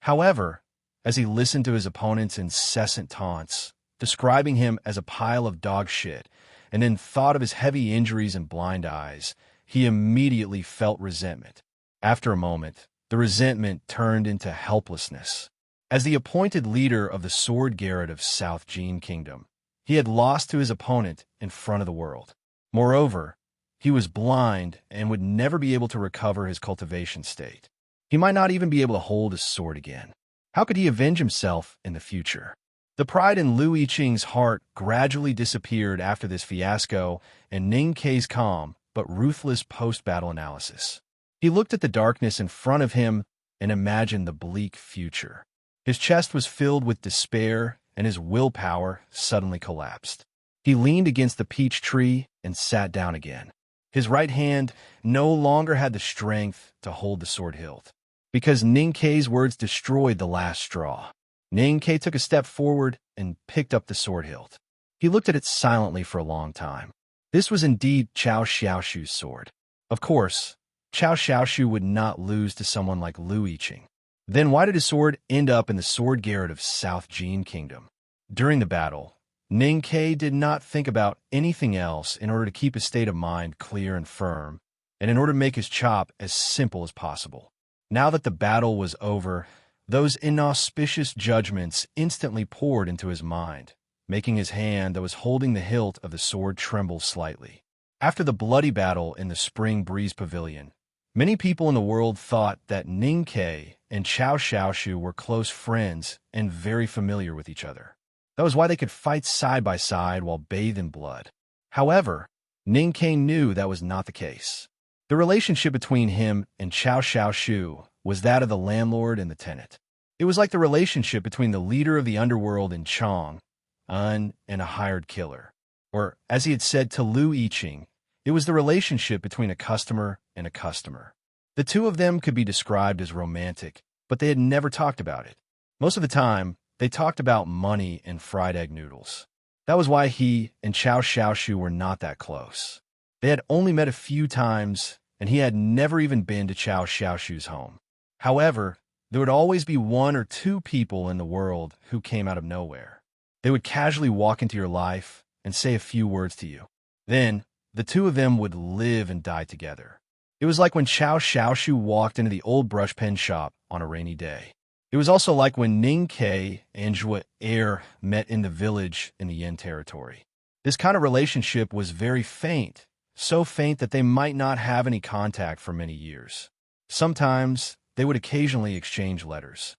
However, as he listened to his opponent's incessant taunts, describing him as a pile of dog shit, and then thought of his heavy injuries and blind eyes, he immediately felt resentment. After a moment, the resentment turned into helplessness. As the appointed leader of the Sword Garret of South Gene Kingdom, he had lost to his opponent in front of the world. Moreover, he was blind and would never be able to recover his cultivation state. He might not even be able to hold his sword again. How could he avenge himself in the future? The pride in Lu Yiqing's heart gradually disappeared after this fiasco and Ninkei's calm but ruthless post-battle analysis. He looked at the darkness in front of him and imagined the bleak future. His chest was filled with despair, and his willpower suddenly collapsed. He leaned against the peach tree and sat down again. His right hand no longer had the strength to hold the sword hilt, because Ninkei's words destroyed the last straw. Ninkei took a step forward and picked up the sword hilt. He looked at it silently for a long time. This was indeed Chow Chow Shu's sword. Of course, Chow Chow Shu would not lose to someone like Lu Yiqing. Then why did his sword end up in the Sword Garret of South Gene Kingdom? During the battle, Ninkei did not think about anything else in order to keep his state of mind clear and firm, and in order to make his chop as simple as possible. Now that the battle was over, those inauspicious judgments instantly poured into his mind, making his hand that was holding the hilt of the sword tremble slightly. After the bloody battle in the Spring Breeze Pavilion, many people in the world thought that Ninkei and Chow Chow Shu were close friends and very familiar with each other. That was why they could fight side by side while bathed in blood. However, Ninkei knew that was not the case. The relationship between him and Chow Chow Shu was that of the landlord and the tenant. It was like the relationship between the leader of the underworld in Chong, and a hired killer. Or, as he had said to Lu Yiqing, it was the relationship between a customer and a customer. The two of them could be described as romantic, but they had never talked about it. Most of the time, they talked about money and fried egg noodles. That was why he and Chow Chow Shu were not that close. They had only met a few times, and he had never even been to Chow Chow Shu's home. However, there would always be 1 or 2 people in the world who came out of nowhere. They would casually walk into your life and say a few words to you. Then, the two of them would live and die together. It was like when Xiao Xiaoshu walked into the old brush pen shop on a rainy day. It was also like when Ning Ke and Zhua Er met in the village in the Yin territory. This kind of relationship was very faint, so faint that they might not have any contact for many years. Sometimes, they would occasionally exchange letters.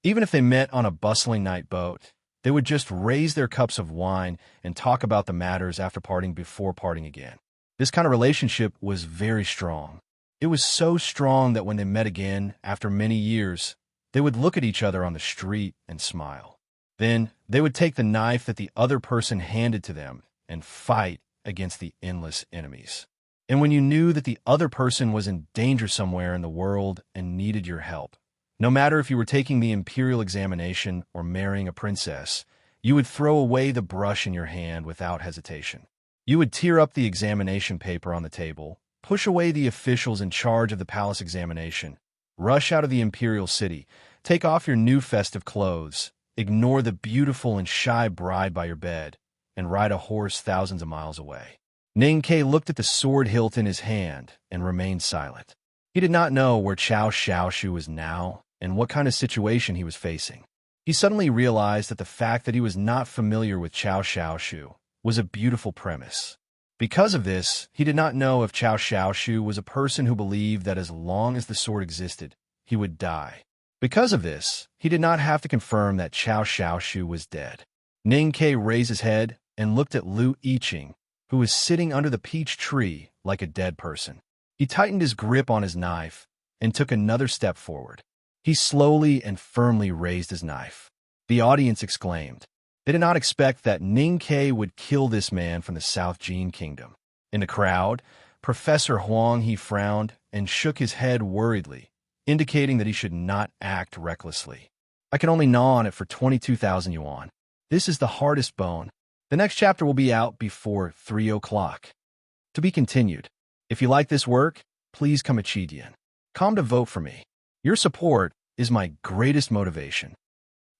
Even if they met on a bustling night boat, they would just raise their cups of wine and talk about the matters after parting before parting again. This kind of relationship was very strong. It was so strong that when they met again, after many years, they would look at each other on the street and smile. Then, they would take the knife that the other person handed to them and fight against the endless enemies. And when you knew that the other person was in danger somewhere in the world and needed your help, no matter if you were taking the imperial examination or marrying a princess, you would throw away the brush in your hand without hesitation. You would tear up the examination paper on the table, push away the officials in charge of the palace examination, rush out of the imperial city, take off your new festive clothes, ignore the beautiful and shy bride by your bed, and ride a horse thousands of miles away. Ning Ke looked at the sword hilt in his hand and remained silent. He did not know where Xiao Xiaoshu was now and what kind of situation he was facing. He suddenly realized that the fact that he was not familiar with Xiao Xiaoshu was a beautiful premise. Because of this, he did not know if Xiao Xiaoshu was a person who believed that as long as the sword existed, he would die. Because of this, he did not have to confirm that Xiao Xiaoshu was dead. Ning Ke raised his head and looked at Lu Yiqing, who was sitting under the peach tree like a dead person. He tightened his grip on his knife and took another step forward. He slowly and firmly raised his knife. The audience exclaimed. They did not expect that Ning Ke would kill this man from the South Jin Kingdom. In the crowd, Professor Huang he frowned and shook his head worriedly, indicating that he should not act recklessly. I can only gnaw on it for 22,000 yuan. This is the hardest bone. The next chapter will be out before 3 o'clock. To be continued. If you like this work, please come at Chidian. Come to vote for me. Your support is my greatest motivation.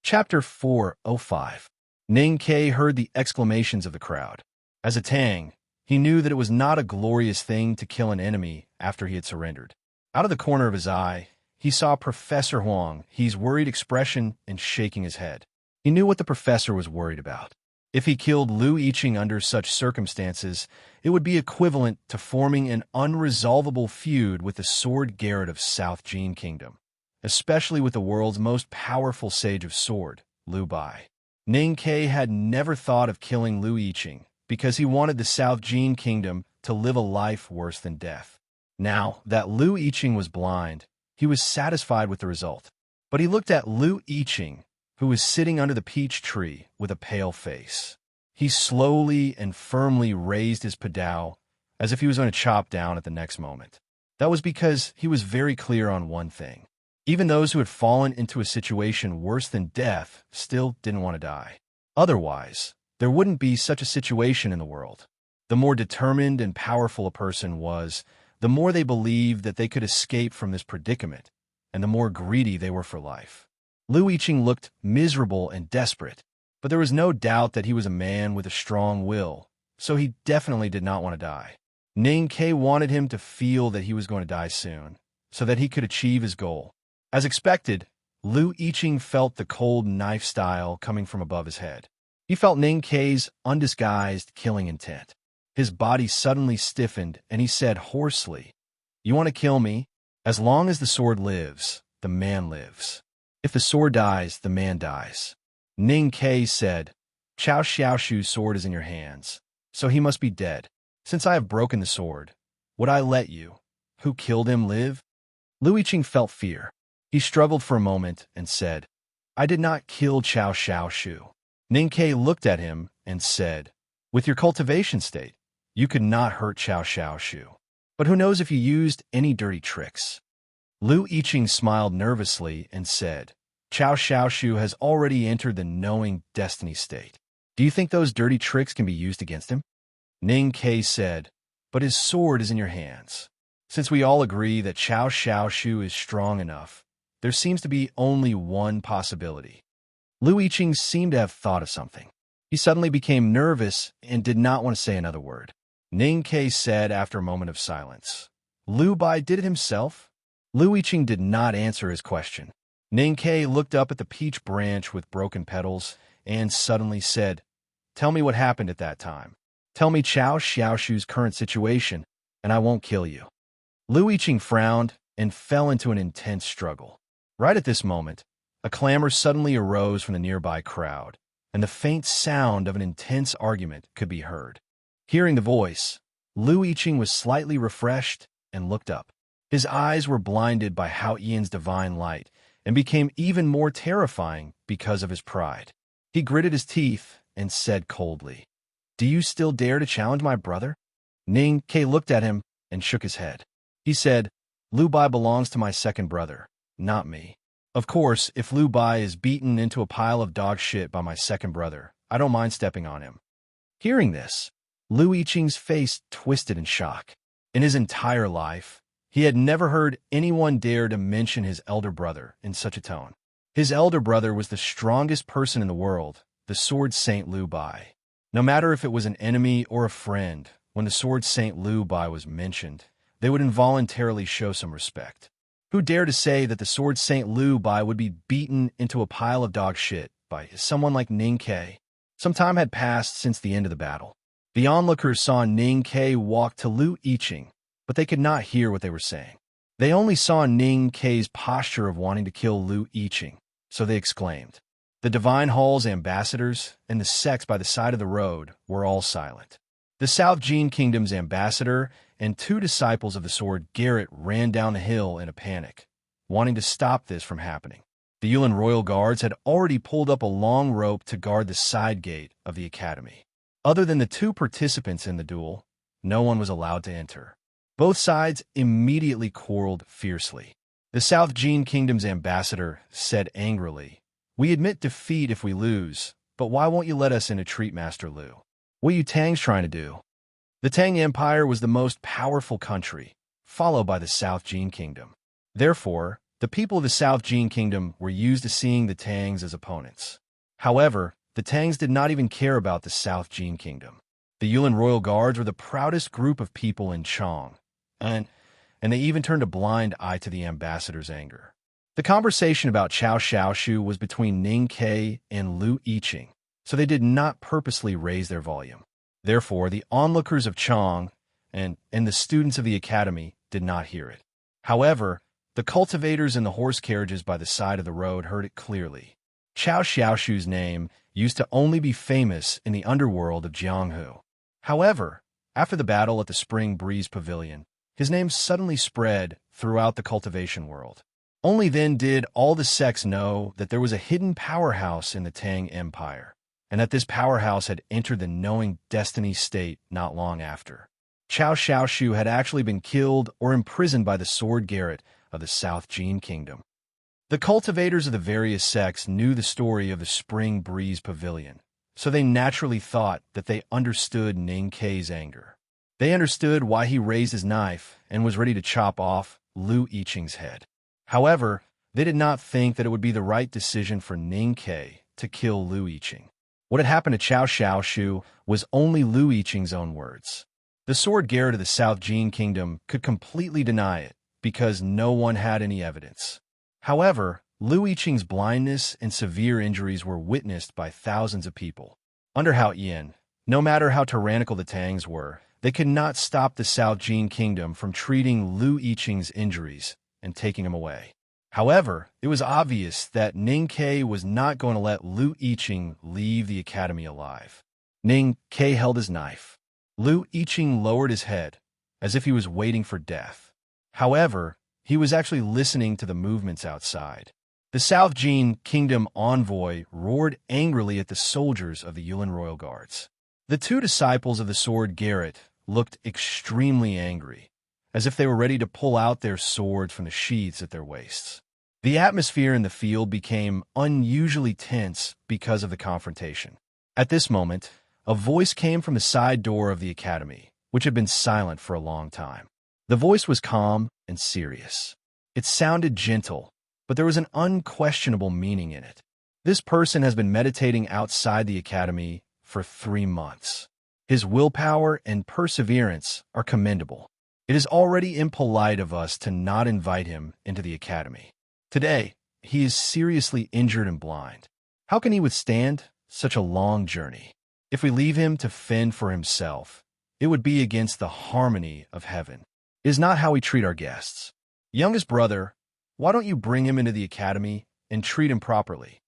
Chapter 405. Ning Ke heard the exclamations of the crowd. As a Tang, he knew that it was not a glorious thing to kill an enemy after he had surrendered. Out of the corner of his eye, he saw Professor Huang, his worried expression and shaking his head. He knew what the professor was worried about. If he killed Lu Yiqing under such circumstances, it would be equivalent to forming an unresolvable feud with the Sword Garret of South Jin Kingdom, especially with the world's most powerful sage of sword, Liu Bai. Ning Ke had never thought of killing Lu Yiqing because he wanted the South Jin Kingdom to live a life worse than death. Now that Lu Yiqing was blind, he was satisfied with the result. But he looked at Lu Yiqing, who was sitting under the peach tree with a pale face. He slowly and firmly raised his padao as if he was going to chop down at the next moment. That was because he was very clear on one thing. Even those who had fallen into a situation worse than death still didn't want to die. Otherwise, there wouldn't be such a situation in the world. The more determined and powerful a person was, the more they believed that they could escape from this predicament, and the more greedy they were for life. Lu Yiqing looked miserable and desperate, but there was no doubt that he was a man with a strong will, so he definitely did not want to die. Ning Ke wanted him to feel that he was going to die soon, so that he could achieve his goal. As expected, Lu Yiqing felt the cold knife style coming from above his head. He felt Ning Ke's undisguised killing intent. His body suddenly stiffened, and he said hoarsely, "You want to kill me? As long as the sword lives, the man lives. If the sword dies, the man dies." Ning Ke said, "Xiao Xiaoshu's sword is in your hands, so he must be dead. Since I have broken the sword, would I let you, who killed him, live?" Lu Yiqing felt fear. He struggled for a moment and said, "I did not kill Xiao Xiaoshu." Ning Ke looked at him and said, "With your cultivation state, you could not hurt Xiao Xiaoshu. But who knows if you used any dirty tricks?" Lu Yiqing smiled nervously and said, "Xiao Xiaoshu has already entered the knowing destiny state. Do you think those dirty tricks can be used against him?" Ning Ke said, "But his sword is in your hands. Since we all agree that Xiao Xiaoshu is strong enough, there seems to be only one possibility." Lu Yiqing seemed to have thought of something. He suddenly became nervous and did not want to say another word. Ning Ke said after a moment of silence, Liu Bai did it himself? Lu Yiqing did not answer his question. Ning Ke looked up at the peach branch with broken petals and suddenly said, "Tell me what happened at that time. Tell me Chao Xiaoshu's current situation, and I won't kill you." Lu Yiqing frowned and fell into an intense struggle. Right at this moment, a clamor suddenly arose from the nearby crowd, and the faint sound of an intense argument could be heard. Hearing the voice, Lu Yiqing was slightly refreshed and looked up. His eyes were blinded by Hao Ian's divine light and became even more terrifying because of his pride. He gritted his teeth and said coldly, "Do you still dare to challenge my brother?" Ning Ke looked at him and shook his head. He said, "Liu Bai belongs to my second brother, not me. Of course, if Liu Bai is beaten into a pile of dog shit by my second brother, I don't mind stepping on him." Hearing this, Lu Yiqing's face twisted in shock. In his entire life, he had never heard anyone dare to mention his elder brother in such a tone. His elder brother was the strongest person in the world, the Sword Saint Liu Bai. No matter if it was an enemy or a friend, when the Sword Saint Liu Bai was mentioned, they would involuntarily show some respect. Who dared to say that the Sword Saint Liu Bai would be beaten into a pile of dog shit by someone like Ning Ke? Some time had passed since the end of the battle. The onlookers saw Ning Ke walk to Lu Yiqing, but they could not hear what they were saying. They only saw Ning Ke's posture of wanting to kill Lu Yiqing, so they exclaimed. The Divine Hall's ambassadors and the sects by the side of the road were all silent. The South Jin Kingdom's ambassador and 2 disciples of the sword Garrett ran down the hill in a panic, wanting to stop this from happening. The Yulin royal guards had already pulled up a long rope to guard the side gate of the academy. Other than the 2 participants in the duel, no one was allowed to enter. Both sides immediately quarreled fiercely. The South Jin Kingdom's ambassador said angrily, "We admit defeat if we lose, but why won't you let us in to treat Master Liu? What are you Tangs trying to do?" The Tang Empire was the most powerful country, followed by the South Jin Kingdom. Therefore, the people of the South Jin Kingdom were used to seeing the Tangs as opponents. However, the Tangs did not even care about the South Jin Kingdom. The Yulin Royal Guards were the proudest group of people in Chong, and they even turned a blind eye to the ambassador's anger. The conversation about Chao Xiaoshu was between Ning Ke and Lu Yiqing, so they did not purposely raise their volume. Therefore, the onlookers of Chong and the students of the academy did not hear it. However, the cultivators in the horse carriages by the side of the road heard it clearly. Chao Xiaoshu's name used to only be famous in the underworld of Jianghu. However, after the battle at the Spring Breeze Pavilion, his name suddenly spread throughout the cultivation world. Only then did all the sects know that there was a hidden powerhouse in the Tang Empire, and that this powerhouse had entered the knowing destiny state not long after. Chao Xiaoshu had actually been killed or imprisoned by the Sword Garrett of the South Jin Kingdom. The cultivators of the various sects knew the story of the Spring Breeze Pavilion, so they naturally thought that they understood Ning Ke's anger. They understood why he raised his knife and was ready to chop off Lu Yiqing's head. However, they did not think that it would be the right decision for Ning Ke to kill Lu Yiqing. What had happened to Chao Xiaoshu was only Lu Yiqing's own words. The Sword Garrett of the South Jin Kingdom could completely deny it because no one had any evidence. However, Lu Yiqing's blindness and severe injuries were witnessed by thousands of people. Under Hao Yan, no matter how tyrannical the Tangs were, they could not stop the South Jin Kingdom from treating Lu Yiqing's injuries and taking him away. However, it was obvious that Ning Ke was not going to let Lu Yiqing leave the academy alive. Ning Ke held his knife. Lu Yiqing lowered his head, as if he was waiting for death. However, he was actually listening to the movements outside. The South Jin Kingdom envoy roared angrily at the soldiers of the Yulin Royal Guards. The 2 disciples of the Sword Garrett looked extremely angry, as if they were ready to pull out their swords from the sheaths at their waists. The atmosphere in the field became unusually tense because of the confrontation. At this moment, a voice came from the side door of the academy, which had been silent for a long time. The voice was calm and serious. It sounded gentle, but there was an unquestionable meaning in it. This person has been meditating outside the academy for 3 months. His willpower and perseverance are commendable. It is already impolite of us to not invite him into the academy. Today, he is seriously injured and blind. How can he withstand such a long journey? If we leave him to fend for himself, it would be against the harmony of heaven. It is not how we treat our guests. Youngest brother, why don't you bring him into the academy and treat him properly?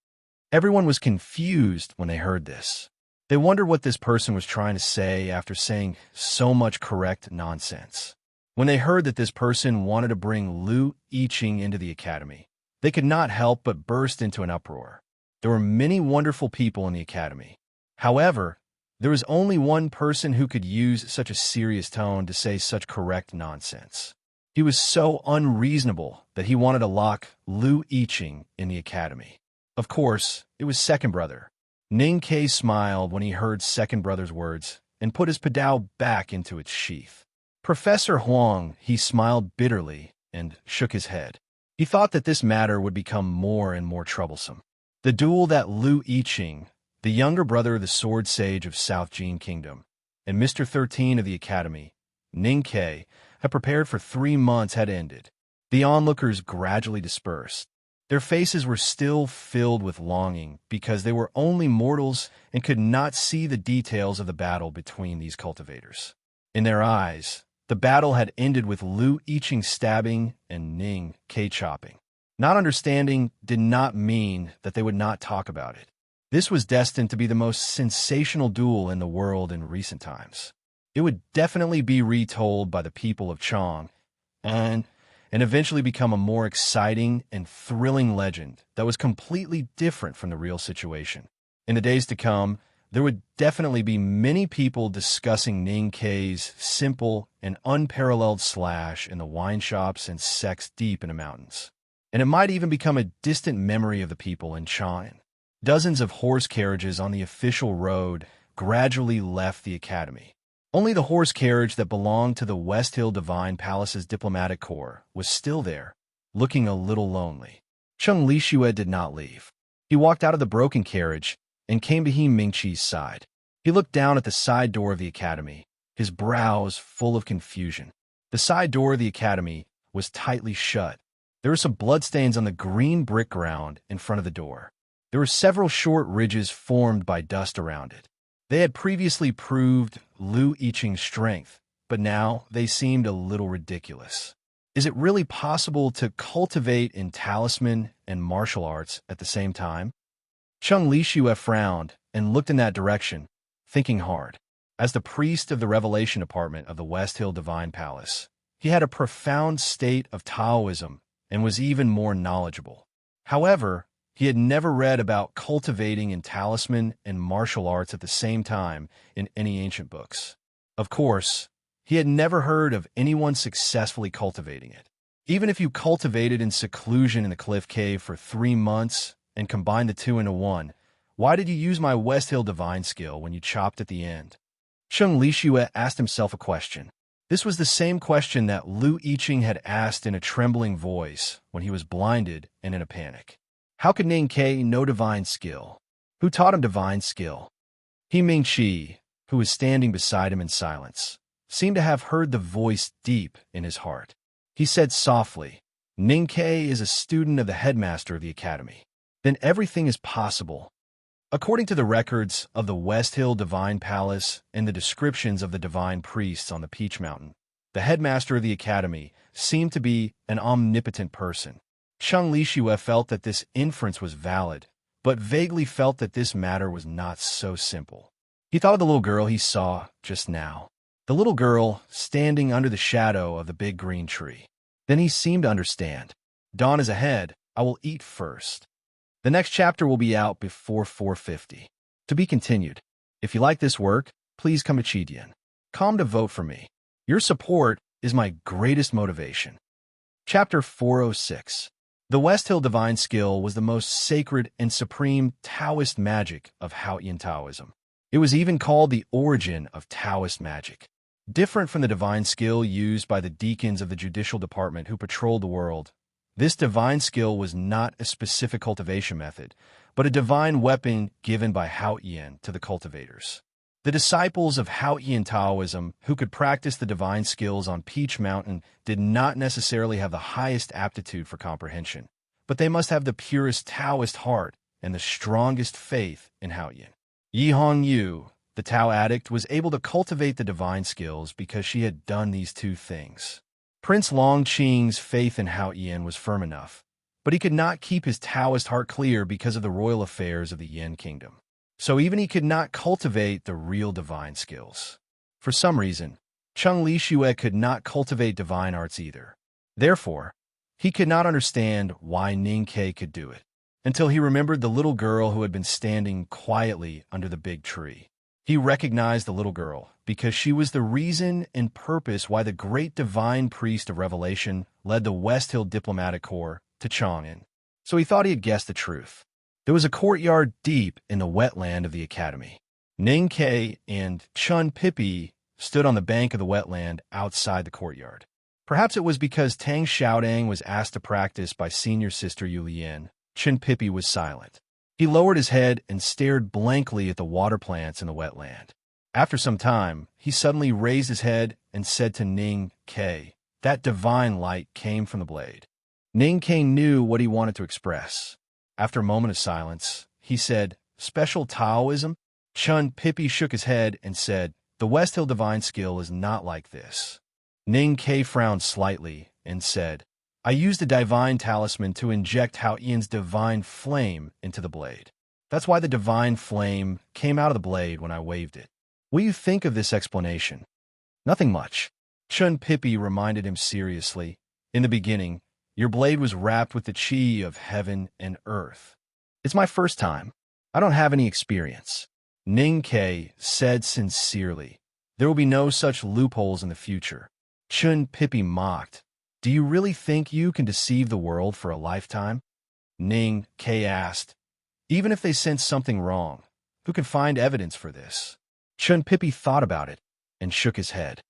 Everyone was confused when they heard this. They wondered what this person was trying to say after saying so much correct nonsense. When they heard that this person wanted to bring Lu Yiqing into the academy, they could not help but burst into an uproar. There were many wonderful people in the academy. However, there was only one person who could use such a serious tone to say such correct nonsense. He was so unreasonable that he wanted to lock Lu Yiqing in the academy. Of course, it was second brother. Ning Ke smiled when he heard second brother's words and put his padao back into its sheath. Professor Huang, he smiled bitterly and shook his head. He thought that this matter would become more and more troublesome. The duel that Lu Yiqing, the younger brother of the Sword Sage of South Jin Kingdom, and Mr. 13 of the Academy, Ning Ke, had prepared for 3 months had ended. The onlookers gradually dispersed. Their faces were still filled with longing because they were only mortals and could not see the details of the battle between these cultivators. In their eyes, the battle had ended with Lu Yiqing stabbing and Ning Ke chopping. Not understanding did not mean that they would not talk about it. This was destined to be the most sensational duel in the world in recent times. It would definitely be retold by the people of Chong and eventually become a more exciting and thrilling legend that was completely different from the real situation. In the days to come, there would definitely be many people discussing Ning Ke's simple and unparalleled slash in the wine shops and sex deep in the mountains. And it might even become a distant memory of the people in Chong. Dozens of horse carriages on the official road gradually left the academy. Only the horse carriage that belonged to the West Hill Divine Palace's diplomatic corps was still there, looking a little lonely. Cheng Lixue did not leave. He walked out of the broken carriage and came to He Mingqi's side. He looked down at the side door of the academy, his brows full of confusion. The side door of the academy was tightly shut. There were some bloodstains on the green brick ground in front of the door. There were several short ridges formed by dust around it. They had previously proved Lu Yiqing's strength, but now they seemed a little ridiculous. Is it really possible to cultivate in talisman and martial arts at the same time? Cheng Lixue frowned and looked in that direction, thinking hard. As the priest of the Revelation Department of the West Hill Divine Palace, he had a profound state of Taoism and was even more knowledgeable. However, he had never read about cultivating in talisman and martial arts at the same time in any ancient books. Of course, he had never heard of anyone successfully cultivating it. Even if you cultivated in seclusion in the cliff cave for 3 months and combined the two into one, why did you use my West Hill divine skill when you chopped at the end? Cheng Lixue asked himself a question. This was the same question that Lu Yiqing had asked in a trembling voice when he was blinded and in a panic. How could Ning Ke know divine skill? Who taught him divine skill? He Mingqi, who was standing beside him in silence, seemed to have heard the voice deep in his heart. He said softly, Ning Ke is a student of the headmaster of the academy. Then everything is possible. According to the records of the West Hill Divine Palace and the descriptions of the divine priests on the Peach Mountain, the headmaster of the academy seemed to be an omnipotent person. Cheng Lixue felt that this inference was valid, but vaguely felt that this matter was not so simple. He thought of the little girl he saw just now. The little girl standing under the shadow of the big green tree. Then he seemed to understand. Dawn is ahead. I will eat first. The next chapter will be out before 4:50. To be continued. If you like this work, please come to Chidian. Come to vote for me. Your support is my greatest motivation. Chapter 406. The West Hill Divine Skill was the most sacred and supreme Taoist magic of Haotian Taoism. It was even called the origin of Taoist magic. Different from the divine skill used by the deacons of the judicial department who patrolled the world, this divine skill was not a specific cultivation method, but a divine weapon given by Haotian to the cultivators. The disciples of Haotian Taoism, who could practice the divine skills on Peach Mountain, did not necessarily have the highest aptitude for comprehension, but they must have the purest Taoist heart and the strongest faith in Haotian. Yi Hongyu, the Tao addict, was able to cultivate the divine skills because she had done these two things. Prince Longqing's faith in Haotian was firm enough, but he could not keep his Taoist heart clear because of the royal affairs of the Yin Kingdom. So even he could not cultivate the real divine skills. For some reason, Cheng Lixue could not cultivate divine arts either. Therefore, he could not understand why Ning Ke could do it, until he remembered the little girl who had been standing quietly under the big tree. He recognized the little girl because she was the reason and purpose why the great divine priest of Revelation led the West Hill Diplomatic Corps to Chang'an. So he thought he had guessed the truth. There was a courtyard deep in the wetland of the academy. Ning Ke and Chun Pippi stood on the bank of the wetland outside the courtyard. Perhaps it was because Tang Xiaodang was asked to practice by senior sister Yu Lian. Chun Pippi was silent. He lowered his head and stared blankly at the water plants in the wetland. After some time, he suddenly raised his head and said to Ning Ke, "That divine light came from the blade." Ning Ke knew what he wanted to express. After a moment of silence, he said, "Special Taoism?" Chun Pippi shook his head and said, "The West Hill divine skill is not like this." Ning Ke frowned slightly and said, "I used a divine talisman to inject Haotian's divine flame into the blade. That's why the divine flame came out of the blade when I waved it. What do you think of this explanation?" "Nothing much." Chun Pippi reminded him seriously. "In the beginning, your blade was wrapped with the chi of heaven and earth. It's my first time. I don't have any experience." Ning Ke said sincerely, "There will be no such loopholes in the future." Chun Pippi mocked, "Do you really think you can deceive the world for a lifetime?" Ning Ke asked, "Even if they sense something wrong, who can find evidence for this?" Chun Pippi thought about it and shook his head.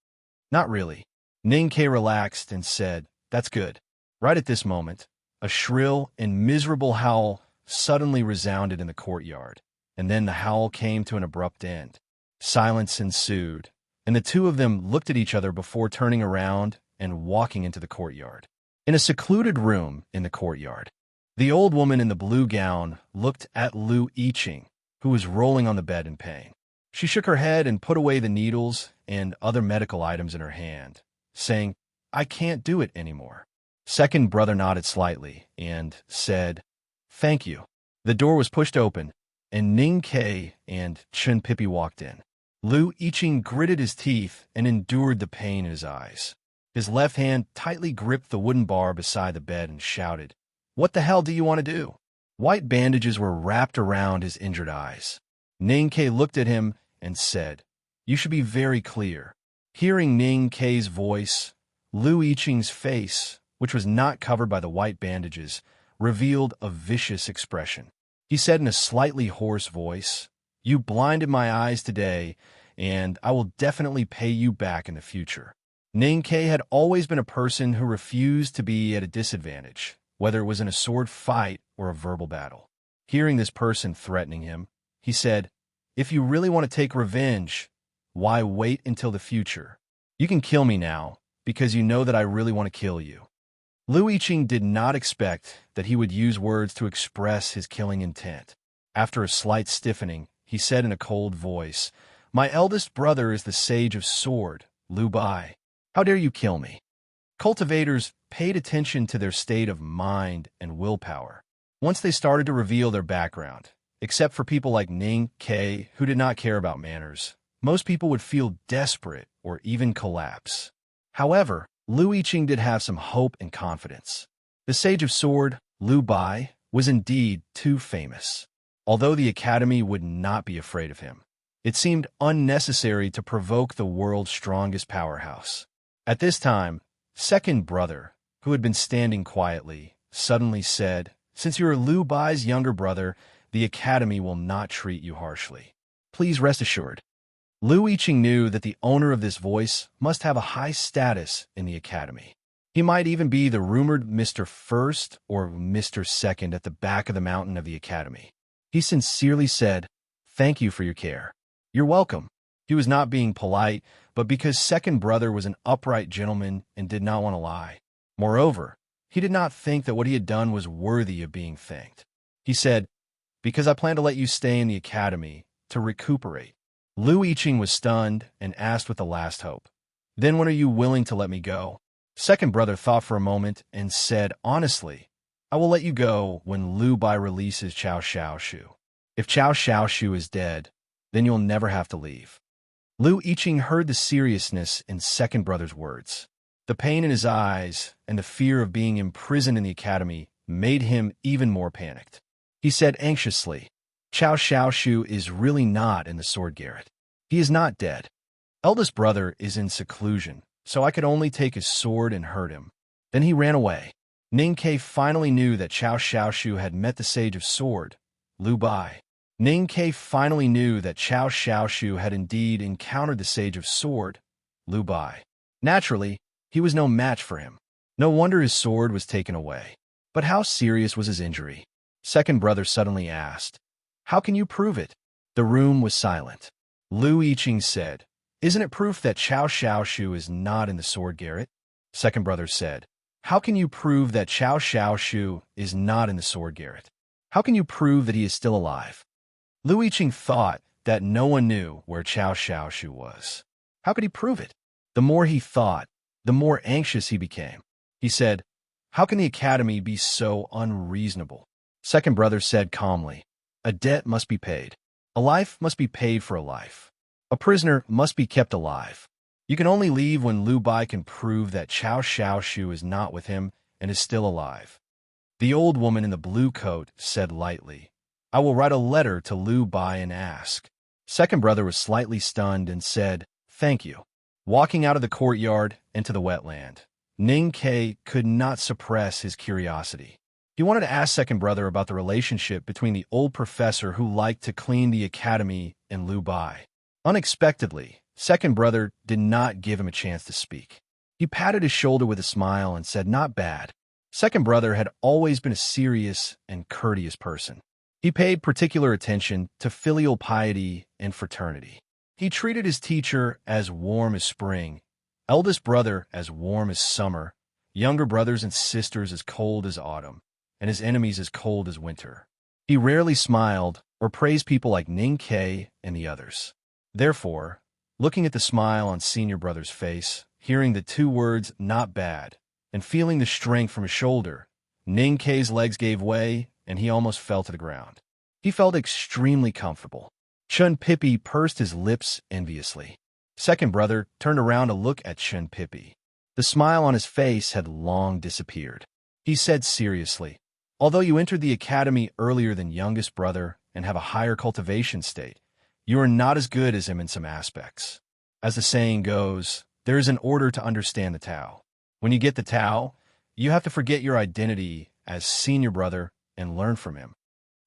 "Not really." Ning Ke relaxed and said, "That's good." Right at this moment, a shrill and miserable howl suddenly resounded in the courtyard, and then the howl came to an abrupt end. Silence ensued, and the two of them looked at each other before turning around and walking into the courtyard. In a secluded room in the courtyard, the old woman in the blue gown looked at Lu Yiqing, who was rolling on the bed in pain. She shook her head and put away the needles and other medical items in her hand, saying, "I can't do it anymore." Second brother nodded slightly and said, "Thank you." The door was pushed open, and Ning Ke and Chun Pippi walked in. Lu Yiqing gritted his teeth and endured the pain in his eyes. His left hand tightly gripped the wooden bar beside the bed and shouted, "What the hell do you want to do?" White bandages were wrapped around his injured eyes. Ning Ke looked at him and said, "You should be very clear." Hearing Ning Ke's voice, Lu Yiqing's face, which was not covered by the white bandages, revealed a vicious expression. He said in a slightly hoarse voice, "You blinded my eyes today, and I will definitely pay you back in the future." Ning Ke had always been a person who refused to be at a disadvantage, whether it was in a sword fight or a verbal battle. Hearing this person threatening him, he said, "If you really want to take revenge, why wait until the future? You can kill me now, because you know that I really want to kill you." Lu Yiqing did not expect that he would use words to express his killing intent. After a slight stiffening, he said in a cold voice, "My eldest brother is the sage of sword, Lu Bai. How dare you kill me?" Cultivators paid attention to their state of mind and willpower. Once they started to reveal their background, except for people like Ning Ke, who did not care about manners, most people would feel desperate or even collapse. However, Lu Yiqing did have some hope and confidence. The Sage of Sword, Lu Bai, was indeed too famous. Although the Academy would not be afraid of him, it seemed unnecessary to provoke the world's strongest powerhouse. At this time, second brother, who had been standing quietly, suddenly said, "Since you are Lu Bai's younger brother, the Academy will not treat you harshly. Please rest assured." Lu Yiqing knew that the owner of this voice must have a high status in the Academy. He might even be the rumored Mr. First or Mr. Second at the back of the mountain of the Academy. He sincerely said, "Thank you for your care." "You're welcome." He was not being polite, but because second brother was an upright gentleman and did not want to lie. Moreover, he did not think that what he had done was worthy of being thanked. He said, "Because I plan to let you stay in the academy to recuperate." Lu Yiqing was stunned and asked with the last hope, "Then when are you willing to let me go?" Second brother thought for a moment and said, "Honestly, I will let you go when Lu Bai releases Chao Xiaoshu. If Chao Xiaoshu is dead, then you'll never have to leave." Lu Yiqing heard the seriousness in second brother's words. The pain in his eyes and the fear of being imprisoned in the academy made him even more panicked. He said anxiously, "Chao Xiaoshu is really not in the sword garret. He is not dead. Eldest brother is in seclusion, so I could only take his sword and hurt him." Then he ran away. Ning Ke finally knew that Chao Xiaoshu had met the Sage of Sword, Lu Bai. Ning Ke finally knew that Chao Xiaoshu had indeed encountered the Sage of Sword, Lu Bai. Naturally, he was no match for him. No wonder his sword was taken away. But how serious was his injury? Second brother suddenly asked, "How can you prove it?" The room was silent. Lu Yiqing said, "Isn't it proof that Chao Xiaoshu is not in the sword garret?" Second brother said, "How can you prove that Chao Xiaoshu is not in the sword garret? How can you prove that he is still alive?" Lu Yiqing thought that no one knew where Chao Xiaoshu was. How could he prove it? The more he thought, the more anxious he became. He said, "How can the academy be so unreasonable?" Second brother said calmly, "A debt must be paid. A life must be paid for a life. A prisoner must be kept alive. You can only leave when Lu Bai can prove that Chao Xiaoshu is not with him and is still alive." The old woman in the blue coat said lightly, "I will write a letter to Lu Bai and ask." Second brother was slightly stunned and said, "Thank you." Walking out of the courtyard into the wetland, Ning Ke could not suppress his curiosity. He wanted to ask second brother about the relationship between the old professor who liked to clean the academy and Lu Bai. Unexpectedly, second brother did not give him a chance to speak. He patted his shoulder with a smile and said, "Not bad." Second brother had always been a serious and courteous person. He paid particular attention to filial piety and fraternity. He treated his teacher as warm as spring, eldest brother as warm as summer, younger brothers and sisters as cold as autumn, and his enemies as cold as winter. He rarely smiled or praised people like Ning Ke and the others. Therefore, looking at the smile on senior brother's face, hearing the two words "not bad," and feeling the strength from his shoulder, Ning Ke's legs gave way and he almost fell to the ground. He felt extremely comfortable. Chun Pippi pursed his lips enviously. Second brother turned around to look at Chun Pippi. The smile on his face had long disappeared. He said seriously, "Although you entered the academy earlier than youngest brother and have a higher cultivation state, you are not as good as him in some aspects. As the saying goes, there is an order to understand the Tao. When you get the Tao, you have to forget your identity as senior brother and learn from him."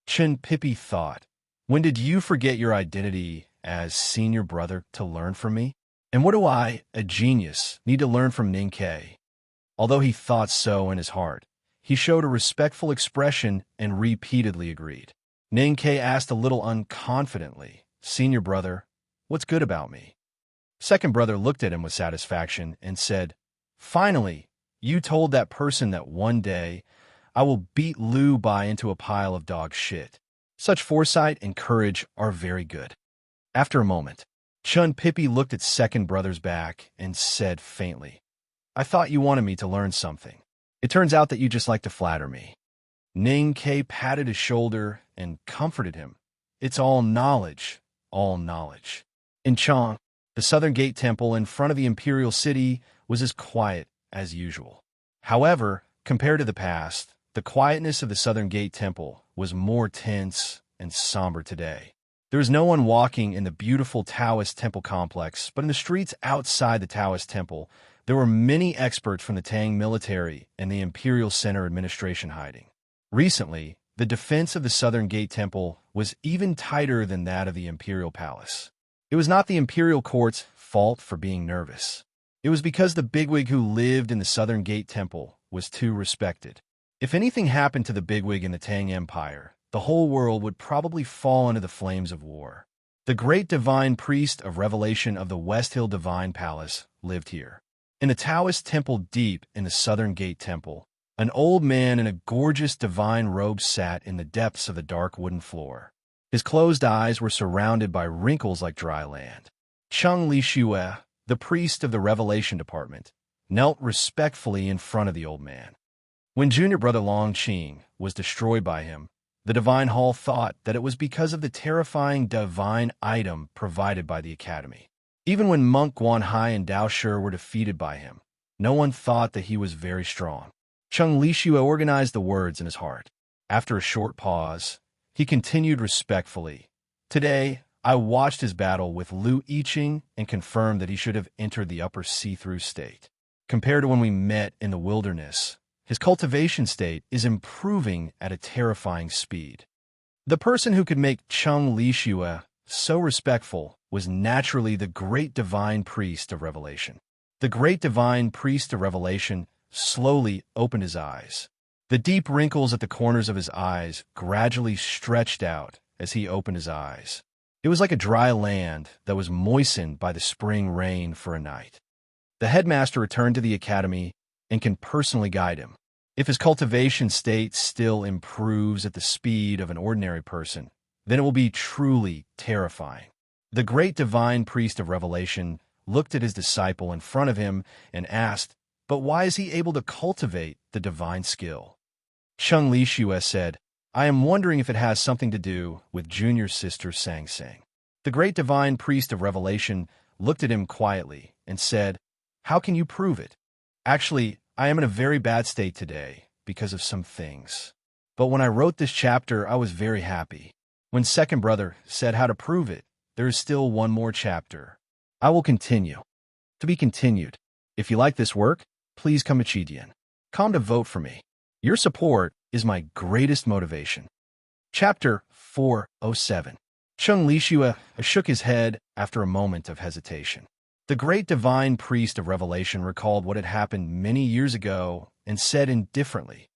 Chun Pippi thought, "When did you forget your identity as senior brother to learn from me? And what do I, a genius, need to learn from Ning Ke?" Although he thought so in his heart, he showed a respectful expression and repeatedly agreed. Ning Ke asked a little unconfidently, "Senior brother, what's good about me?" Second brother looked at him with satisfaction and said, "Finally, you told that person that one day I will beat Lu Bai into a pile of dog shit. Such foresight and courage are very good." After a moment, Chun Pippi looked at second brother's back and said faintly, "I thought you wanted me to learn something. It turns out that you just like to flatter me." Ning Ke patted his shoulder and comforted him. "It's all knowledge, all knowledge." In Chang, the Southern Gate Temple in front of the Imperial City was as quiet as usual. However, compared to the past, the quietness of the Southern Gate Temple was more tense and somber today. There was no one walking in the beautiful Taoist temple complex, but in the streets outside the Taoist temple, there were many experts from the Tang military and the Imperial Center administration hiding. Recently, the defense of the Southern Gate Temple was even tighter than that of the Imperial Palace. It was not the Imperial Court's fault for being nervous. It was because the bigwig who lived in the Southern Gate Temple was too respected. If anything happened to the bigwig in the Tang Empire, the whole world would probably fall into the flames of war. The great divine priest of revelation of the West Hill Divine Palace lived here. In the Taoist temple deep in the Southern Gate Temple, an old man in a gorgeous divine robe sat in the depths of the dark wooden floor. His closed eyes were surrounded by wrinkles like dry land. Cheng Li Shue, the priest of the Revelation Department, knelt respectfully in front of the old man. When junior brother Long Qing was destroyed by him, the Divine Hall thought that it was because of the terrifying divine item provided by the Academy. Even when Monk Guanhai and Dao Shi were defeated by him, no one thought that he was very strong. Cheng Li Shue organized the words in his heart. After a short pause, he continued respectfully. Today, I watched his battle with Lu Yiqing and confirmed that he should have entered the upper see-through state. Compared to when we met in the wilderness, his cultivation state is improving at a terrifying speed. The person who could make Cheng Li Shue so respectful was naturally the great divine priest of revelation. The great divine priest of revelation slowly opened his eyes. The deep wrinkles at the corners of his eyes gradually stretched out as he opened his eyes. It was like a dry land that was moistened by the spring rain for a night. The headmaster returned to the academy and can personally guide him. If his cultivation state still improves at the speed of an ordinary person, then it will be truly terrifying. The great divine priest of revelation looked at his disciple in front of him and asked, "But why is he able to cultivate the divine skill?" Cheng Li Shue said, "I am wondering if it has something to do with junior sister Sang Sang." The great divine priest of revelation looked at him quietly and said, "How can you prove it?" "Actually, I am in a very bad state today because of some things. But when I wrote this chapter, I was very happy. When second brother said how to prove it, there is still one more chapter. I will continue. To be continued. If you like this work, please come to vote for me. Your support is my greatest motivation. Chapter 407. Cheng Li Shue shook his head after a moment of hesitation. The great divine priest of revelation recalled what had happened many years ago and said indifferently,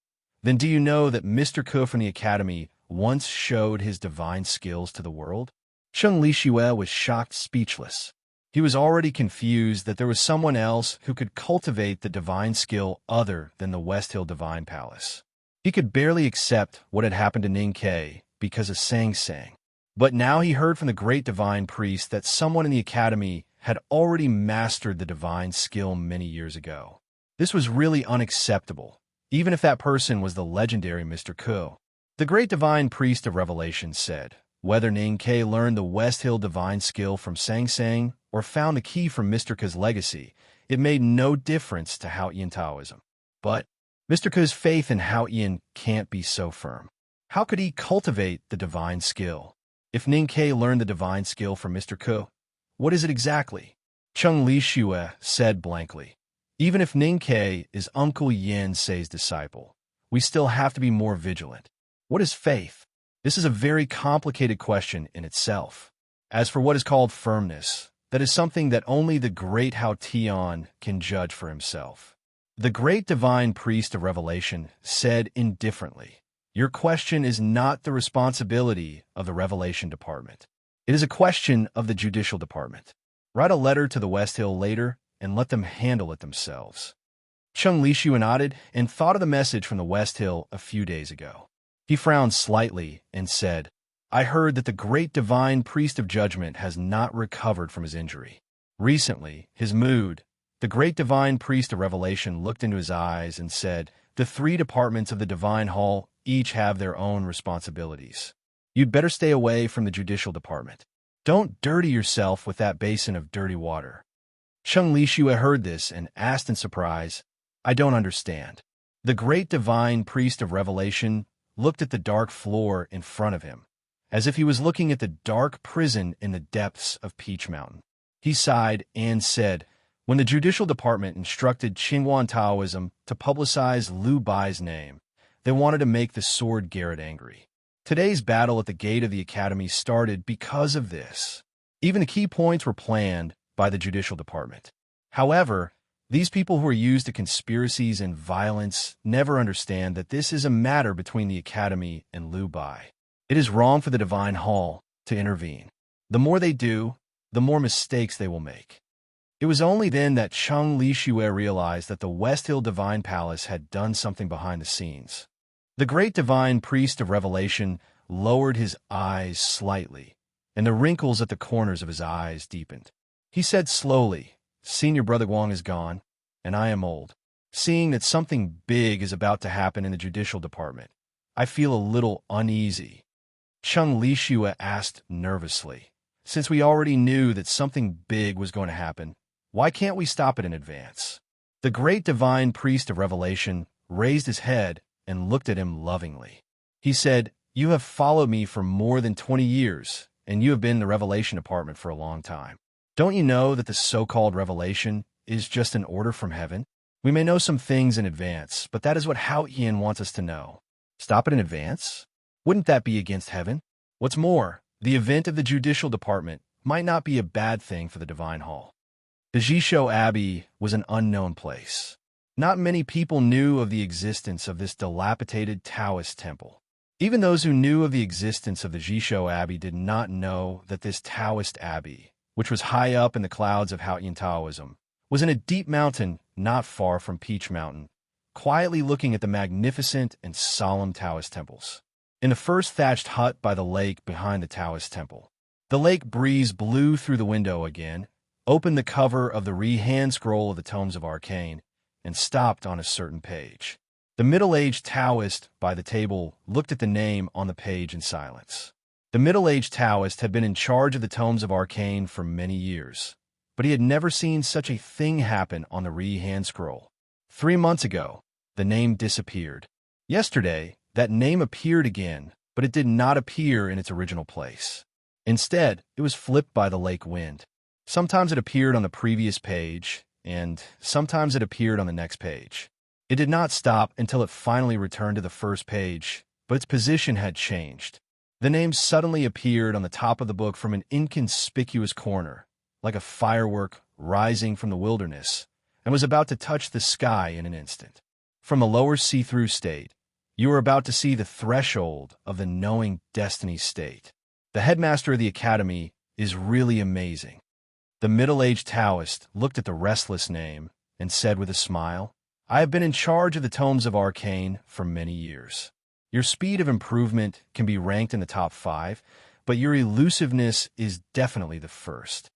"Then do you know that Mr. Ke from the Academy once showed his divine skills to the world?" Cheng Li Shue was shocked speechless. He was already confused that there was someone else who could cultivate the divine skill other than the West Hill Divine Palace. He could barely accept what had happened to Ning Ke because of Sang Sang. But now he heard from the great divine priest that someone in the academy had already mastered the divine skill many years ago. This was really unacceptable, even if that person was the legendary Mr. Ke. The great divine priest of revelation said, whether Ning Ke learned the West Hill divine skill from Sang Sang or found the key from Mr. Ke's legacy, it made no difference to Hao Ian Taoism. But Mr. Ke's faith in Hao Ian can't be so firm. How could he cultivate the divine skill? If Ning Ke learned the divine skill from Mr. Ke, what is it exactly? Cheng Li Shue said blankly, "Even if Ning Ke is Uncle Yin Sei's disciple, we still have to be more vigilant. What is faith? This is a very complicated question in itself. As for what is called firmness, that is something that only the great Hao Tian can judge for himself." The great divine priest of revelation said indifferently, "Your question is not the responsibility of the Revelation Department. It is a question of the Judicial Department. Write a letter to the West Hill later and let them handle it themselves." Cheng Li Shue nodded and thought of the message from the West Hill a few days ago. He frowned slightly and said, "I heard that the great divine priest of judgment has not recovered from his injury. Recently, his mood." The great divine priest of revelation looked into his eyes and said, "The three departments of the Divine Hall each have their own responsibilities. You'd better stay away from the Judicial Department. Don't dirty yourself with that basin of dirty water." Cheng Li Shue heard this and asked in surprise, "I don't understand." The great divine priest of revelation looked at the dark floor in front of him, as if he was looking at the dark prison in the depths of Peach Mountain. He sighed and said, "When the Judicial Department instructed Qinghuan Taoism to publicize Lu Bai's name, they wanted to make the Sword Garret angry. Today's battle at the gate of the Academy started because of this. Even the key points were planned by the Judicial Department. However, these people who are used to conspiracies and violence never understand that this is a matter between the Academy and Lu Bai. It is wrong for the Divine Hall to intervene. The more they do, the more mistakes they will make. It was only then that Cheng Lishue realized that the West Hill Divine Palace had done something behind the scenes. The great divine priest of revelation lowered his eyes slightly, and the wrinkles at the corners of his eyes deepened. He said slowly, "Senior Brother Guang is gone, and I am old. Seeing that something big is about to happen in the judicial department, I feel a little uneasy." Cheng Lishue asked nervously, "Since we already knew that something big was going to happen, why can't we stop it in advance?" The great divine priest of revelation raised his head and looked at him lovingly. He said, "You have followed me for more than 20 years, and you have been in the revelation department for a long time. Don't you know that the so-called revelation is just an order from heaven? We may know some things in advance, but that is what Hao Yin wants us to know. Stop it in advance? Wouldn't that be against heaven? What's more, the event of the judicial department might not be a bad thing for the Divine Hall." The Jishou Abbey was an unknown place. Not many people knew of the existence of this dilapidated Taoist temple. Even those who knew of the existence of the Jishou Abbey did not know that this Taoist abbey, which was high up in the clouds of Haoyin Taoism, was in a deep mountain not far from Peach Mountain, quietly looking at the magnificent and solemn Taoist temples. In the first thatched hut by the lake behind the Taoist temple, the lake breeze blew through the window again, opened the cover of the hand scroll of the Tomes of Arcane, and stopped on a certain page. The middle-aged Taoist by the table looked at the name on the page in silence. The middle-aged Taoist had been in charge of the Tomes of Arcane for many years, but he had never seen such a thing happen on the hand scroll. 3 months ago, the name disappeared. Yesterday, that name appeared again, but it did not appear in its original place. Instead, it was flipped by the lake wind. Sometimes it appeared on the previous page, and sometimes it appeared on the next page. It did not stop until it finally returned to the first page, but its position had changed. The name suddenly appeared on the top of the book from an inconspicuous corner, like a firework rising from the wilderness, and was about to touch the sky in an instant. From a lower see-through state, you were about to see the threshold of the knowing destiny state. The headmaster of the academy is really amazing. The middle-aged Taoist looked at the restless name and said with a smile, "I have been in charge of the Tomes of Arcane for many years. Your speed of improvement can be ranked in the top 5, but your elusiveness is definitely the first."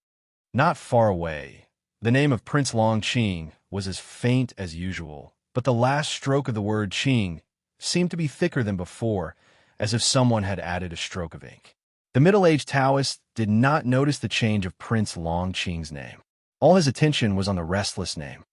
Not far away, the name of Prince Long Qing was as faint as usual, but the last stroke of the word Qing seemed to be thicker than before, as if someone had added a stroke of ink. The middle-aged Taoist did not notice the change of Prince Long Qing's name. All his attention was on the restless name.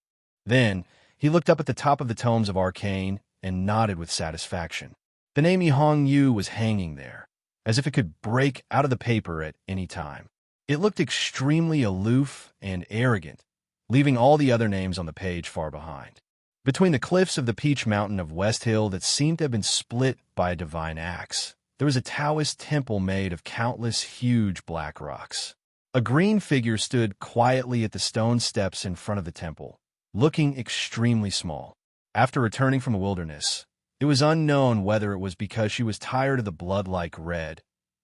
Then, he looked up at the top of the Tomes of Arcane and nodded with satisfaction. The name Yihong Yu was hanging there, as if it could break out of the paper at any time. It looked extremely aloof and arrogant, leaving all the other names on the page far behind. Between the cliffs of the Peach Mountain of West Hill that seemed to have been split by a divine axe, there was a Taoist temple made of countless huge black rocks. A green figure stood quietly at the stone steps in front of the temple, looking extremely small. After returning from the wilderness, it was unknown whether it was because she was tired of the blood-like red,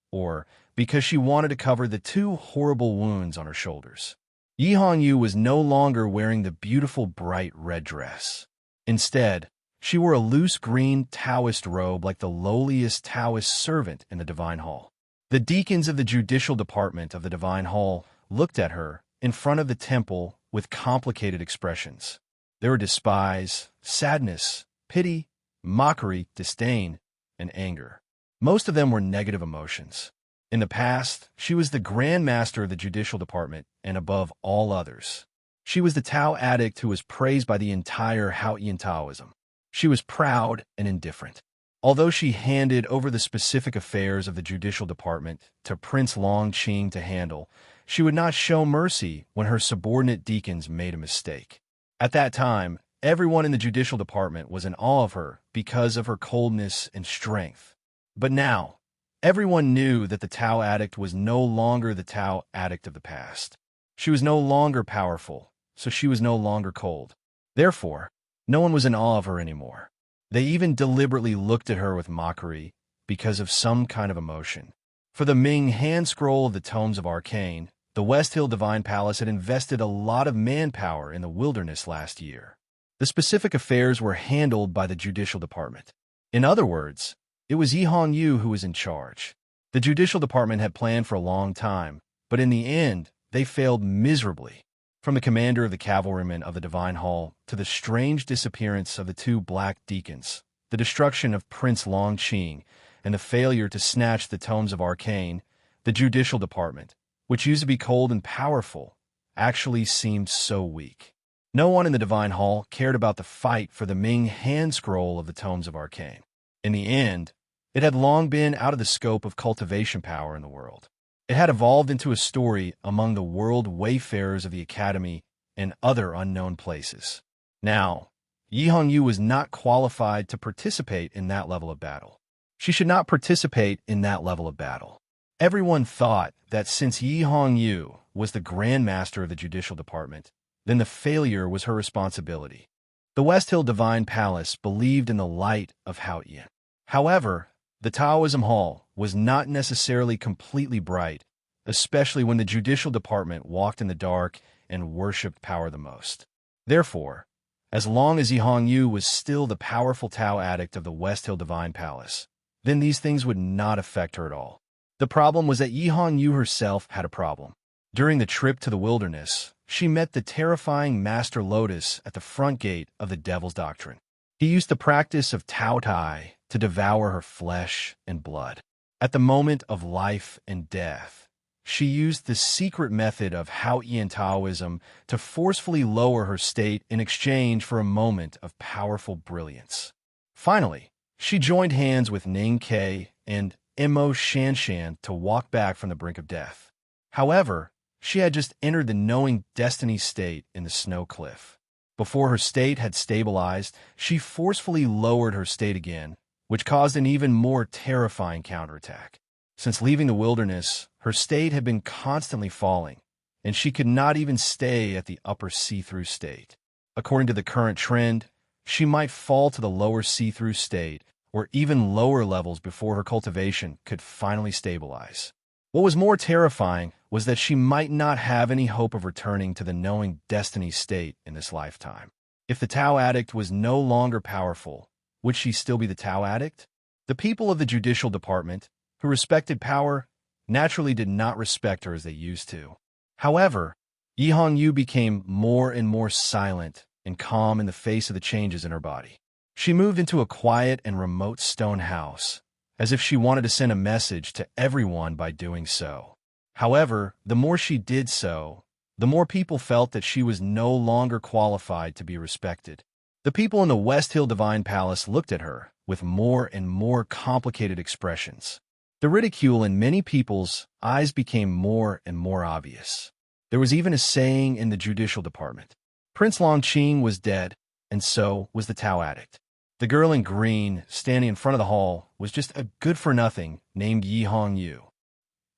or because she wanted to cover the 2 horrible wounds on her shoulders. Yihong Yu was no longer wearing the beautiful bright red dress. Instead, she wore a loose green Taoist robe like the lowliest Taoist servant in the Divine Hall. The deacons of the judicial department of the Divine Hall looked at her in front of the temple with complicated expressions. There were despise, sadness, pity, mockery, disdain, and anger. Most of them were negative emotions. In the past, she was the Grand Master of the judicial department and above all others. She was the Tao addict who was praised by the entire Haoyin Taoism. She was proud and indifferent. Although she handed over the specific affairs of the judicial department to Prince Long Qing to handle, she would not show mercy when her subordinate deacons made a mistake. At that time, everyone in the judicial department was in awe of her because of her coldness and strength. But now, everyone knew that the Tao addict was no longer the Tao addict of the past. She was no longer powerful, so she was no longer cold. Therefore, no one was in awe of her anymore. They even deliberately looked at her with mockery because of some kind of emotion. For the Ming hand scroll of the Tomes of Arcane, the West Hill Divine Palace had invested a lot of manpower in the wilderness last year. The specific affairs were handled by the Judicial Department. In other words, it was Yi Hongyu who was in charge. The Judicial Department had planned for a long time, but in the end, they failed miserably. From the commander of the cavalrymen of the Divine Hall to the strange disappearance of the two black deacons, the destruction of Prince Longqing, and the failure to snatch the Tomes of Arcane, the Judicial Department, which used to be cold and powerful, actually seemed so weak. No one in the Divine Hall cared about the fight for the Ming hand scroll of the Tomes of Arcane. In the end, it had long been out of the scope of cultivation power in the world. It had evolved into a story among the world wayfarers of the Academy and other unknown places. Now, Yi Hongyu was not qualified to participate in that level of battle. She should not participate in that level of battle. Everyone thought that since Yi Hongyu was the Grand Master of the Judicial Department, then the failure was her responsibility. The West Hill Divine Palace believed in the light of Haotian. However, the Taoism Hall was not necessarily completely bright, especially when the Judicial Department walked in the dark and worshipped power the most. Therefore, as long as Yi Hongyu was still the powerful Tao addict of the West Hill Divine Palace, then these things would not affect her at all. The problem was that Yi Hongyu herself had a problem. During the trip to the wilderness, she met the terrifying Master Lotus at the front gate of the Devil's Doctrine. He used the practice of Tao Tai to devour her flesh and blood. At the moment of life and death, she used the secret method of Haotian Taoism to forcefully lower her state in exchange for a moment of powerful brilliance. Finally, she joined hands with Ning Ke and Mo Shanshan to walk back from the brink of death. However, she had just entered the knowing destiny state in the snow cliff. Before her state had stabilized, she forcefully lowered her state again, which caused an even more terrifying counterattack. Since leaving the wilderness, her state had been constantly falling, and she could not even stay at the upper see-through state. According to the current trend, she might fall to the lower see-through state or even lower levels before her cultivation could finally stabilize. What was more terrifying was that she might not have any hope of returning to the knowing destiny state in this lifetime. If the Tao addict was no longer powerful, would she still be the Tao addict? The people of the Judicial Department, who respected power, naturally did not respect her as they used to. However, Yi Hongyu became more and more silent and calm in the face of the changes in her body. She moved into a quiet and remote stone house, as if she wanted to send a message to everyone by doing so. However, the more she did so, the more people felt that she was no longer qualified to be respected. The people in the West Hill Divine Palace looked at her with more and more complicated expressions. The ridicule in many people's eyes became more and more obvious. There was even a saying in the Judicial Department. Prince Longqing was dead, and so was the Tao addict. The girl in green, standing in front of the hall, was just a good-for-nothing named Yi Hongyu.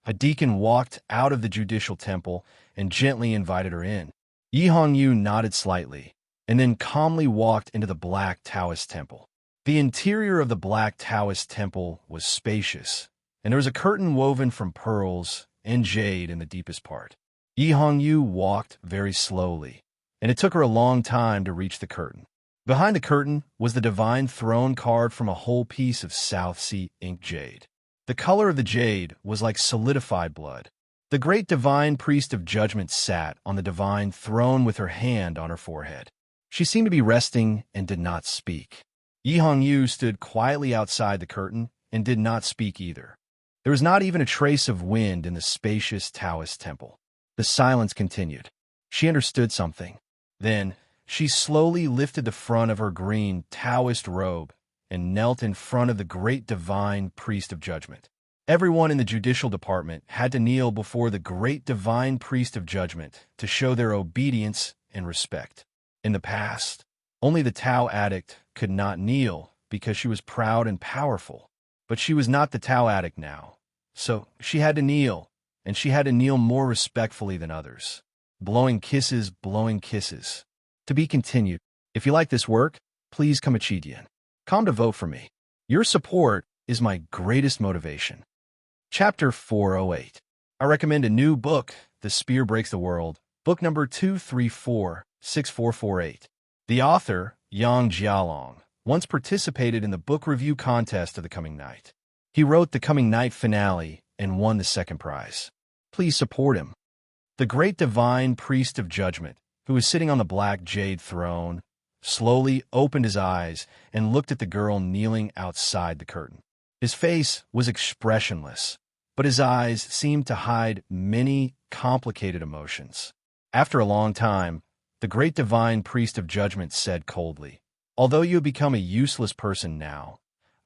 A deacon walked out of the judicial temple and gently invited her in. Yi Hongyu nodded slightly, and then calmly walked into the Black Taoist temple. The interior of the Black Taoist temple was spacious, and there was a curtain woven from pearls and jade in the deepest part. Yi Hongyu walked very slowly, and it took her a long time to reach the curtain. Behind the curtain was the divine throne carved from a whole piece of South Sea ink jade. The color of the jade was like solidified blood. The great divine priest of judgment sat on the divine throne with her hand on her forehead. She seemed to be resting and did not speak. Yi Hongyu stood quietly outside the curtain and did not speak either. There was not even a trace of wind in the spacious Taoist temple. The silence continued. She understood something. Then, she slowly lifted the front of her green Taoist robe and knelt in front of the great divine priest of judgment. Everyone in the Judicial Department had to kneel before the great divine priest of judgment to show their obedience and respect. In the past, only the Tao addict could not kneel because she was proud and powerful. But she was not the Tao addict now, so she had to kneel, and she had to kneel more respectfully than others. Blowing kisses, blowing kisses. To be continued. If you like this work, please come Come to vote for me. Your support is my greatest motivation. Chapter 408. I recommend a new book, The Spear Breaks the World, book number 2346448. The author, Yang Jialong, once participated in the book review contest of the coming night. He wrote the coming night finale and won the second prize. Please support him. The great divine priest of judgment, who was sitting on the black jade throne, slowly opened his eyes and looked at the girl kneeling outside the curtain. His face was expressionless, but his eyes seemed to hide many complicated emotions. After a long time, the great divine priest of judgment said coldly, "Although you have become a useless person now,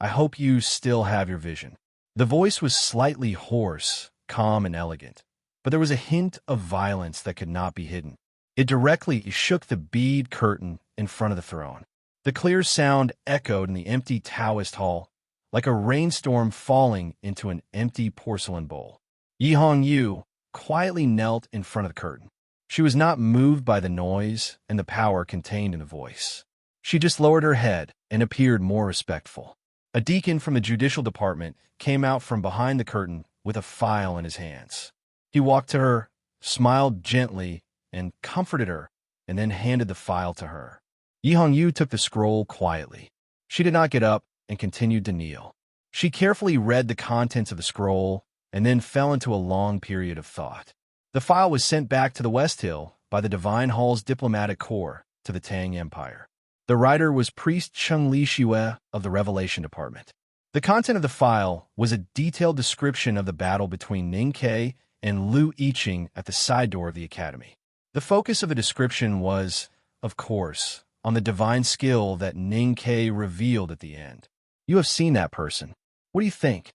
I hope you still have your vision." The voice was slightly hoarse, calm, and elegant, but there was a hint of violence that could not be hidden. It directly shook the bead curtain in front of the throne. The clear sound echoed in the empty Taoist hall, like a rainstorm falling into an empty porcelain bowl. Yi Hongyu quietly knelt in front of the curtain. She was not moved by the noise and the power contained in the voice. She just lowered her head and appeared more respectful. A deacon from the judicial department came out from behind the curtain with a file in his hands. He walked to her, smiled gently, and comforted her, and then handed the file to her. Yi Hongyu took the scroll quietly. She did not get up and continued to kneel. She carefully read the contents of the scroll and then fell into a long period of thought. The file was sent back to the West Hill by the Divine Hall's diplomatic corps to the Tang Empire. The writer was Priest Cheng Li Shue of the Revelation Department. The content of the file was a detailed description of the battle between Ning Ke and Lu Yiqing at the side door of the academy. The focus of the description was, of course, on the divine skill that Ning Ke revealed at the end. You have seen that person. What do you think?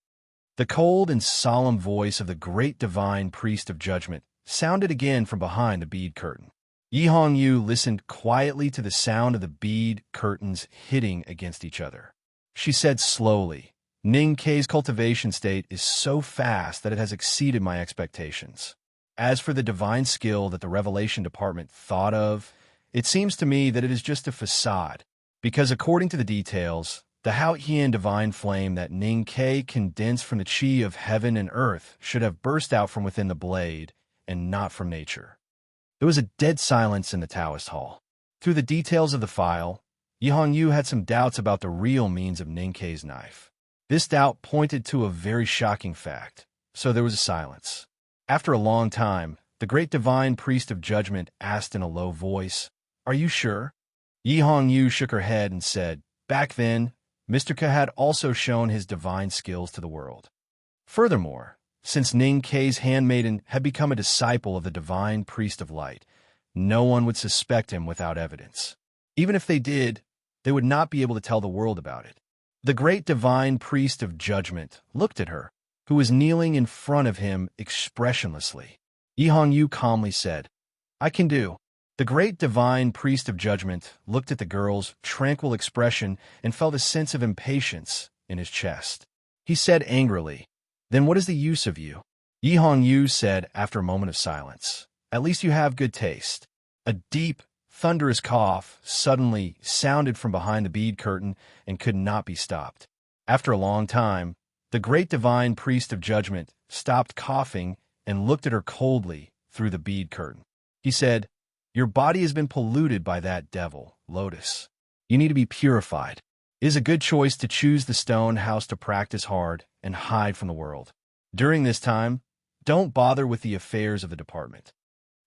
The cold and solemn voice of the great divine priest of judgment sounded again from behind the bead curtain. Yi Hongyu listened quietly to the sound of the bead curtains hitting against each other. She said slowly, "Ning Ke's cultivation state is so fast that it has exceeded my expectations. As for the divine skill that the Revelation Department thought of, it seems to me that it is just a facade, because according to the details, the Haotian divine flame that Ning Ke condensed from the chi of heaven and earth should have burst out from within the blade and not from nature." There was a dead silence in the Taoist hall. Through the details of the file, Yi Hongyu had some doubts about the real means of Ning Ke's knife. This doubt pointed to a very shocking fact, so there was a silence. After a long time, the great divine priest of judgment asked in a low voice, "Are you sure?" Yi Hongyu shook her head and said, "Back then, Mr. Ke had also shown his divine skills to the world. Furthermore, since Ning Ke's handmaiden had become a disciple of the divine priest of light, no one would suspect him without evidence. Even if they did, they would not be able to tell the world about it." The great divine priest of judgment looked at her, who was kneeling in front of him expressionlessly. Yi Hongyu calmly said, "I can do." The great divine priest of judgment looked at the girl's tranquil expression and felt a sense of impatience in his chest. He said angrily, "Then what is the use of you?" Yi Hongyu said after a moment of silence, "At least you have good taste." A deep, thunderous cough suddenly sounded from behind the bead curtain and could not be stopped. After a long time, the great divine priest of judgment stopped coughing and looked at her coldly through the bead curtain. He said, "Your body has been polluted by that devil, Lotus. You need to be purified. It is a good choice to choose the stone house to practice hard and hide from the world. During this time, don't bother with the affairs of the department."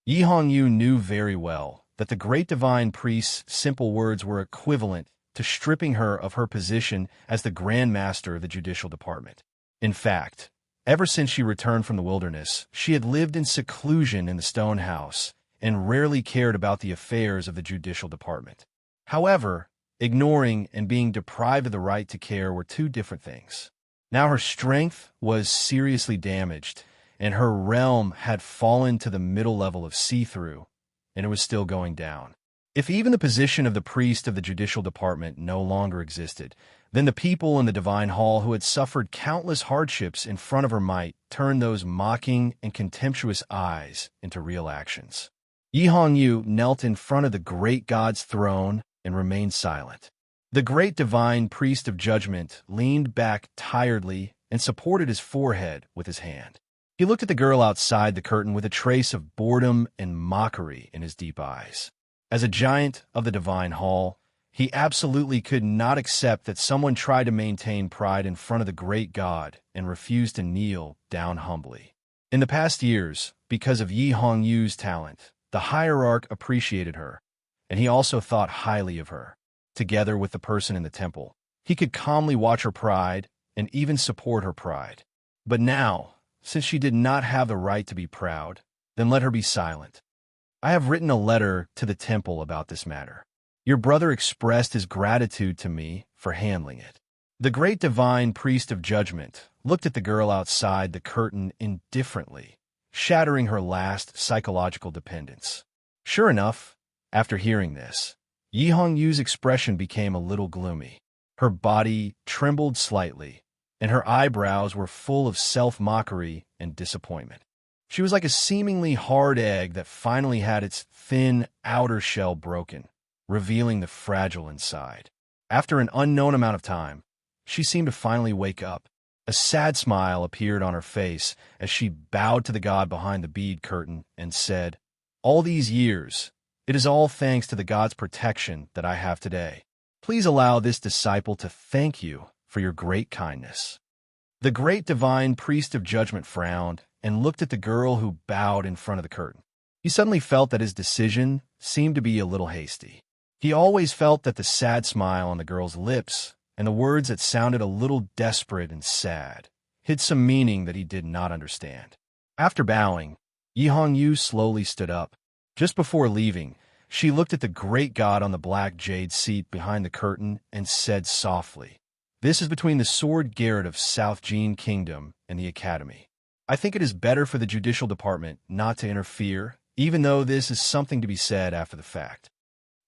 Yi Hongyu knew very well that the great divine priest's simple words were equivalent to stripping her of her position as the Grand Master of the Judicial Department. In fact, ever since she returned from the wilderness, she had lived in seclusion in the stone house and rarely cared about the affairs of the Judicial Department. However, ignoring and being deprived of the right to care were two different things. Now her strength was seriously damaged, and her realm had fallen to the middle level of see-through, and it was still going down. If even the position of the priest of the Judicial Department no longer existed, then the people in the Divine Hall who had suffered countless hardships in front of her might turn those mocking and contemptuous eyes into real actions. Yi Hongyu knelt in front of the great god's throne and remained silent. The great divine priest of judgment leaned back tiredly and supported his forehead with his hand. He looked at the girl outside the curtain with a trace of boredom and mockery in his deep eyes. As a giant of the divine hall, he absolutely could not accept that someone tried to maintain pride in front of the great god and refused to kneel down humbly. In the past years, because of Yi Hongyu's talent, the hierarch appreciated her, and he also thought highly of her. Together with the person in the temple, he could calmly watch her pride and even support her pride. But now, since she did not have the right to be proud, then let her be silent. I have written a letter to the temple about this matter. Your brother expressed his gratitude to me for handling it. The great divine priest of judgment looked at the girl outside the curtain indifferently, shattering her last psychological dependence. Sure enough, after hearing this, Yi Hongyu's expression became a little gloomy. Her body trembled slightly, and her eyebrows were full of self-mockery and disappointment. She was like a seemingly hard egg that finally had its thin outer shell broken, revealing the fragile inside. After an unknown amount of time, she seemed to finally wake up. A sad smile appeared on her face as she bowed to the god behind the bead curtain and said, "All these years, it is all thanks to the god's protection that I have today. Please allow this disciple to thank you for your great kindness." The great divine priest of judgment frowned and looked at the girl who bowed in front of the curtain. He suddenly felt that his decision seemed to be a little hasty. He always felt that the sad smile on the girl's lips and the words that sounded a little desperate and sad hid some meaning that he did not understand. After bowing, Yi Hongyu slowly stood up. Just before leaving, she looked at the great god on the black jade seat behind the curtain and said softly, "This is between the sword Garrett of South Jin Kingdom and the Academy. I think it is better for the judicial department not to interfere, even though this is something to be said after the fact."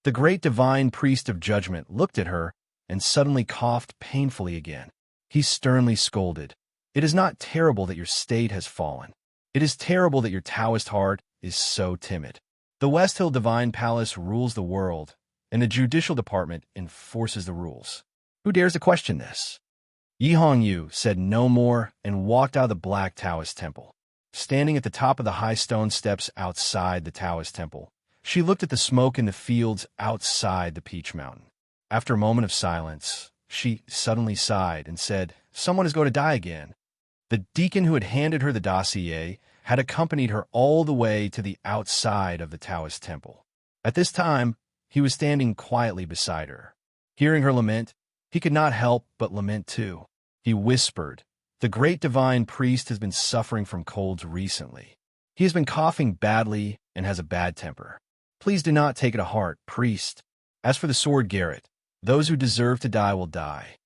The great divine priest of judgment looked at her and suddenly coughed painfully again. He sternly scolded, "It is not terrible that your state has fallen. It is terrible that your Taoist heart is so timid. The West Hill Divine Palace rules the world, and the judicial department enforces the rules. Who dares to question this?" Yi Hongyu said no more and walked out of the Black Taoist Temple. Standing at the top of the high stone steps outside the Taoist Temple, she looked at the smoke in the fields outside the Peach Mountain. After a moment of silence, she suddenly sighed and said, "Someone is going to die again." The deacon who had handed her the dossier had accompanied her all the way to the outside of the Taoist temple. At this time, he was standing quietly beside her. Hearing her lament, he could not help but lament too. He whispered, "The great divine priest has been suffering from colds recently. He has been coughing badly and has a bad temper. Please do not take it to heart, priest. As for the sword Garrett, those who deserve to die will die."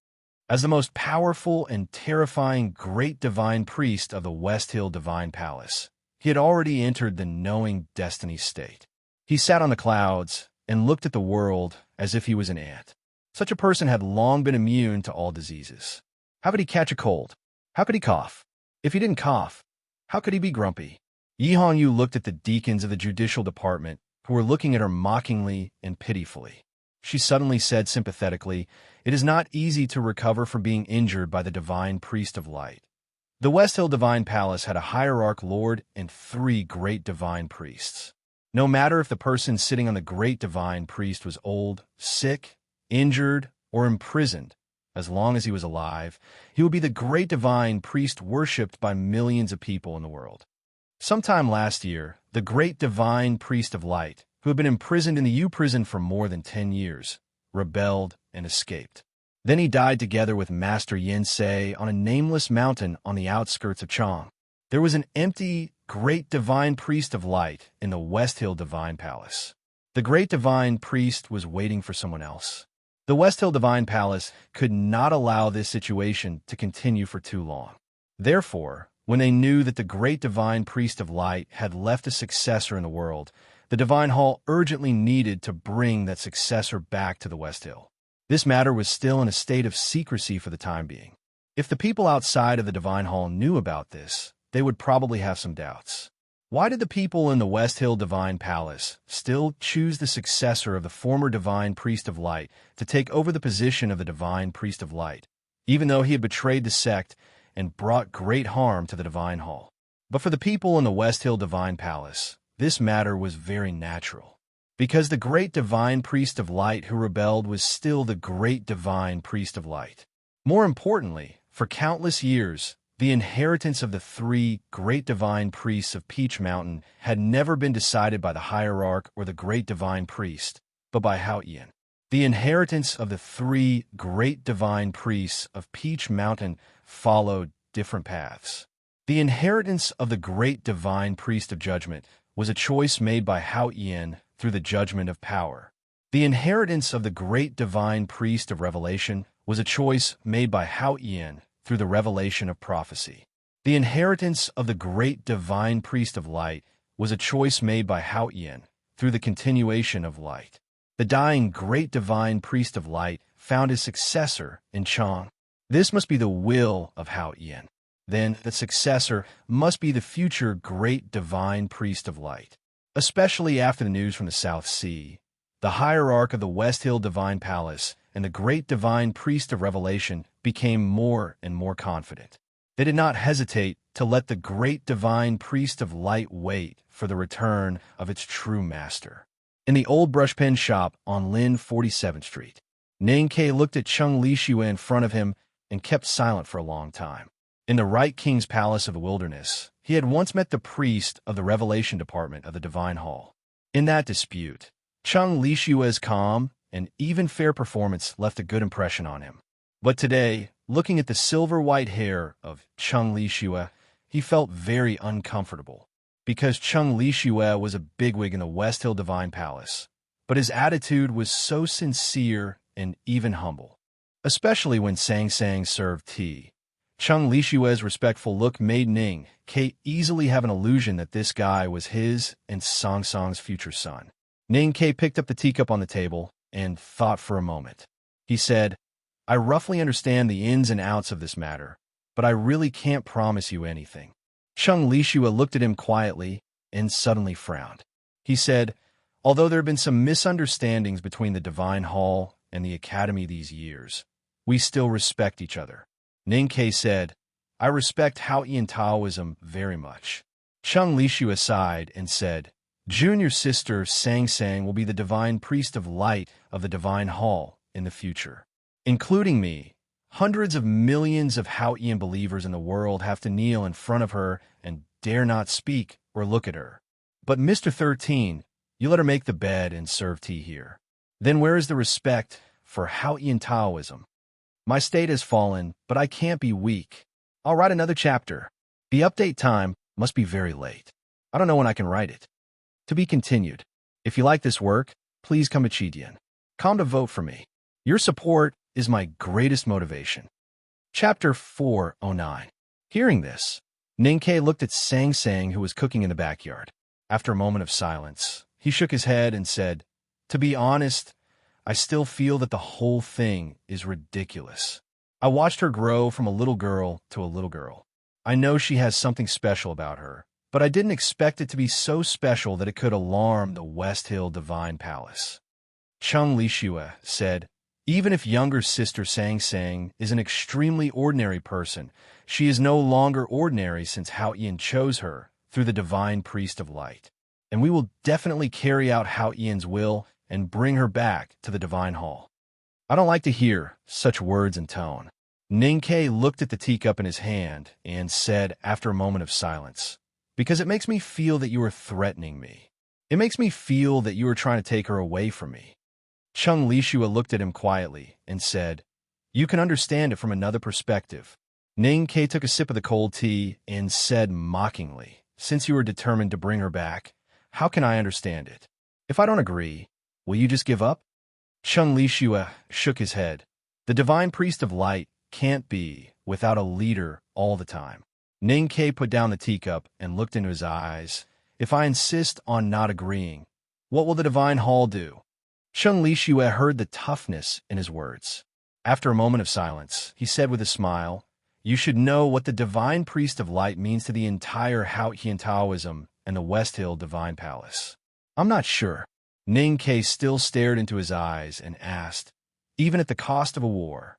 As the most powerful and terrifying great divine priest of the West Hill Divine Palace, he had already entered the knowing destiny state. He sat on the clouds and looked at the world as if he was an ant. Such a person had long been immune to all diseases. How could he catch a cold? How could he cough? If he didn't cough, how could he be grumpy? Yi Hongyu looked at the deacons of the judicial department who were looking at her mockingly and pitifully. She suddenly said sympathetically, "It is not easy to recover from being injured by the divine priest of light." The West Hill Divine Palace had a hierarch lord and 3 great divine priests. No matter if the person sitting on the great divine priest was old, sick, injured, or imprisoned, as long as he was alive, he would be the great divine priest worshipped by millions of people in the world. Sometime last year, the great divine priest of light, who had been imprisoned in the U prison for more than 10 years, rebelled and escaped. Then he died together with Master Yensei on a nameless mountain on the outskirts of Chang. There was an empty, great divine priest of light in the West Hill Divine Palace. The great divine priest was waiting for someone else. The West Hill Divine Palace could not allow this situation to continue for too long. Therefore, when they knew that the great divine priest of light had left a successor in the world, the Divine Hall urgently needed to bring that successor back to the West Hill. This matter was still in a state of secrecy for the time being. If the people outside of the Divine Hall knew about this, they would probably have some doubts. Why did the people in the West Hill Divine Palace still choose the successor of the former Divine Priest of Light to take over the position of the Divine Priest of Light, even though he had betrayed the sect and brought great harm to the Divine Hall. But for the people in the West Hill Divine Palace, this matter was very natural, because the great Divine Priest of Light who rebelled was still the great Divine Priest of Light. More importantly, for countless years, the inheritance of the three great divine priests of Peach Mountain had never been decided by the hierarch or the great divine priest, but by Hao Yin. The inheritance of the three great divine priests of Peach Mountain followed different paths. The inheritance of the great divine priest of judgment was a choice made by Hao Yin through the judgment of power. The inheritance of the great divine priest of revelation was a choice made by Hao Yin through the revelation of prophecy. The inheritance of the great divine priest of light was a choice made by Hao Yin through the continuation of light. The dying great divine priest of light found his successor in Chang. This must be the will of Hao Yin. Then the successor must be the future great divine priest of light. Especially after the news from the South Sea, the hierarch of the West Hill Divine Palace and the great divine priest of revelation became more and more confident. They did not hesitate to let the great divine priest of light wait for the return of its true master. In the old brushpen shop on Lin 47th Street, Ning Ke looked at Chung Lishue in front of him and kept silent for a long time. In the Right King's Palace of the Wilderness, he had once met the priest of the Revelation Department of the Divine Hall. In that dispute, Chung Lishue's calm and even fair performance left a good impression on him. But today, looking at the silver-white hair of Chung Lishue, he felt very uncomfortable, because Chung Lishue was a bigwig in the West Hill Divine Palace, but his attitude was so sincere and even humble. Especially when Sang Sang served tea. Chung Lishue's respectful look made Ning Ke easily have an illusion that this guy was his and Sang Sang's future son. Ning Ke picked up the teacup on the table and thought for a moment. He said, "I roughly understand the ins and outs of this matter, but I really can't promise you anything." Chung Lishue looked at him quietly and suddenly frowned. He said, "Although there have been some misunderstandings between the Divine Hall and the Academy these years, we still respect each other." Ning Ke said, "I respect Hao Yin Taoism very much." Chung Lishue sighed and said, "Junior sister Sang Sang will be the divine priest of light of the Divine Hall in the future. Including me, hundreds of millions of Hao Yin believers in the world have to kneel in front of her and dare not speak or look at her. But Mr. 13, you let her make the bed and serve tea here. Then where is the respect for Hao Yin Taoism? My state has fallen, but I can't be weak. I'll write another chapter. The update time must be very late. I don't know when I can write it. To be continued. If you like this work, please come to Chidian. Come to vote for me. Your support is my greatest motivation." Chapter 409. Hearing this, Ning Ke looked at Sang Sang, who was cooking in the backyard. After a moment of silence, he shook his head and said, "To be honest, I still feel that the whole thing is ridiculous. I watched her grow from a little girl to a little girl. I know she has something special about her, but I didn't expect it to be so special that it could alarm the West Hill Divine Palace." Chung Lishue said, "Even if younger sister Sang Sang is an extremely ordinary person, she is no longer ordinary since Hao Yin chose her through the divine priest of light. And we will definitely carry out Hao Yin's will and bring her back to the Divine Hall." "I don't like to hear such words and tone." Ning Ke looked at the teacup in his hand and said after a moment of silence, "Because it makes me feel that you are threatening me. It makes me feel that you are trying to take her away from me." Chung Lishue looked at him quietly and said, "You can understand it from another perspective." Ning Ke took a sip of the cold tea and said mockingly, "Since you are determined to bring her back, how can I understand it? If I don't agree, will you just give up?" Chung Lishue shook his head. "The divine priest of light can't be without a leader all the time." Ning Ke put down the teacup and looked into his eyes. "If I insist on not agreeing, what will the Divine Hall do?" Chung Lishue heard the toughness in his words. After a moment of silence, he said with a smile, "You should know what the Divine Priest of Light means to the entire Hao Yin Taoism and the West Hill Divine Palace." "I'm not sure." Ning Ke still stared into his eyes and asked, "Even at the cost of a war?"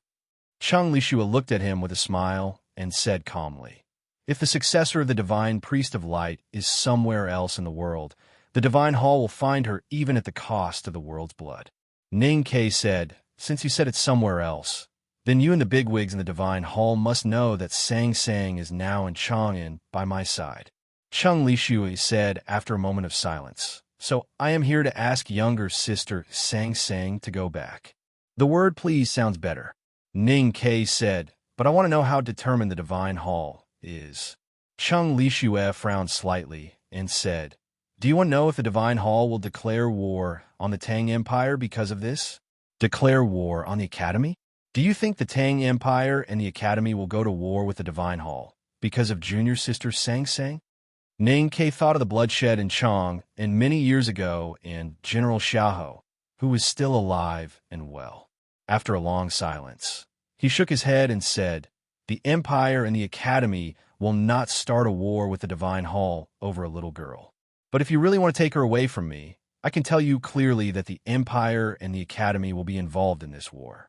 Chung Lishue looked at him with a smile and said calmly, "If the successor of the divine priest of light is somewhere else in the world, the divine hall will find her even at the cost of the world's blood." Ning Ke said, "Since you said it's somewhere else, then you and the bigwigs in the divine hall must know that Sang Sang is now in Chang'an by my side." Chung Lishui said after a moment of silence, "So I am here to ask younger sister Sang Sang to go back." "The word please sounds better," Ning Ke said, "but I want to know how determined the divine hall is." Chung Lishue frowned slightly and said, "Do you want to know if the divine hall will declare war on the Tang Empire because of this?" "Declare war on the Academy? Do you think the Tang Empire and the Academy will go to war with the divine hall because of junior sister Sang Sang?" Ning Ke thought of the bloodshed in Chang and many years ago in General Xiaoho, who was still alive and well. After a long silence, he shook his head and said, "The Empire and the Academy will not start a war with the Divine Hall over a little girl. But if you really want to take her away from me, I can tell you clearly that the Empire and the Academy will be involved in this war."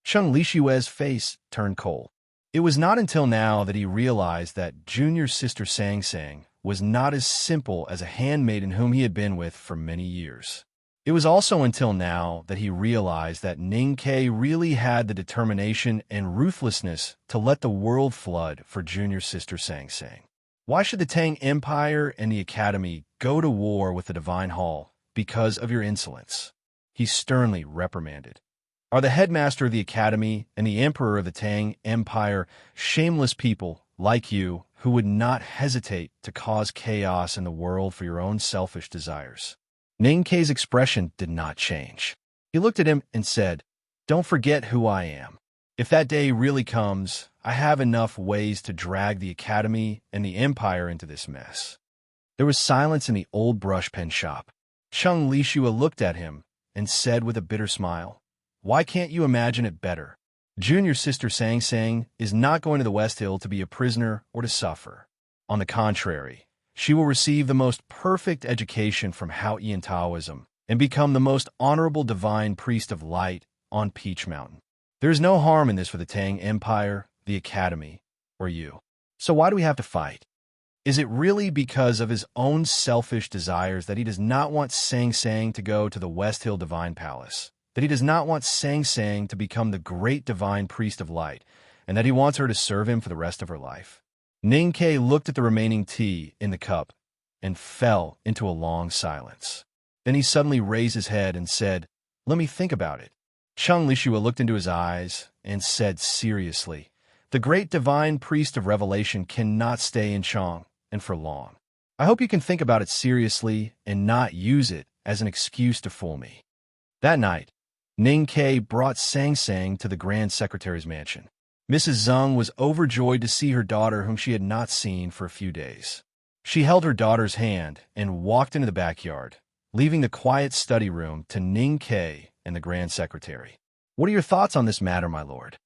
Chung Lishue's face turned cold. It was not until now that he realized that junior sister Sang Sang was not as simple as a handmaiden whom he had been with for many years. It was also until now that he realized that Ning Ke really had the determination and ruthlessness to let the world flood for junior sister Sang Sang. Why should the Tang Empire and the Academy go to war with the Divine Hall because of your insolence? He sternly reprimanded. Are the headmaster of the Academy and the Emperor of the Tang Empire shameless people like you who would not hesitate to cause chaos in the world for your own selfish desires? Ning Ke's expression did not change. He looked at him and said, "Don't forget who I am. If that day really comes, I have enough ways to drag the Academy and the Empire into this mess." There was silence in the old brush pen shop. Chung Lishua looked at him and said with a bitter smile, "Why can't you imagine it better? Junior sister Sang Sang is not going to the West Hill to be a prisoner or to suffer. On the contrary, she will receive the most perfect education from Haotian Taoism and become the most honorable divine priest of light on Peach Mountain. There is no harm in this for the Tang Empire, the Academy, or you. So why do we have to fight? Is it really because of his own selfish desires that he does not want Sang Sang to go to the West Hill Divine Palace? That he does not want Sang Sang to become the great divine priest of light, and that he wants her to serve him for the rest of her life?" Ning Ke looked at the remaining tea in the cup and fell into a long silence. Then he suddenly raised his head and said, "Let me think about it." Chung Lishua looked into his eyes and said seriously, "The great divine priest of revelation cannot stay in Chang, and for long. I hope you can think about it seriously and not use it as an excuse to fool me." That night, Ning Ke brought Sang Sang to the Grand Secretary's mansion. Mrs. Zeng was overjoyed to see her daughter whom she had not seen for a few days. She held her daughter's hand and walked into the backyard, leaving the quiet study room to Ning Ke and the Grand Secretary. "What are your thoughts on this matter, my lord?"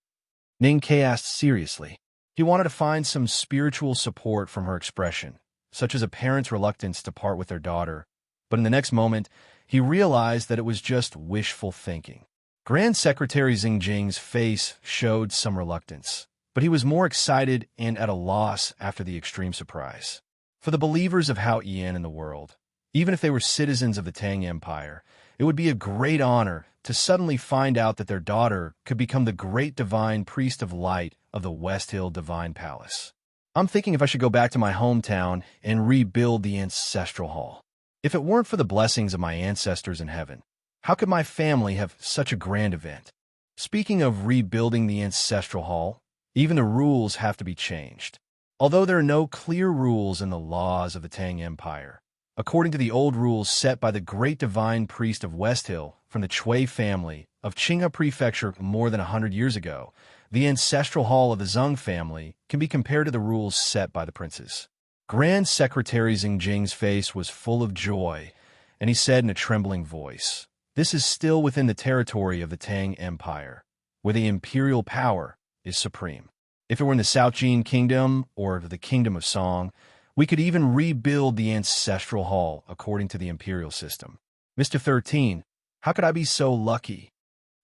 Ning Ke asked seriously. He wanted to find some spiritual support from her expression, such as a parent's reluctance to part with their daughter, but in the next moment, he realized that it was just wishful thinking. Grand Secretary Xingjing's face showed some reluctance, but he was more excited and at a loss after the extreme surprise. For the believers of Haotian in the world, even if they were citizens of the Tang Empire, it would be a great honor to suddenly find out that their daughter could become the great divine priest of light of the West Hill Divine Palace. "I'm thinking if I should go back to my hometown and rebuild the ancestral hall. If it weren't for the blessings of my ancestors in heaven, how could my family have such a grand event?" Speaking of rebuilding the ancestral hall, even the rules have to be changed. Although there are no clear rules in the laws of the Tang Empire, according to the old rules set by the great divine priest of West Hill from the Chui family of Qinghe Prefecture more than 100 years ago, the ancestral hall of the Zeng family can be compared to the rules set by the princes. Grand Secretary Xingjing's face was full of joy, and he said in a trembling voice, "This is still within the territory of the Tang Empire, where the imperial power is supreme. If it were in the South Jin Kingdom or the Kingdom of Song, we could even rebuild the ancestral hall according to the imperial system. Mr. 13, how could I be so lucky?"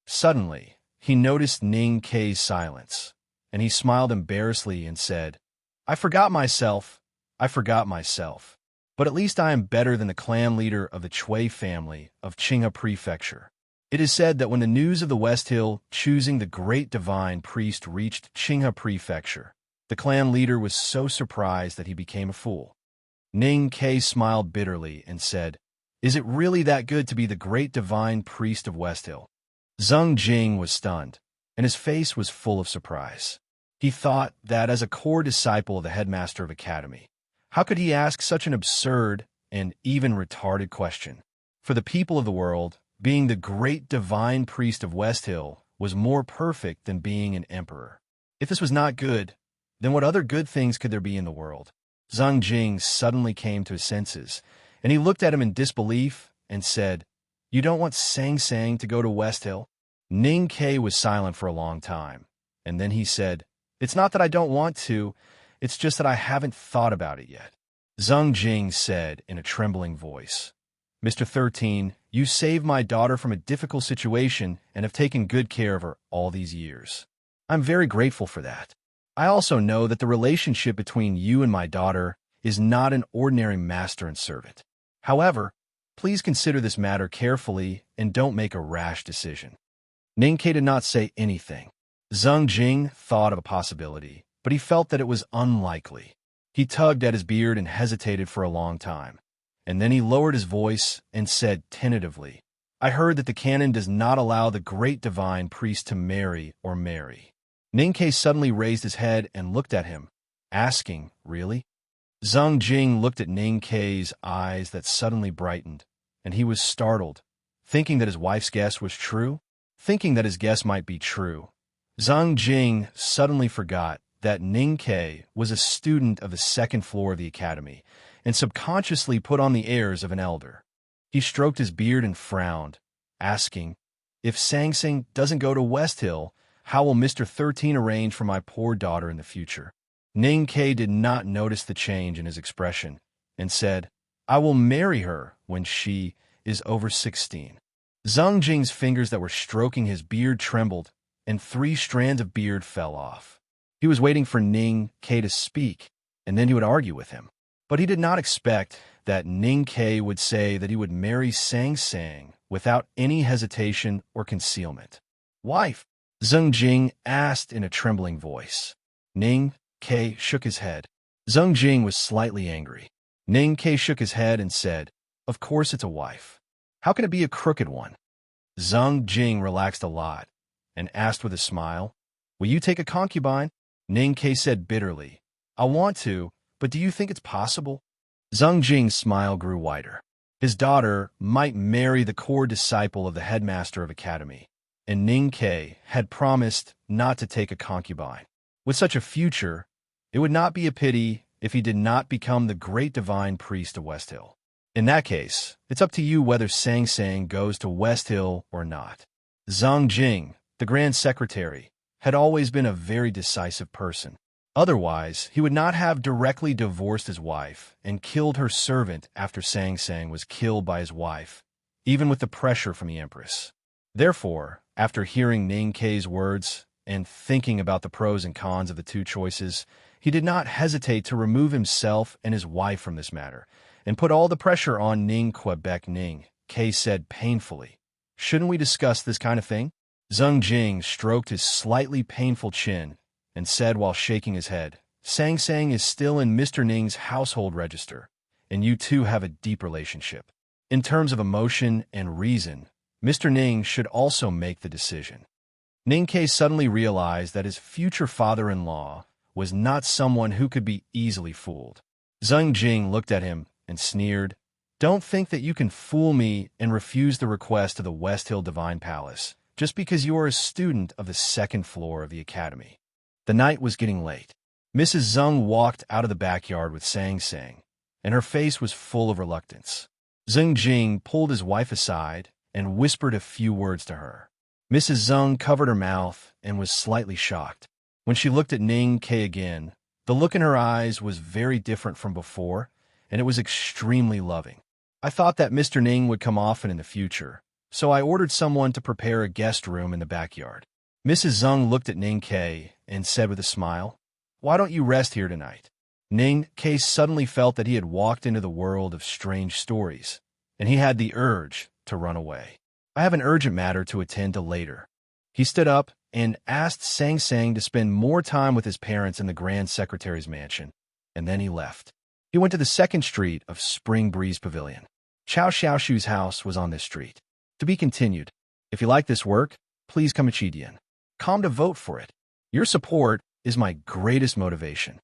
Suddenly, he noticed Ning Ke's silence, and he smiled embarrassedly and said, I forgot myself. I forgot myself. But at least I am better than the clan leader of the Chui family of Qinghe Prefecture. It is said that when the news of the West Hill choosing the great divine priest reached Qinghe Prefecture, the clan leader was so surprised that he became a fool. Ning Ke smiled bitterly and said, Is it really that good to be the great divine priest of West Hill? Zheng Jing was stunned, and his face was full of surprise. He thought that as a core disciple of the headmaster of academy, how could he ask such an absurd and even retarded question? For the people of the world, being the great divine priest of West Hill was more perfect than being an emperor. If this was not good, then what other good things could there be in the world? Zheng Jing suddenly came to his senses, and he looked at him in disbelief and said, You don't want Sang Sang to go to West Hill? Ning Ke was silent for a long time, and then he said, It's not that I don't want to, it's just that I haven't thought about it yet. Zheng Jing said in a trembling voice, Mr. 13, you saved my daughter from a difficult situation and have taken good care of her all these years. I'm very grateful for that. I also know that the relationship between you and my daughter is not an ordinary master and servant. However, please consider this matter carefully and don't make a rash decision. Ning Ke did not say anything. Zheng Jing thought of a possibility, but he felt that it was unlikely. He tugged at his beard and hesitated for a long time, and then he lowered his voice and said tentatively, I heard that the canon does not allow the great divine priest to marry or marry. Ning Ke suddenly raised his head and looked at him, asking, Really? Zheng Jing looked at Ning Ke's eyes that suddenly brightened, and he was startled, thinking that his wife's guess was true, thinking that his guess might be true. Zheng Jing suddenly forgot that Ning Ke was a student of the second floor of the academy and subconsciously put on the airs of an elder. He stroked his beard and frowned, asking, If Sang Sang doesn't go to West Hill, how will Mr. 13 arrange for my poor daughter in the future? Ning Ke did not notice the change in his expression and said, I will marry her when she is over 16. Zheng Jing's fingers that were stroking his beard trembled, and 3 strands of beard fell off. He was waiting for Ning Ke to speak, and then he would argue with him. But he did not expect that Ning Ke would say that he would marry Sang Sang without any hesitation or concealment. Wife, Zheng Jing asked in a trembling voice. Ning Ke shook his head. Zheng Jing was slightly angry. Ning Ke shook his head and said, Of course it's a wife. How can it be a crooked one? Zheng Jing relaxed a lot and asked with a smile, Will you take a concubine? Ning Ke said bitterly, I want to, but do you think it's possible? Zheng Jing's smile grew wider. His daughter might marry the core disciple of the headmaster of academy, and Ning Ke had promised not to take a concubine. With such a future, it would not be a pity if he did not become the great divine priest of West Hill. In that case, it's up to you whether Sang Sang goes to West Hill or not. Zheng Jing, the Grand Secretary, had always been a very decisive person. Otherwise, he would not have directly divorced his wife and killed her servant after Sang Sang was killed by his wife, even with the pressure from the Empress. Therefore, after hearing Ning Ke's words and thinking about the pros and cons of the 2 choices, he did not hesitate to remove himself and his wife from this matter and put all the pressure on Ning Quebec. Ning Ke said painfully, Shouldn't we discuss this kind of thing? Zheng Jing stroked his slightly painful chin and said while shaking his head, Sang Sang is still in Mr. Ning's household register, and you two have a deep relationship. In terms of emotion and reason, Mr. Ning should also make the decision. Ning Ke suddenly realized that his future father-in-law was not someone who could be easily fooled. Zheng Jing looked at him and sneered, Don't think that you can fool me and refuse the request of the West Hill Divine Palace just because you are a student of the second floor of the academy. The night was getting late. Mrs. Zheng walked out of the backyard with Sang Sang, and her face was full of reluctance. Zheng Jing pulled his wife aside and whispered a few words to her. Mrs. Zheng covered her mouth and was slightly shocked. When she looked at Ning Ke again, the look in her eyes was very different from before, and it was extremely loving. I thought that Mr. Ning would come often in the future, so I ordered someone to prepare a guest room in the backyard. Mrs. Zeng looked at Ning Ke and said with a smile, "Why don't you rest here tonight?" Ning Ke suddenly felt that he had walked into the world of strange stories, and he had the urge to run away. "I have an urgent matter to attend to later." He stood up and asked Sang Sang to spend more time with his parents in the Grand Secretary's mansion, and then he left. He went to the second street of Spring Breeze Pavilion. Chao Xiaoshu's house was on this street. To be continued. If you like this work, please come Chidian. Come to vote for it. Your support is my greatest motivation.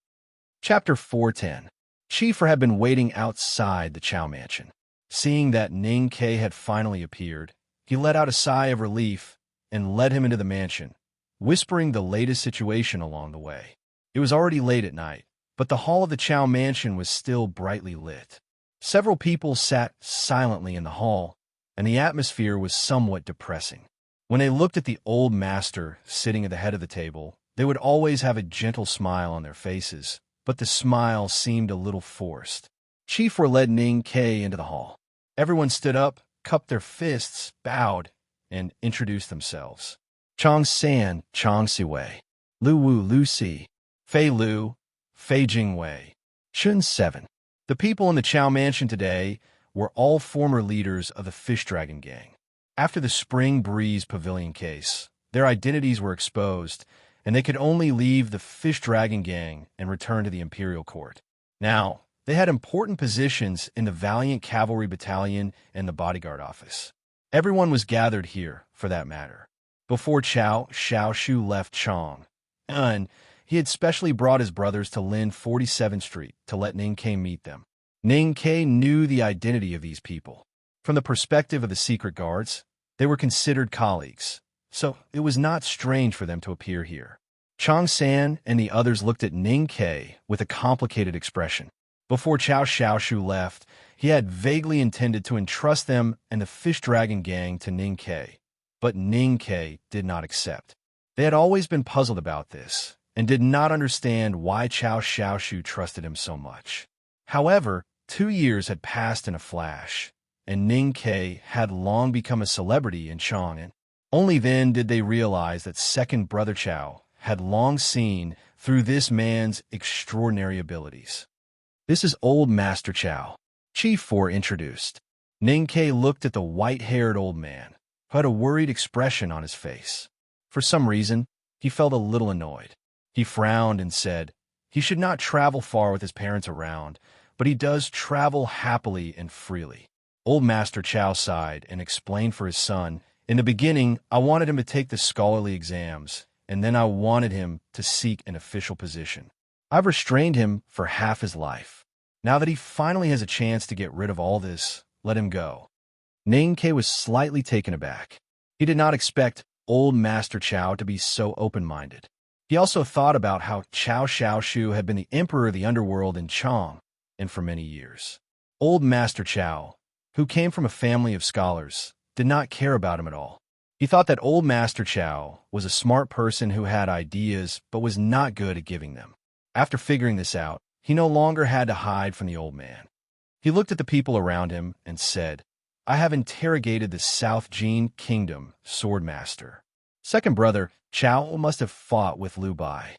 Chapter 410. Chief had been waiting outside the Chao mansion. Seeing that Ning Ke had finally appeared, he let out a sigh of relief and led him into the mansion, whispering the latest situation along the way. It was already late at night, but the hall of the Chao mansion was still brightly lit. Several people sat silently in the hall, and the atmosphere was somewhat depressing. When they looked at the old master sitting at the head of the table, they would always have a gentle smile on their faces, but the smile seemed a little forced. Chief led Ning Ke into the hall. Everyone stood up, cupped their fists, bowed, and introduced themselves. Chong San, Chong Siwei. Lu Wu, Lu Si. Fei Lu, Fei Jingwei. Shun 7. The people in the Chao mansion today were all former leaders of the Fish Dragon Gang. After the Spring Breeze Pavilion case, their identities were exposed, and they could only leave the Fish Dragon Gang and return to the Imperial Court. Now, they had important positions in the Valiant Cavalry Battalion and the Bodyguard Office. Everyone was gathered here, for that matter. Before Chao Xiaoshu left Chong, and he had specially brought his brothers to Lin 47th Street to let Ning Ke meet them. Ning Ke knew the identity of these people. From the perspective of the secret guards, they were considered colleagues, so it was not strange for them to appear here. Chong San and the others looked at Ning Ke with a complicated expression. Before Chao Xiaoshu left, he had vaguely intended to entrust them and the Fish Dragon Gang to Ning Ke, but Ning Ke did not accept. They had always been puzzled about this, and did not understand why Chao Xiaoshu trusted him so much. However, 2 years had passed in a flash, and Ning Ke had long become a celebrity in Chang'an. Only then did they realize that second brother Chao had long seen through this man's extraordinary abilities. "This is old Master Chao," Chief 4 introduced. Ning Ke looked at the white-haired old man, who had a worried expression on his face. For some reason, he felt a little annoyed. He frowned and said, he should not travel far with his parents around, but he does travel happily and freely. Old Master Chao sighed and explained for his son, "In the beginning, I wanted him to take the scholarly exams, and then I wanted him to seek an official position. I've restrained him for half his life. Now that he finally has a chance to get rid of all this, let him go." Ning Ke was slightly taken aback. He did not expect old Master Chao to be so open-minded. He also thought about how Chao Xiaoshu had been the emperor of the underworld in Chang, and for many years. Old Master Chao, who came from a family of scholars, did not care about him at all. He thought that old Master Chao was a smart person who had ideas but was not good at giving them. After figuring this out, he no longer had to hide from the old man. He looked at the people around him and said, "I have interrogated the South Jin Kingdom Sword Master." Second brother Chao must have fought with Liu Bai.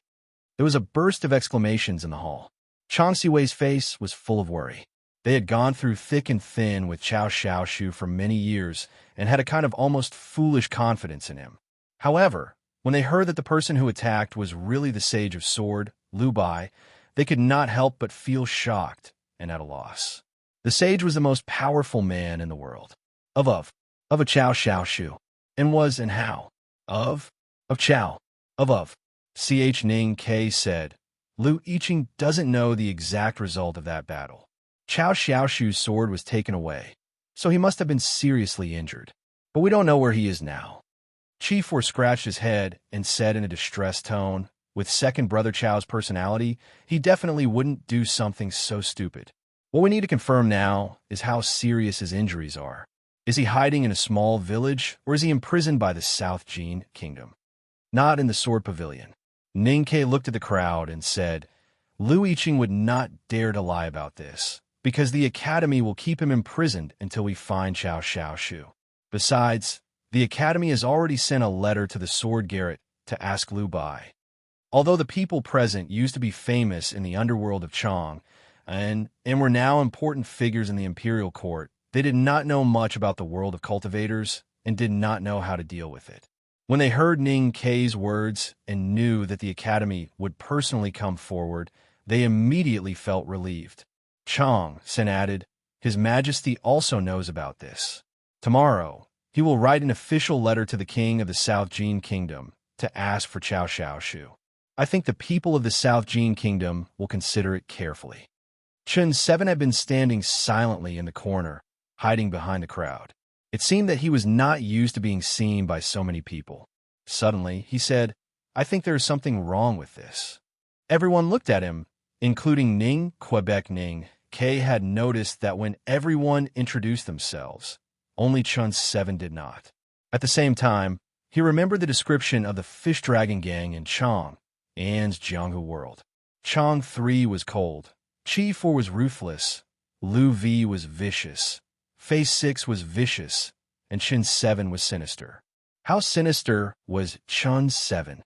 There was a burst of exclamations in the hall. Chang Siwei's face was full of worry. They had gone through thick and thin with Chao Xiaoshu for many years and had a kind of almost foolish confidence in him. However, when they heard that the person who attacked was really the Sage of Sword, Liu Bai, they could not help but feel shocked and at a loss. The sage was the most powerful man in the world. Of a Chao Xiaoshu. And was and how? Of Chao. Of. Ch Ning Ke said, "Liu Yiqing doesn't know the exact result of that battle. Chao Xiaoshu's sword was taken away, so he must have been seriously injured. But we don't know where he is now." Chief 4 scratched his head and said in a distressed tone, with second brother Chao's personality, he definitely wouldn't do something so stupid. What we need to confirm now is how serious his injuries are. Is he hiding in a small village, or is he imprisoned by the South Jin Kingdom? Not in the Sword Pavilion. Ning Ke looked at the crowd and said, "Liu Yiqing would not dare to lie about this, because the Academy will keep him imprisoned until we find Chao Xiaoshu. Besides, the Academy has already sent a letter to the Sword Garret to ask Lu Bai. Although the people present used to be famous in the underworld of Chang and were now important figures in the imperial court, they did not know much about the world of cultivators and did not know how to deal with it. When they heard Ning Kei's words and knew that the academy would personally come forward, they immediately felt relieved. Chang Sen added, "His Majesty also knows about this. Tomorrow, he will write an official letter to the king of the South Jin Kingdom to ask for Cao Xiaoshu. I think the people of the South Jin Kingdom will consider it carefully." Chun Seven had been standing silently in the corner, hiding behind the crowd. It seemed that he was not used to being seen by so many people. Suddenly, he said, "I think there is something wrong with this." Everyone looked at him, including Ning Kei had noticed that when everyone introduced themselves, only Chun Seven did not. At the same time, he remembered the description of the Fish Dragon Gang in Chang An's Jianghu world. Chang 3 was cold, Chi 4 was ruthless, Lu V was vicious, Phase 6 was vicious, and Chin 7 was sinister. How sinister was Chun 7?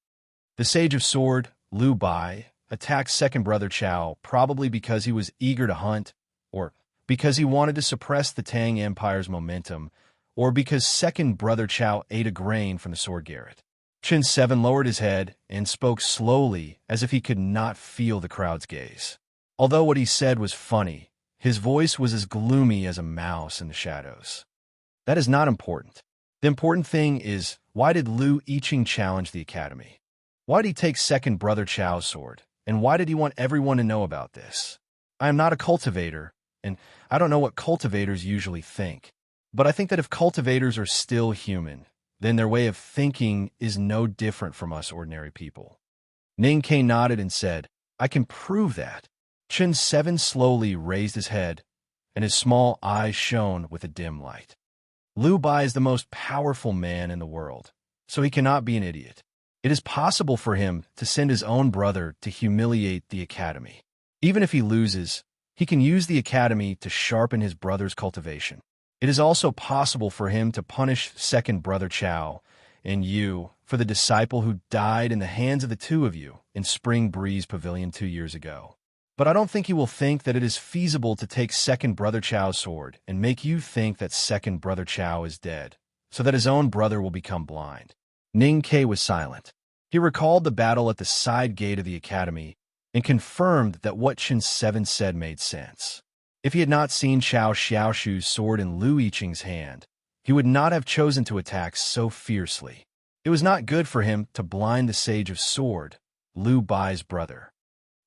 The Sage of Sword, Lu Bai, attacked second brother Chao probably because he was eager to hunt, or because he wanted to suppress the Tang Empire's momentum, or because second brother Chao ate a grain from the sword garret. Chin 7 lowered his head and spoke slowly as if he could not feel the crowd's gaze. Although what he said was funny, his voice was as gloomy as a mouse in the shadows. That is not important. The important thing is, why did Lu Yiqing challenge the academy? Why did he take second brother Chao's sword? And why did he want everyone to know about this? I am not a cultivator, and I don't know what cultivators usually think. But I think that if cultivators are still human, then their way of thinking is no different from us ordinary people. Ning Kei nodded and said, "I can prove that." Chin 7 slowly raised his head, and his small eyes shone with a dim light. Lu Bai is the most powerful man in the world, so he cannot be an idiot. It is possible for him to send his own brother to humiliate the academy. Even if he loses, he can use the academy to sharpen his brother's cultivation. It is also possible for him to punish second brother Chao and you for the disciple who died in the hands of the two of you in Spring Breeze Pavilion 2 years ago. But I don't think he will think that it is feasible to take second brother Chao's sword and make you think that second brother Chao is dead, so that his own brother will become blind. Ning Kei was silent. He recalled the battle at the side gate of the academy and confirmed that what Chin 7 said made sense. If he had not seen Cao Xiaoshu's sword in Lu Yiqing's hand, he would not have chosen to attack so fiercely. It was not good for him to blind the Sage of Sword, Lu Bai's brother.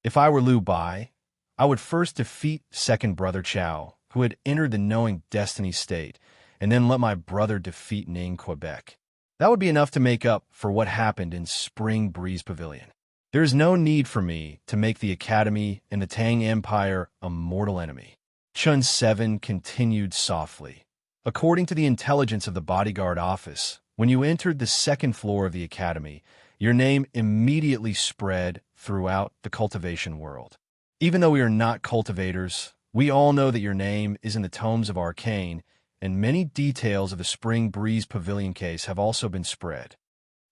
If I were Lu Bai, I would first defeat second brother Chao, who had entered the knowing destiny state, and then let my brother defeat Ning Quebec. That would be enough to make up for what happened in Spring Breeze Pavilion. There is no need for me to make the Academy and the Tang Empire a mortal enemy. Chun 7 continued softly. According to the intelligence of the bodyguard office, when you entered the second floor of the Academy, your name immediately spread throughout the cultivation world. Even though we are not cultivators, we all know that your name is in the tomes of Arcane, and many details of the Spring Breeze Pavilion case have also been spread.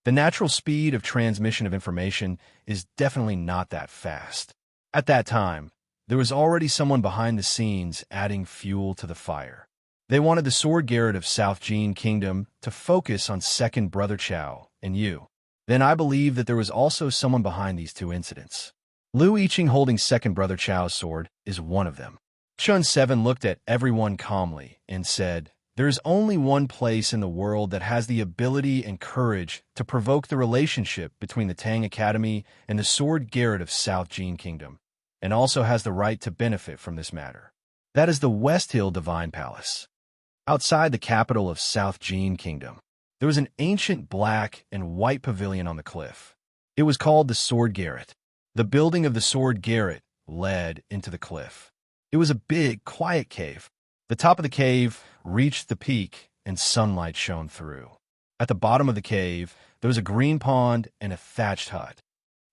The natural speed of transmission of information is definitely not that fast. At that time, there was already someone behind the scenes adding fuel to the fire. They wanted the sword garret of South Jin Kingdom to focus on second brother Chao and you. Then I believe that there was also someone behind these two incidents. Lu Yiqing holding second brother Chao's sword is one of them. Chun 7 looked at everyone calmly and said, "There is only one place in the world that has the ability and courage to provoke the relationship between the Tang Academy and the sword garret of South Jin Kingdom, and also has the right to benefit from this matter. That is the West Hill Divine Palace. Outside the capital of South Jin Kingdom, there was an ancient black and white pavilion on the cliff. It was called the Sword Garret. The building of the Sword Garret led into the cliff. It was a big, quiet cave. The top of the cave reached the peak, and sunlight shone through. At the bottom of the cave, there was a green pond and a thatched hut.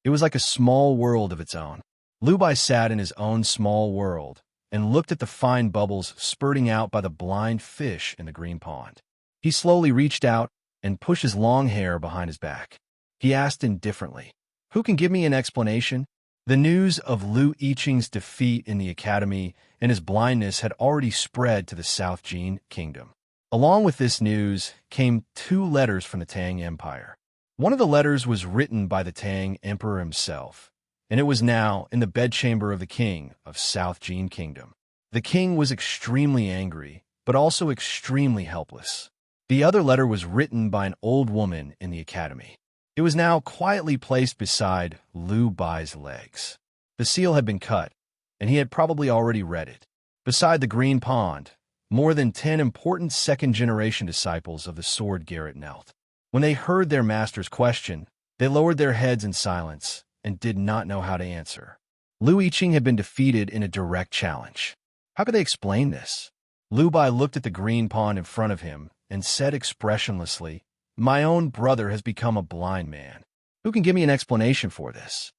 It was like a small world of its own. Lu Bai sat in his own small world and looked at the fine bubbles spurting out by the blind fish in the green pond. He slowly reached out and pushed his long hair behind his back. He asked indifferently. Who can give me an explanation? The news of Lu Yiqing's defeat in the academy and his blindness had already spread to the South Jin kingdom. Along with this news came 2 letters from the Tang Empire. One of the letters was written by the Tang Emperor himself, and it was now in the bedchamber of the king of South Jin kingdom. The king was extremely angry, but also extremely helpless. The other letter was written by an old woman in the academy. It was now quietly placed beside Lu Bai's legs. The seal had been cut, and he had probably already read it. Beside the green pond, more than 10 important second-generation disciples of the sword Garrett knelt. When they heard their master's question, they lowered their heads in silence and did not know how to answer. Lu Yiqing had been defeated in a direct challenge. How could they explain this? Lu Bai looked at the green pond in front of him and said expressionlessly, "My own brother has become a blind man. Who can give me an explanation for this?"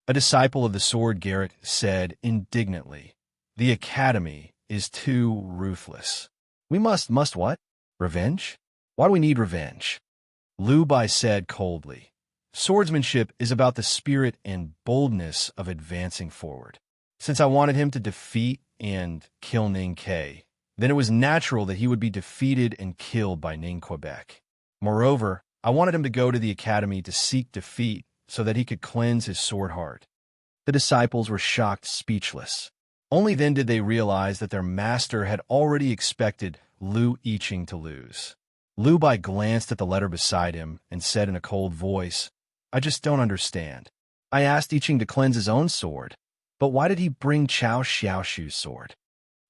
A disciple of the sword Garrett said indignantly, "The academy is too ruthless. We must what? Revenge? Why do we need revenge?" Lu Bai said coldly, "Swordsmanship is about the spirit and boldness of advancing forward. Since I wanted him to defeat and kill Ning Ke, then it was natural that he would be defeated and killed by Ning Quebec. Moreover, I wanted him to go to the academy to seek defeat so that he could cleanse his sword heart." The disciples were shocked speechless. Only then did they realize that their master had already expected Lu Yiqing to lose. Lu Bai glanced at the letter beside him and said in a cold voice, "I just don't understand. I asked Yiqing to cleanse his own sword, but why did he bring Chao Xiaoshu's sword?"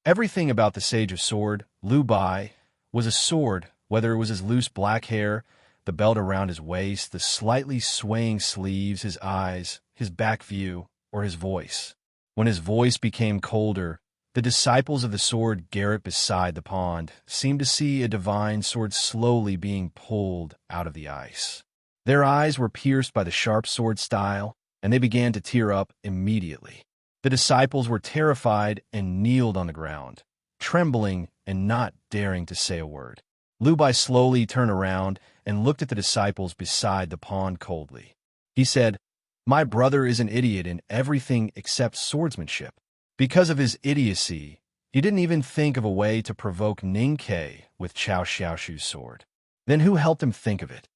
Everything about the Sage of Sword, Lu Bai, was a sword, whether it was his loose black hair, the belt around his waist, the slightly swaying sleeves, his eyes, his back view, or his voice. When his voice became colder, the disciples of the sword Garrett beside the pond seemed to see a divine sword slowly being pulled out of the ice. Their eyes were pierced by the sharp sword style, and they began to tear up immediately. The disciples were terrified and kneeled on the ground, trembling and not daring to say a word. Lu Bai slowly turned around and looked at the disciples beside the pond coldly. He said, "My brother is an idiot in everything except swordsmanship. Because of his idiocy, he didn't even think of a way to provoke Ning Ke with Chao Xiaoshu's sword. Then who helped him think of it?"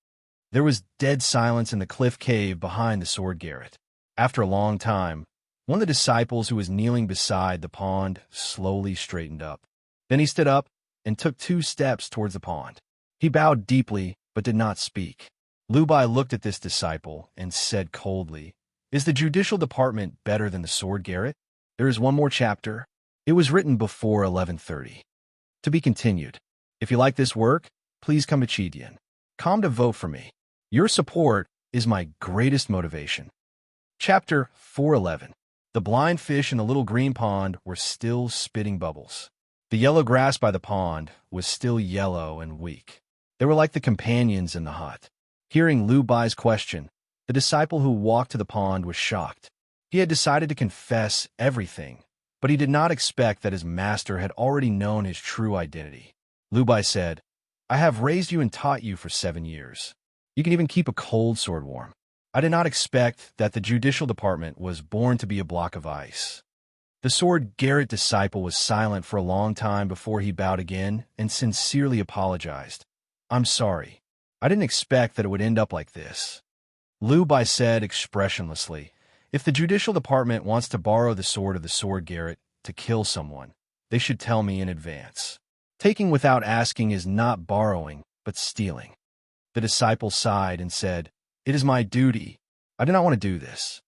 There was dead silence in the cliff cave behind the sword Garrett. After a long time, one of the disciples who was kneeling beside the pond slowly straightened up. Then he stood up and took 2 steps towards the pond. He bowed deeply but did not speak. Lu Bai looked at this disciple and said coldly, "Is the judicial department better than the sword Garrett? There is one more chapter. It was written before 1130. To be continued. If you like this work, please come to Chidian. Come to vote for me. Your support is my greatest motivation." Chapter 411. The blind fish in the little green pond were still spitting bubbles. The yellow grass by the pond was still yellow and weak. They were like the companions in the hut. Hearing Lu Bai's question, the disciple who walked to the pond was shocked. He had decided to confess everything, but he did not expect that his master had already known his true identity. Lu Bai said, "I have raised you and taught you for 7 years. You can even keep a cold sword warm. I did not expect that the judicial department was born to be a block of ice." The sword Garrett disciple was silent for a long time before he bowed again and sincerely apologized. "I'm sorry. I didn't expect that it would end up like this." Lu Bai said expressionlessly, "If the judicial department wants to borrow the sword of the sword Garrett to kill someone, they should tell me in advance. Taking without asking is not borrowing, but stealing." The disciple sighed and said, "It is my duty. I do not want to do this."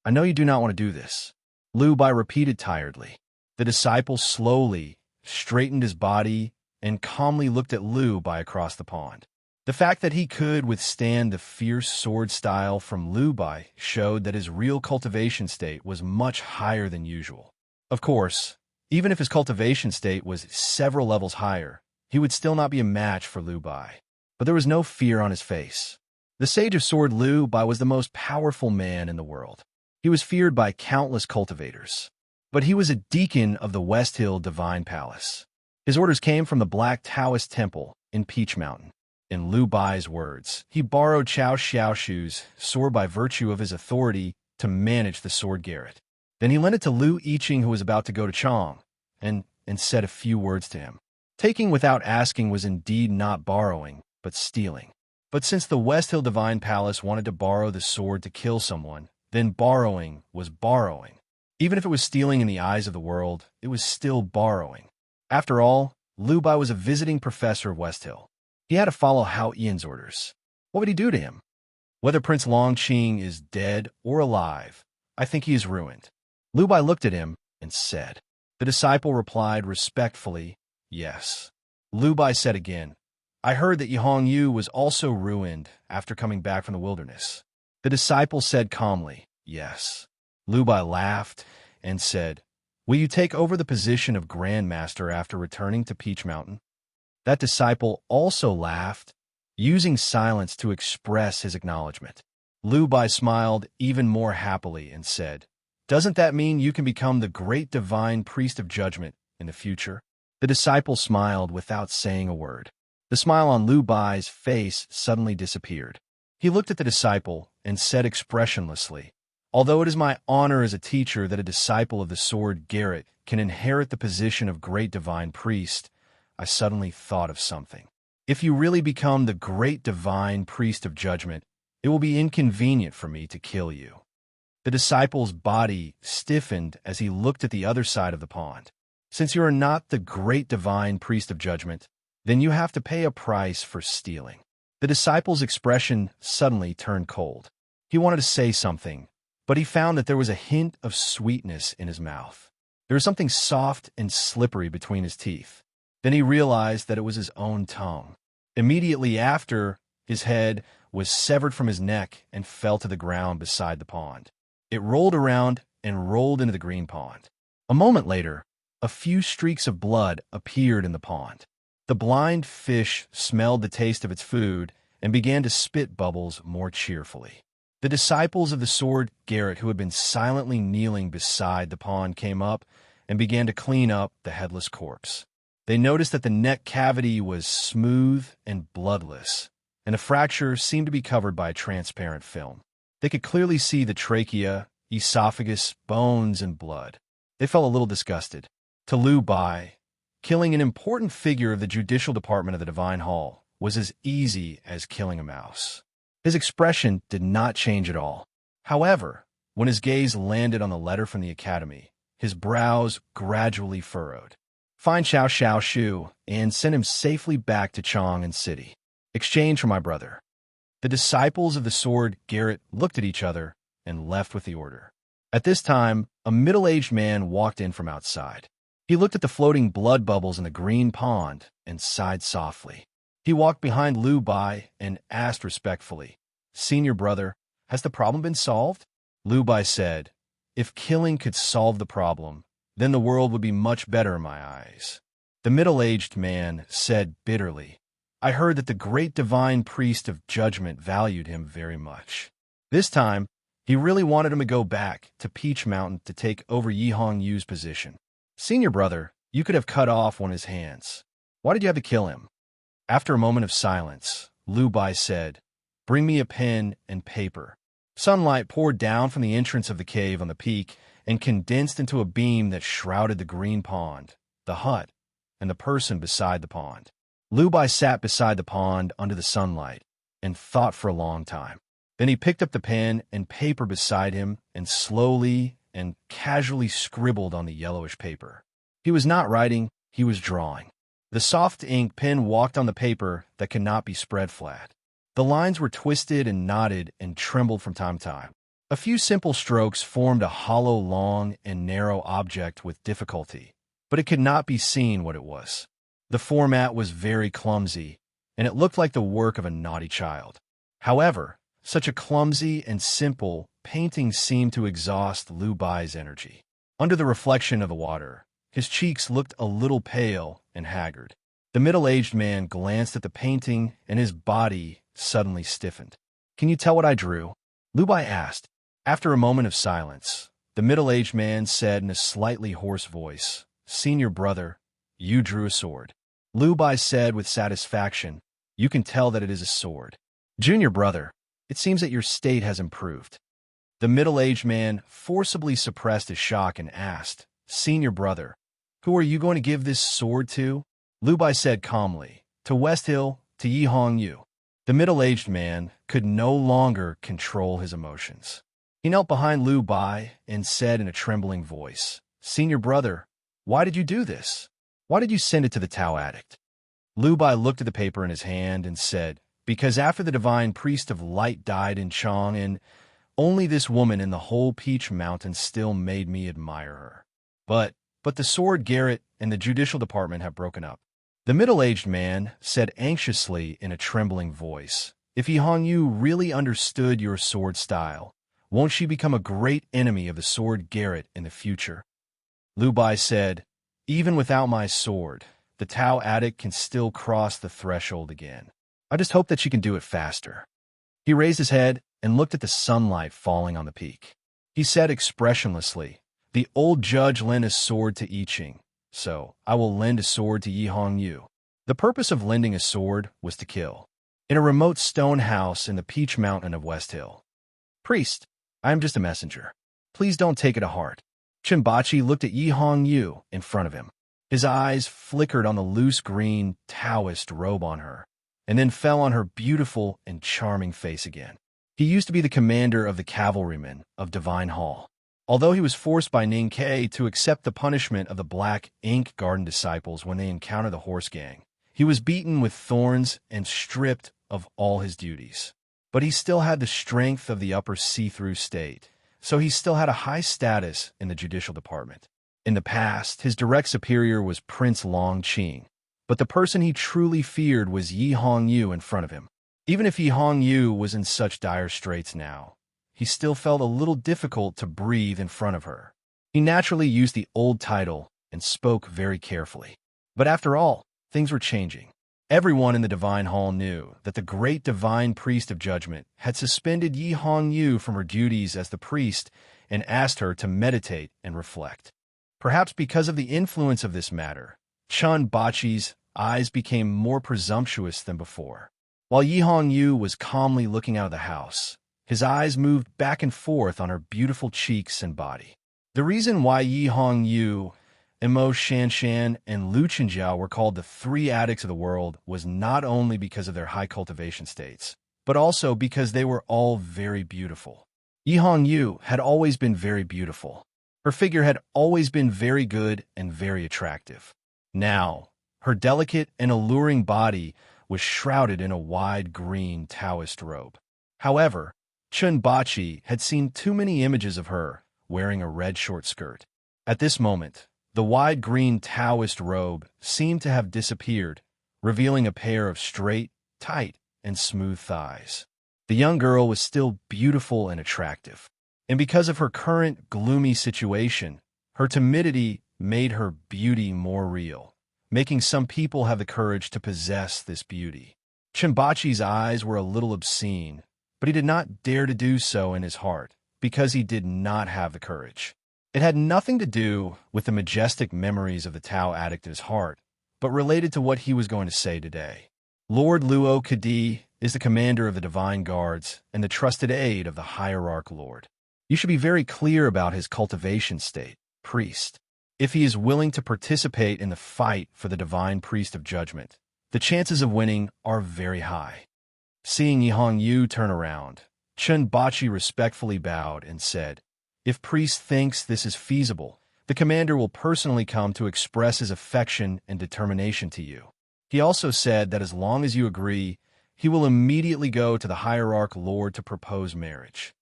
"I know you do not want to do this," Lu Bai repeated tiredly. The disciple slowly straightened his body and calmly looked at Lu Bai across the pond. The fact that he could withstand the fierce sword style from Lu Bai showed that his real cultivation state was much higher than usual. Of course, even if his cultivation state was several levels higher, he would still not be a match for Lu Bai. But there was no fear on his face. The Sage of Sword Lu Bai was the most powerful man in the world. He was feared by countless cultivators. But he was a deacon of the West Hill Divine Palace. His orders came from the Black Taoist Temple in Peach Mountain. In Lu Bai's words, he borrowed Chao Xiaoshu's sword by virtue of his authority to manage the sword garret. Then he lent it to Lu Yiqing, who was about to go to Chang, and said a few words to him. Taking without asking was indeed not borrowing, but stealing. But since the West Hill Divine Palace wanted to borrow the sword to kill someone, then borrowing was borrowing. Even if it was stealing in the eyes of the world, it was still borrowing. After all, Lu Bai was a visiting professor of West Hill. He had to follow Hao Ian's orders. What would he do to him? Whether Prince Longqing is dead or alive, I think he is ruined. Lu Bai looked at him and said. The disciple replied respectfully, yes. Lu Bai said again, I heard that Yihong Yu was also ruined after coming back from the wilderness. The disciple said calmly, yes. Lu Bai laughed and said, will you take over the position of Grand Master after returning to Peach Mountain? That disciple also laughed, using silence to express his acknowledgement. Lu Bai smiled even more happily and said, doesn't that mean you can become the great divine priest of judgment in the future? The disciple smiled without saying a word. The smile on Lu Bai's face suddenly disappeared. He looked at the disciple and said expressionlessly, although it is my honor as a teacher that a disciple of the sword garret can inherit the position of great divine priest, I suddenly thought of something. If you really become the great divine priest of judgment, it will be inconvenient for me to kill you. The disciple's body stiffened as he looked at the other side of the pond. Since you are not the great divine priest of judgment, then you have to pay a price for stealing. The disciple's expression suddenly turned cold. He wanted to say something, but he found that there was a hint of sweetness in his mouth. There was something soft and slippery between his teeth. Then he realized that it was his own tongue. Immediately after, his head was severed from his neck and fell to the ground beside the pond. It rolled around and rolled into the green pond. A moment later, a few streaks of blood appeared in the pond. The blind fish smelled the taste of its food and began to spit bubbles more cheerfully. The disciples of the sword garret who had been silently kneeling beside the pond came up and began to clean up the headless corpse. They noticed that the neck cavity was smooth and bloodless, and the fracture seemed to be covered by a transparent film. They could clearly see the trachea, esophagus, bones, and blood. They felt a little disgusted. To Lu Bai, killing an important figure of the judicial department of the Divine Hall was as easy as killing a mouse. His expression did not change at all. However, when his gaze landed on the letter from the academy, his brows gradually furrowed. Find Xiao Xiaoshu and send him safely back to Chang'an City. Exchange for my brother. The disciples of the sword garret looked at each other and left with the order. At this time, a middle-aged man walked in from outside. He looked at the floating blood bubbles in the green pond and sighed softly. He walked behind Lu Bai and asked respectfully, Senior brother, has the problem been solved? Lu Bai said, if killing could solve the problem, then the world would be much better in my eyes. The middle-aged man said bitterly, I heard that the great divine priest of judgment valued him very much. This time, he really wanted him to go back to Peach Mountain to take over Yihong Yu's position. Senior brother, you could have cut off one of his hands. Why did you have to kill him? After a moment of silence, Lu Bai said, bring me a pen and paper. Sunlight poured down from the entrance of the cave on the peak and condensed into a beam that shrouded the green pond, the hut, and the person beside the pond. Lu Bai sat beside the pond under the sunlight and thought for a long time. Then he picked up the pen and paper beside him and slowly and casually scribbled on the yellowish paper. He was not writing, he was drawing. The soft ink pen walked on the paper that could not be spread flat. The lines were twisted and knotted and trembled from time to time. A few simple strokes formed a hollow, long, and narrow object with difficulty, but it could not be seen what it was. The format was very clumsy, and it looked like the work of a naughty child. However, such a clumsy and simple painting seemed to exhaust Lu Bai's energy. Under the reflection of the water, his cheeks looked a little pale and haggard. The middle-aged man glanced at the painting, and his body suddenly stiffened. Can you tell what I drew? Lu Bai asked. After a moment of silence, the middle-aged man said in a slightly hoarse voice, Senior brother, you drew a sword. Lu Bai said with satisfaction, You can tell that it is a sword. Junior brother, it seems that your state has improved. The middle-aged man forcibly suppressed his shock and asked, Senior brother, who are you going to give this sword to? Lu Bai said calmly, to West Hill, to Yi Hong Yu. The middle-aged man could no longer control his emotions. He knelt behind Lu Bai and said in a trembling voice, Senior brother, why did you do this? Why did you send it to the Tao addict? Lu Bai looked at the paper in his hand and said, Because after the divine priest of light died in Chang'an, only this woman in the whole Peach Mountain still made me admire her. But the sword Garrett and the judicial department have broken up. The middle-aged man said anxiously in a trembling voice, If Yi Hong Yu really understood your sword style, won't she become a great enemy of the sword Garrett in the future? Lu Bai said, Even without my sword, the Tao addict can still cross the threshold again. I just hope that she can do it faster. He raised his head and looked at the sunlight falling on the peak. He said expressionlessly, The old judge lent a sword to I Ching, so I will lend a sword to Yi Hong Yu. The purpose of lending a sword was to kill. In a remote stone house in the Peach Mountain of West Hill. Priest, I am just a messenger. Please don't take it to heart. Chenbachi looked at Yi Hong Yu in front of him. His eyes flickered on the loose green Taoist robe on her, and then fell on her beautiful and charming face again. He used to be the commander of the cavalrymen of Divine Hall. Although he was forced by Ning Ke to accept the punishment of the Black Ink Garden disciples when they encountered the horse gang, he was beaten with thorns and stripped of all his duties. But he still had the strength of the upper see-through state, so he still had a high status in the judicial department. In the past, his direct superior was Prince Long Qing, but the person he truly feared was Yi Hong Yu in front of him. Even if Yi Hong Yu was in such dire straits now, he still felt a little difficult to breathe in front of her. He naturally used the old title and spoke very carefully. But after all, things were changing. Everyone in the Divine Hall knew that the great divine priest of judgment had suspended Yi Hong Yu from her duties as the priest and asked her to meditate and reflect. Perhaps because of the influence of this matter, Chun Bachi's eyes became more presumptuous than before. While Yi Hong Yu was calmly looking out of the house, his eyes moved back and forth on her beautiful cheeks and body. The reason why Yi Hong Yu, Mo Shanshan, and Lu Chenjiao were called the three addicts of the world was not only because of their high cultivation states, but also because they were all very beautiful. Yi Hong Yu had always been very beautiful. Her figure had always been very good and very attractive. Now, her delicate and alluring body was shrouded in a wide green Taoist robe. However, Chun Bachi had seen too many images of her wearing a red short skirt. At this moment, the wide green Taoist robe seemed to have disappeared, revealing a pair of straight, tight, and smooth thighs. The young girl was still beautiful and attractive, and because of her current gloomy situation, her timidity made her beauty more real, making some people have the courage to possess this beauty. Chenbachi's eyes were a little obscene, but he did not dare to do so in his heart, because he did not have the courage. It had nothing to do with the majestic memories of the Tao addict in his heart, but related to what he was going to say today. Lord Luo Kadi is the commander of the Divine Guards and the trusted aide of the Hierarch Lord. You should be very clear about his cultivation state, priest. If he is willing to participate in the fight for the Divine Priest of Judgment, the chances of winning are very high. Seeing Yi Hong Yu turn around, Chun Bachi respectfully bowed and said, If priest thinks this is feasible, the commander will personally come to express his affection and determination to you. He also said that as long as you agree, he will immediately go to the Hierarch Lord to propose marriage.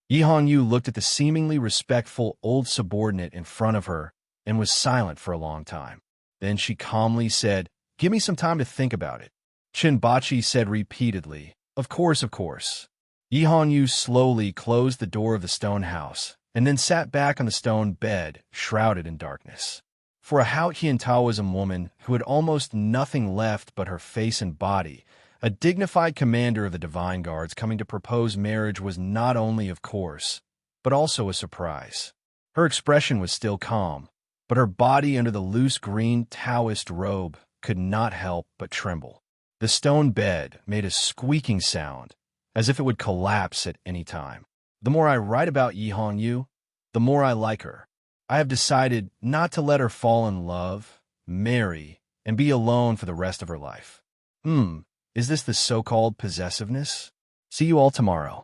Yi Hong Yu looked at the seemingly respectful old subordinate in front of her and was silent for a long time. Then she calmly said, Give me some time to think about it. Chenbachi said repeatedly, Of course, of course. Yi Hong Yu slowly closed the door of the stone house and then sat back on the stone bed, shrouded in darkness. For a Hautian Taoism woman who had almost nothing left but her face and body, a dignified commander of the Divine Guards coming to propose marriage was not only, of course, but also a surprise. Her expression was still calm, but her body under the loose green Taoist robe could not help but tremble. The stone bed made a squeaking sound, as if it would collapse at any time. The more I write about Yi Hongyu, the more I like her. I have decided not to let her fall in love, marry, and be alone for the rest of her life. Is this the so-called possessiveness? See you all tomorrow.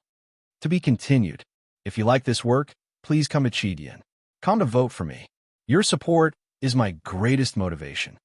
To be continued. If you like this work, please come to Chidian. Come to vote for me. Your support is my greatest motivation.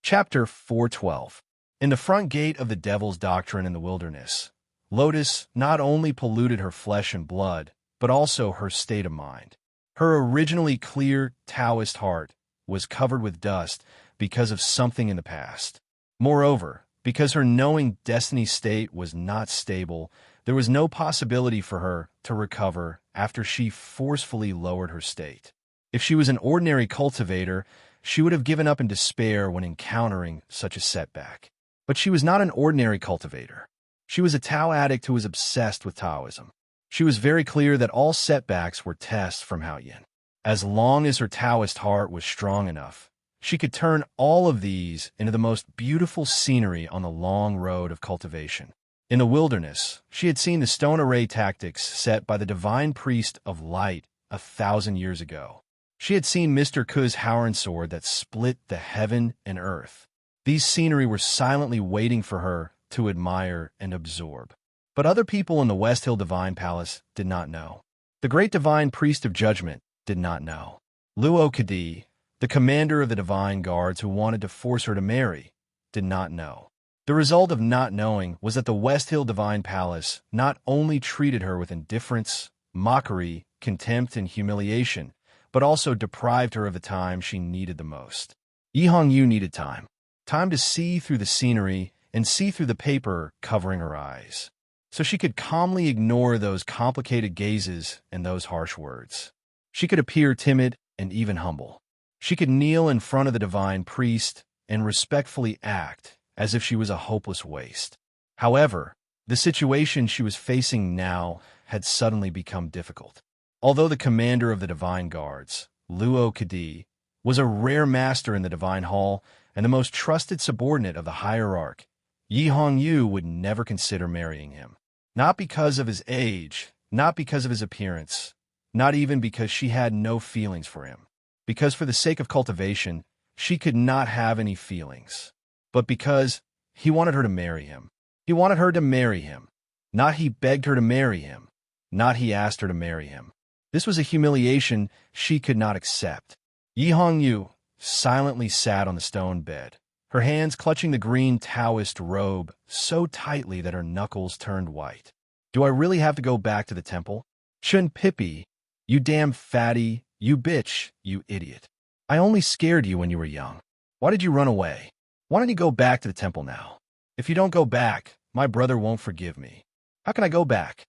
Chapter 412. In the front gate of the Devil's Doctrine in the Wilderness, Lotus not only polluted her flesh and blood, but also her state of mind. Her originally clear Taoist heart was covered with dust because of something in the past. Moreover, because her knowing destiny state was not stable, there was no possibility for her to recover after she forcefully lowered her state. If she was an ordinary cultivator, she would have given up in despair when encountering such a setback. But she was not an ordinary cultivator. She was a Tao addict who was obsessed with Taoism. She was very clear that all setbacks were tests from Haoyin. As long as her Taoist heart was strong enough, she could turn all of these into the most beautiful scenery on the long road of cultivation. In the wilderness, she had seen the stone array tactics set by the divine priest of light 1,000 years ago. She had seen Mr. Ku's Howren sword that split the heaven and earth. These scenery were silently waiting for her to admire and absorb. But other people in the West Hill Divine Palace did not know. The great divine priest of judgment did not know. Luo Kadi, the commander of the divine guards who wanted to force her to marry, did not know. The result of not knowing was that the West Hill Divine Palace not only treated her with indifference, mockery, contempt, and humiliation, but also deprived her of the time she needed the most. Yi Hongyu needed time. Time to see through the scenery and see through the paper covering her eyes, so she could calmly ignore those complicated gazes and those harsh words. She could appear timid and even humble. She could kneel in front of the divine priest and respectfully act as if she was a hopeless waste. However, the situation she was facing now had suddenly become difficult. Although the commander of the divine guards, Luo Kadi, was a rare master in the divine hall and the most trusted subordinate of the hierarch, Yi Hongyu would never consider marrying him. Not because of his age, not because of his appearance, not even because she had no feelings for him. Because for the sake of cultivation, she could not have any feelings. But because he wanted her to marry him. He wanted her to marry him. Not he begged her to marry him. Not he asked her to marry him. This was a humiliation she could not accept. Yi Hongyu silently sat on the stone bed, her hands clutching the green Taoist robe so tightly that her knuckles turned white. Do I really have to go back to the temple? Chun Pippi, you damn fatty, you bitch, you idiot. I only scared you when you were young. Why did you run away? Why don't you go back to the temple now? If you don't go back, my brother won't forgive me. How can I go back?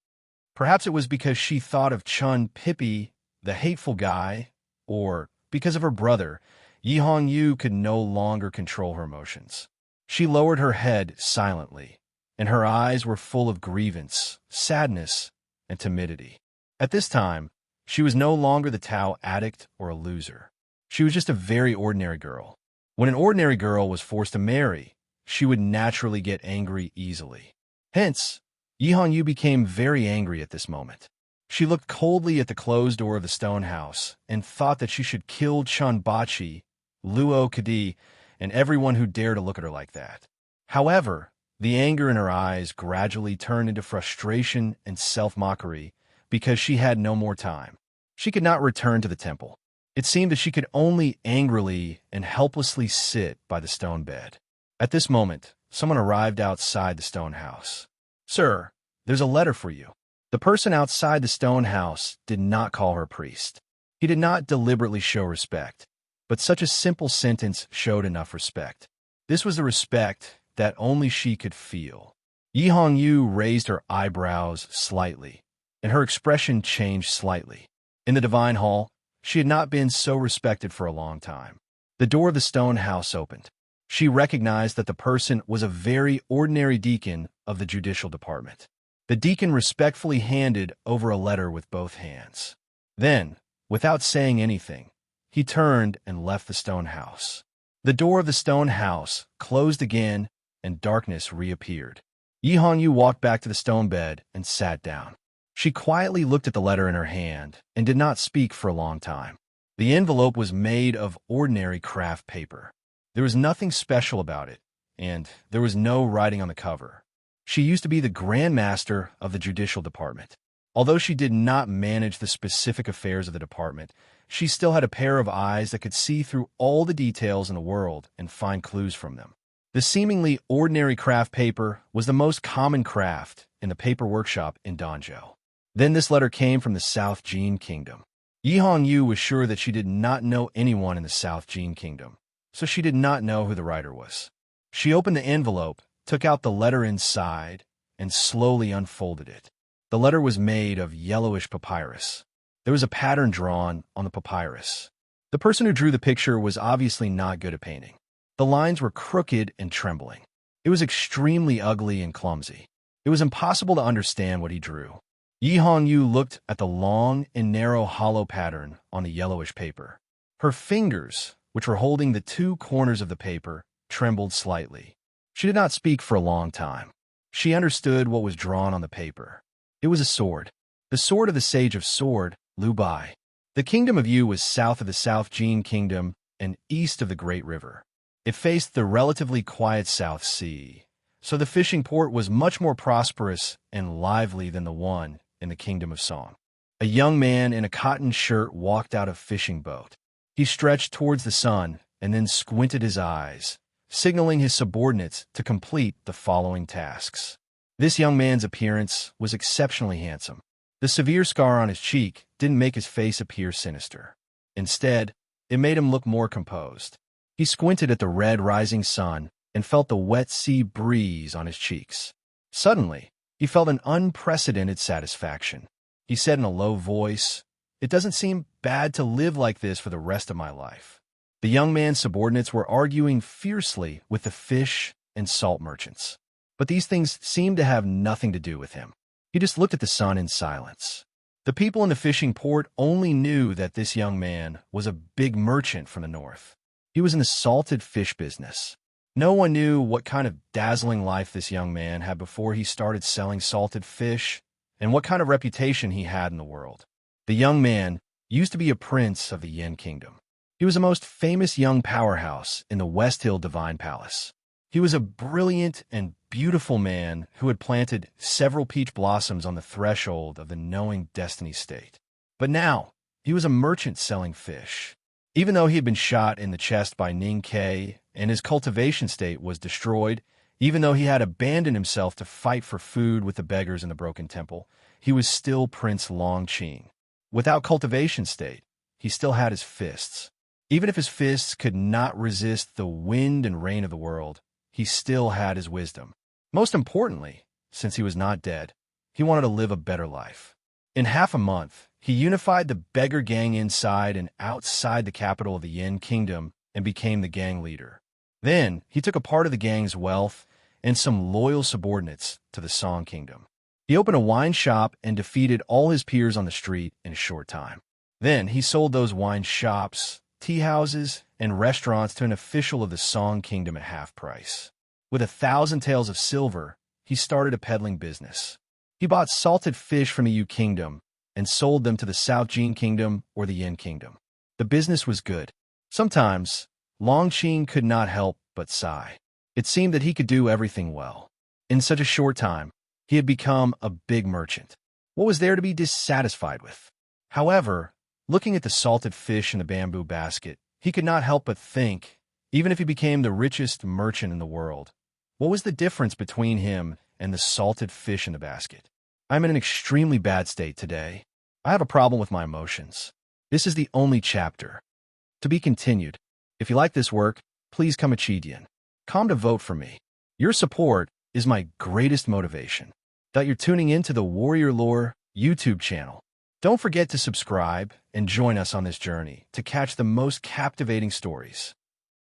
Perhaps it was because she thought of Chun Pippi, the hateful guy, or because of her brother, Yi Hongyu could no longer control her emotions. She lowered her head silently, and her eyes were full of grievance, sadness, and timidity. At this time, she was no longer the Tao addict or a loser. She was just a very ordinary girl. When an ordinary girl was forced to marry, she would naturally get angry easily. Hence, Yi Hongyu became very angry at this moment. She looked coldly at the closed door of the stone house and thought that she should kill Chun Bachi, Luo Kadi, and everyone who dared to look at her like that. However, the anger in her eyes gradually turned into frustration and self-mockery because she had no more time. She could not return to the temple. It seemed that she could only angrily and helplessly sit by the stone bed. At this moment, someone arrived outside the stone house. Sir, there's a letter for you. The person outside the stone house did not call her priest. He did not deliberately show respect, but such a simple sentence showed enough respect. This was the respect that only she could feel. Yi Hongyu raised her eyebrows slightly, and her expression changed slightly. In the divine hall, she had not been so respected for a long time. The door of the stone house opened. She recognized that the person was a very ordinary deacon of the judicial department. The deacon respectfully handed over a letter with both hands. Then, without saying anything, he turned and left the stone house. The door of the stone house closed again, and darkness reappeared. Yi Hongyu walked back to the stone bed and sat down. She quietly looked at the letter in her hand and did not speak for a long time. The envelope was made of ordinary craft paper. There was nothing special about it, and there was no writing on the cover. She used to be the Grand Master of the Judicial Department. Although she did not manage the specific affairs of the department, she still had a pair of eyes that could see through all the details in the world and find clues from them. The seemingly ordinary craft paper was the most common craft in the paper workshop in Danzhou. Then this letter came from the South Jin Kingdom. Yi Hongyu was sure that she did not know anyone in the South Jin Kingdom, so she did not know who the writer was. She opened the envelope, took out the letter inside, and slowly unfolded it. The letter was made of yellowish papyrus. There was a pattern drawn on the papyrus. The person who drew the picture was obviously not good at painting. The lines were crooked and trembling. It was extremely ugly and clumsy. It was impossible to understand what he drew. Yi Hongyu looked at the long and narrow hollow pattern on the yellowish paper. Her fingers, which were holding the two corners of the paper, trembled slightly. She did not speak for a long time. She understood what was drawn on the paper. It was a sword. The sword of the Sage of Sword, Liu Bai. The kingdom of Yu was south of the South Jin Kingdom and east of the Great River. It faced the relatively quiet South Sea, so the fishing port was much more prosperous and lively than the one in the Kingdom of Song. A young man in a cotton shirt walked out of a fishing boat. He stretched towards the sun and then squinted his eyes, signaling his subordinates to complete the following tasks. This young man's appearance was exceptionally handsome. The severe scar on his cheek didn't make his face appear sinister. Instead, it made him look more composed. He squinted at the red rising sun and felt the wet sea breeze on his cheeks. Suddenly, he felt an unprecedented satisfaction. He said in a low voice, "It doesn't seem bad to live like this for the rest of my life." The young man's subordinates were arguing fiercely with the fish and salt merchants. But these things seemed to have nothing to do with him. He just looked at the sun in silence. The people in the fishing port only knew that this young man was a big merchant from the north. He was in the salted fish business. No one knew what kind of dazzling life this young man had before he started selling salted fish and what kind of reputation he had in the world. The young man used to be a prince of the Yin Kingdom. He was the most famous young powerhouse in the West Hill Divine Palace. He was a brilliant and beautiful man who had planted several peach blossoms on the threshold of the knowing destiny state. But now, he was a merchant selling fish. Even though he had been shot in the chest by Ning Ke and his cultivation state was destroyed, even though he had abandoned himself to fight for food with the beggars in the broken temple, he was still Prince Longqing. Without cultivation state, he still had his fists. Even if his fists could not resist the wind and rain of the world, he still had his wisdom. Most importantly, since he was not dead, he wanted to live a better life. In half a month, he unified the beggar gang inside and outside the capital of the Yin Kingdom and became the gang leader. Then, he took a part of the gang's wealth and some loyal subordinates to the Song Kingdom. He opened a wine shop and defeated all his peers on the street in a short time. Then, he sold those wine shops, tea houses, and restaurants to an official of the Song Kingdom at half price. With 1,000 taels of silver, he started a peddling business. He bought salted fish from the Yu Kingdom and sold them to the South Jin Kingdom or the Yin Kingdom. The business was good. Sometimes, Longqing could not help but sigh. It seemed that he could do everything well. In such a short time, he had become a big merchant. What was there to be dissatisfied with? However, looking at the salted fish in the bamboo basket, he could not help but think, even if he became the richest merchant in the world, what was the difference between him and the salted fish in the basket? I'm in an extremely bad state today. I have a problem with my emotions. This is the only chapter. To be continued. If you like this work, please come come to vote for me. Your support is my greatest motivation. That you're tuning in to the Warrior Lore YouTube channel. Don't forget to subscribe and join us on this journey to catch the most captivating stories.